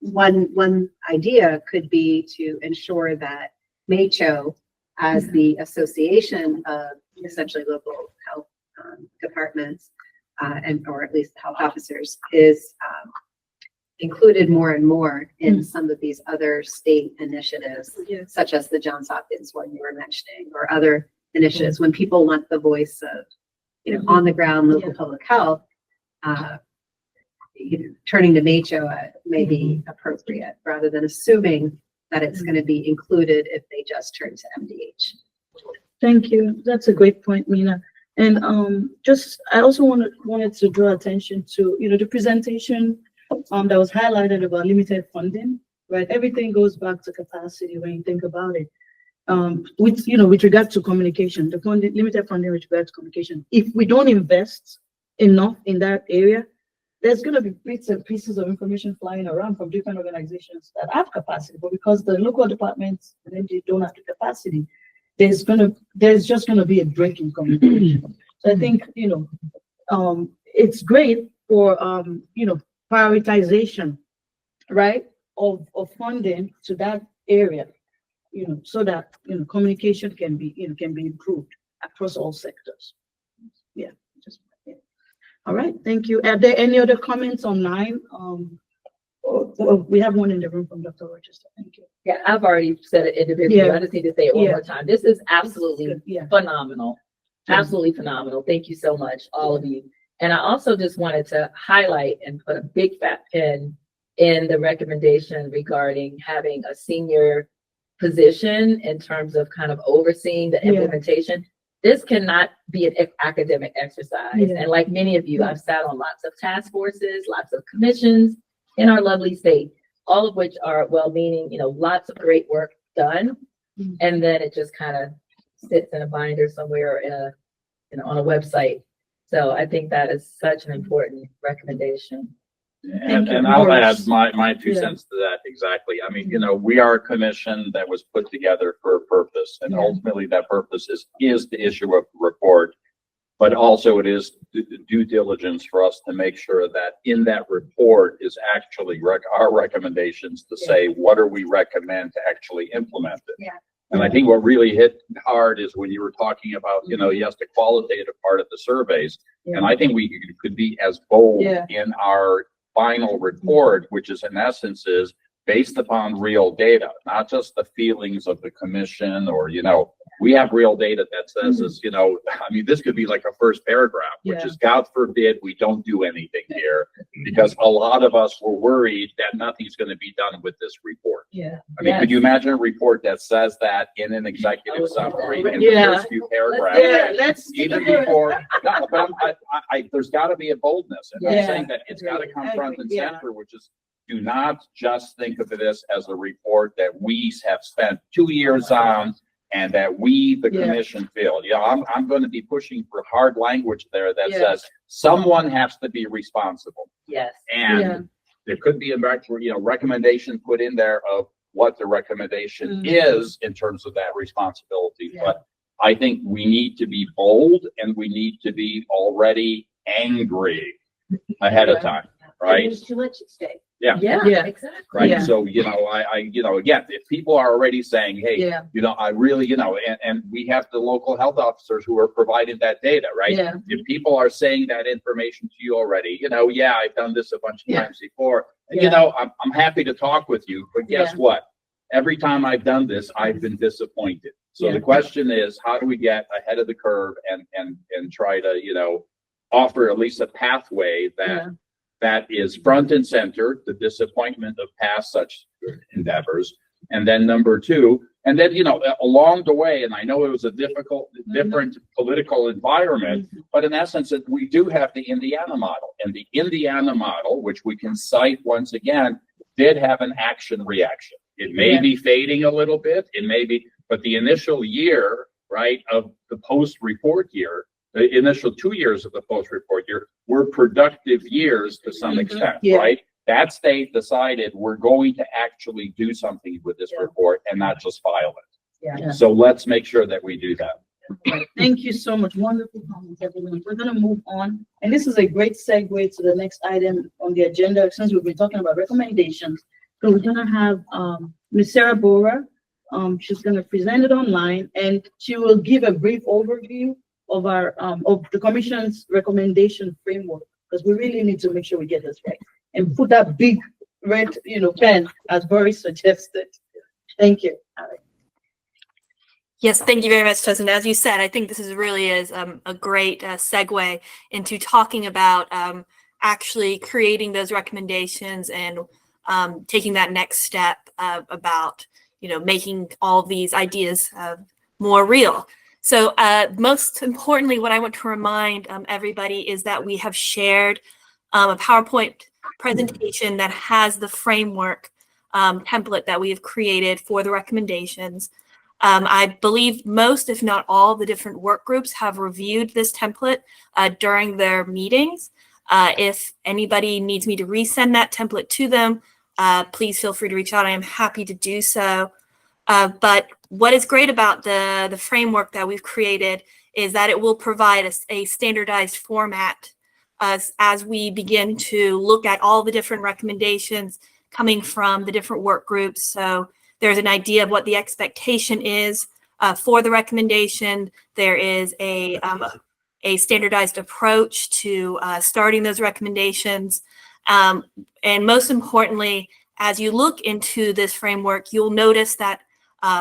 one idea could be to ensure that MACHO, as the association of essentially local health departments, and or at least health officers, is included more and more in some of these other state initiatives, such as the Johns Hopkins one you were mentioning, or other initiatives when people want the voice of, you know, on the ground local public health. You know, turning to MACHO may be appropriate rather than assuming that it's going to be included if they just turn to MDH. Thank you. That's a great point, Mina. And just I also wanted to draw attention to, you know, the presentation that was highlighted about limited funding, right? Everything goes back to capacity when you think about it. With regard to communication, the funding, limited funding with regard to communication. If we don't invest enough in that area, there's going to be bits and pieces of information flying around from different organizations that have capacity, but because the local departments they don't have the capacity, there's just going to be a break in communication. So I think, you know, it's great for, you know, prioritization, right, of funding to that area, you know, so that, you know, communication can be improved across all sectors. Yeah. All right, thank you. Are there any other comments online? We have one in the room from Dr. Rochester. Thank you. Yeah, I've already said it individually. Yeah. I just need to say it one Yeah. more time. This is absolutely Yeah. phenomenal. Absolutely phenomenal. Thank you so much, all of you. And I also just wanted to highlight and put a big fat pin in the recommendation regarding having a senior position in terms of kind of overseeing the Yeah. implementation. This cannot be an academic exercise. Yeah. And like many of you, I've sat on lots of task forces, lots of commissions in our lovely state, all of which are well-meaning, you know, lots of great work done. Mhm. And then it just kind of sits in a binder somewhere in a, you know, on a website. So I think that is such an important recommendation. And I'll add my 2 Yeah. cents to that exactly. I mean, you know, we are a commission that was put together for a purpose, and Yeah. ultimately that purpose is the issue of the report. But also it is due diligence for us to make sure that in that report is actually our recommendations to say, what do we recommend to actually implement it? Yeah. And I think what really hit hard is when you were talking about, you know, yes, the qualitative part of the surveys. Yeah. And I think we could be as bold Yeah. in our final report, which is in essence is based upon real data, not just the feelings of the commission or, you know, we have real data that says this, you know, I mean, this could be like a first paragraph, which Yeah. is God forbid we don't do anything here, because a lot of us were worried that nothing's going to be done with this report. Yeah. I mean, could you imagine a report that says that in an executive summary in the Yeah. first few paragraphs? Yeah, let's Even before, no, but there's got to be a boldness, and I'm Yeah. saying that it's got to come I front agree. and Yeah. center, which is do not just think of this as a report that we have spent 2 years on and that we, the Yeah. commission, feel. Yeah, I'm going to be pushing for hard language there that Yeah. says someone has to be responsible, Yes. and Yeah. there could be a recommendation put in there of what the recommendation Mhm. is in terms of that responsibility. Yeah. But I think we need to be bold and we need to be already angry ahead of time, right? There's too much at stake. Yeah. Yeah. Exactly. Right. Yeah. So, you know, again, if people are already saying, hey, Yeah. you know, I really, you know, and we have the local health officers who are providing that data, right? Yeah. If people are saying that information to you already, you know, yeah, I've done this a bunch of Yeah. times before. And, Yeah. you know, I'm happy to talk with you, but guess Yeah. what? Every time I've done this, I've been disappointed. So Yeah. the question is, how do we get ahead of the curve and try to, you know, offer at least a pathway Yeah. that is front and center, the disappointment of past such endeavors. And then number 2, and then, you know, along the way, and I know it was a different political environment, but in essence, we do have the Indiana model. And the Indiana model, which we can cite once again, did have an action reaction. It may Yeah. be fading a little bit, it may be, but the initial year, right, of the post-report year, the initial 2 years of the post-report year were productive years to some extent, Yeah. right? that state decided we're going to actually do something with this report and not just file it. Yeah. So let's make sure that we do that. Right. Thank you so much. Wonderful comments, everyone. We're gonna move on. And this is a great segue to the next item on the agenda, since we've been talking about recommendations. So we're gonna have, Ms. Sarah Bora. She's gonna present it online, and she will give a brief overview of our, of the commission's recommendation framework, because we really need to make sure we get this right. And put that big red, pen, as Boris suggested. Thank you. All right. Yes, thank you very much, President. As you said, I think this really is a great segue into talking about actually creating those recommendations and taking that next step about, making all of these ideas more real. So most importantly, what I want to remind everybody is that we have shared a PowerPoint presentation that has the framework template that we have created for the recommendations. I believe most, if not all, the different work groups have reviewed this template during their meetings. If anybody needs me to resend that template to them, please feel free to reach out. I am happy to do so. But what is great about the framework that we've created is that it will provide us a standardized format as we begin to look at all the different recommendations coming from the different work groups. So there's an idea of what the expectation is for the recommendation. There is a standardized approach to starting those recommendations. And most importantly, as you look into this framework, you'll notice that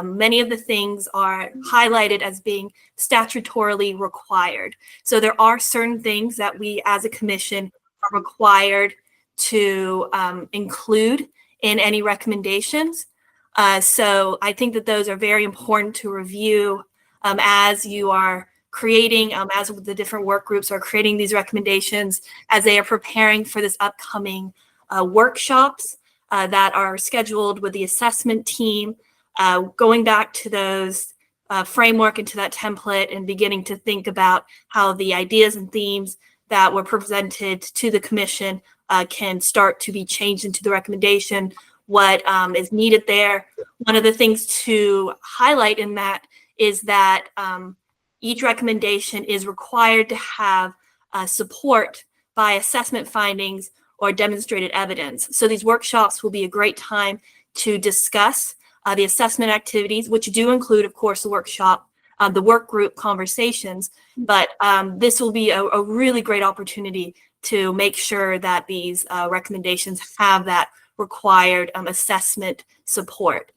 many of the things are highlighted as being statutorily required. So there are certain things that we as a commission are required to include in any recommendations. So I think that those are very important to review as you are creating, as the different work groups are creating these recommendations, as they are preparing for this upcoming workshops that are scheduled with the assessment team, going back to those framework and to that template and beginning to think about how the ideas and themes that were presented to the commission can start to be changed into the recommendation, what is needed there. One of the things to highlight in that is that each recommendation is required to have support by assessment findings or demonstrated evidence. So these workshops will be a great time to discuss the assessment activities, which do include, of course, the workshop, the work group conversations, but this will be a really great opportunity to make sure that these recommendations have that required assessment support.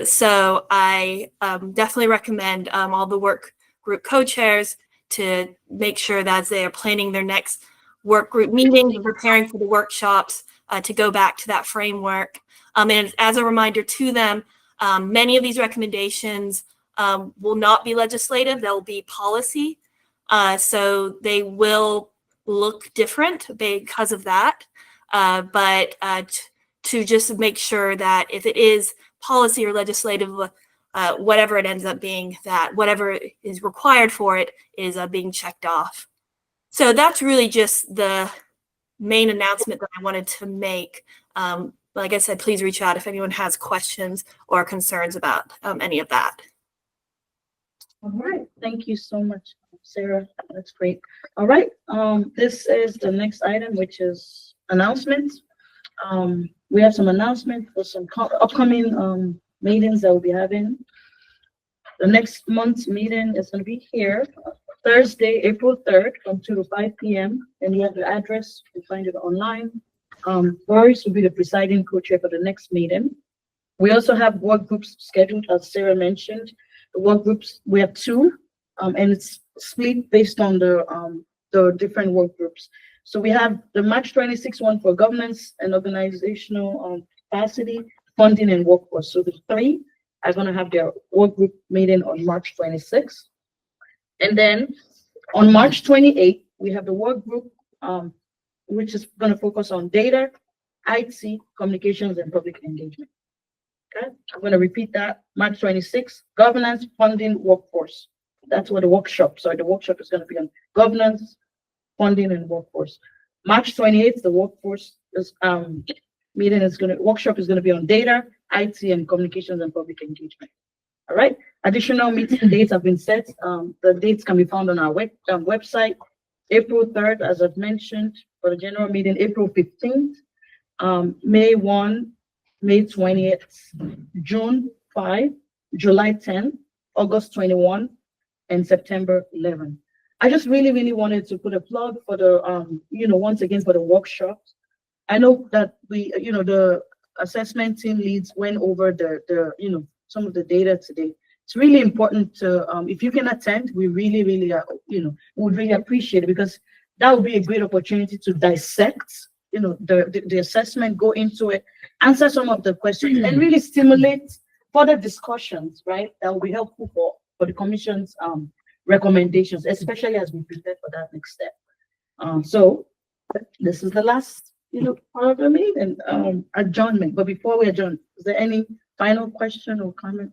So I definitely recommend all the work group co-chairs to make sure that as they are planning their next work group meeting and preparing for the workshops to go back to that framework. And as a reminder to them, many of these recommendations will not be legislative, they'll be policy. So they will look different because of that. But to just make sure that if it is policy or legislative, whatever it ends up being, that whatever is required for it is being checked off. So that's really just the main announcement that I wanted to make. Like I said, please reach out if anyone has questions or concerns about any of that. All right, thank you so much, Sarah. That's great. All right, this is the next item, which is announcements. We have some announcements for some upcoming meetings that we'll be having. The next month's meeting is going to be here, Thursday, April 3rd, from 2 to 5 p.m. And you have the address, you find it online. Boris will be the presiding co-chair for the next meeting. We also have work groups scheduled, as Sarah mentioned. The work groups, we have two, and it's split based on the different work groups. So we have the March 26th one for governance and organizational capacity, funding, and workforce. So the three are going to have their work group meeting on March 26th. And then on March 28th, we have the work group, which is going to focus on data, IT, communications, and public engagement. Okay, I'm going to repeat that. March 26th, governance, funding, workforce. That's what the workshop is going to be on: governance, funding, and workforce. March 28th, the workforce is, workshop is gonna be on data, IT, and communications and public engagement. All right, additional meeting dates have been set. The dates can be found on our website. April 3rd, as I've mentioned, for the general meeting, April 15th, May 1, May 20th, June 5, July 10, August 21, and September 11. I just really wanted to put a plug for the, once again, for the workshops. I know that the assessment team leads went over some of the data today. It's really important to, if you can attend, we really, would really appreciate it, because that would be a great opportunity to dissect, the assessment, go into it, answer some of the questions, and really stimulate further discussions, right? That will be helpful for the commission's recommendations, especially as we prepare for that next step. So this is the last, part of the meeting, adjournment. But before we adjourn, is there any final question or comment?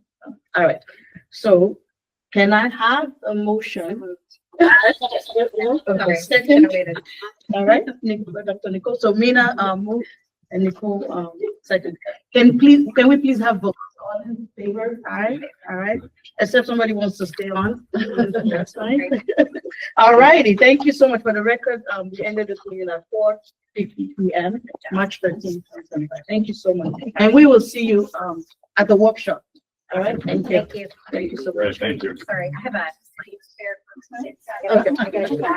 All right. So can I have a motion? Okay, second. All right, Dr. Nicole. So Mina move and Nicole second. Can we please have votes? All in favor? Aye. All right. Except somebody wants to stay on. That's fine. All righty. Thank you so much. For the record, we ended this meeting at 4:50 p.m. March 13th, 2025. Thank you so much. And we will see you at the workshop. All right. Thank you. Thank you. Thank you so much. Thank you. Sorry, I have a spare. Okay. I gotta go back.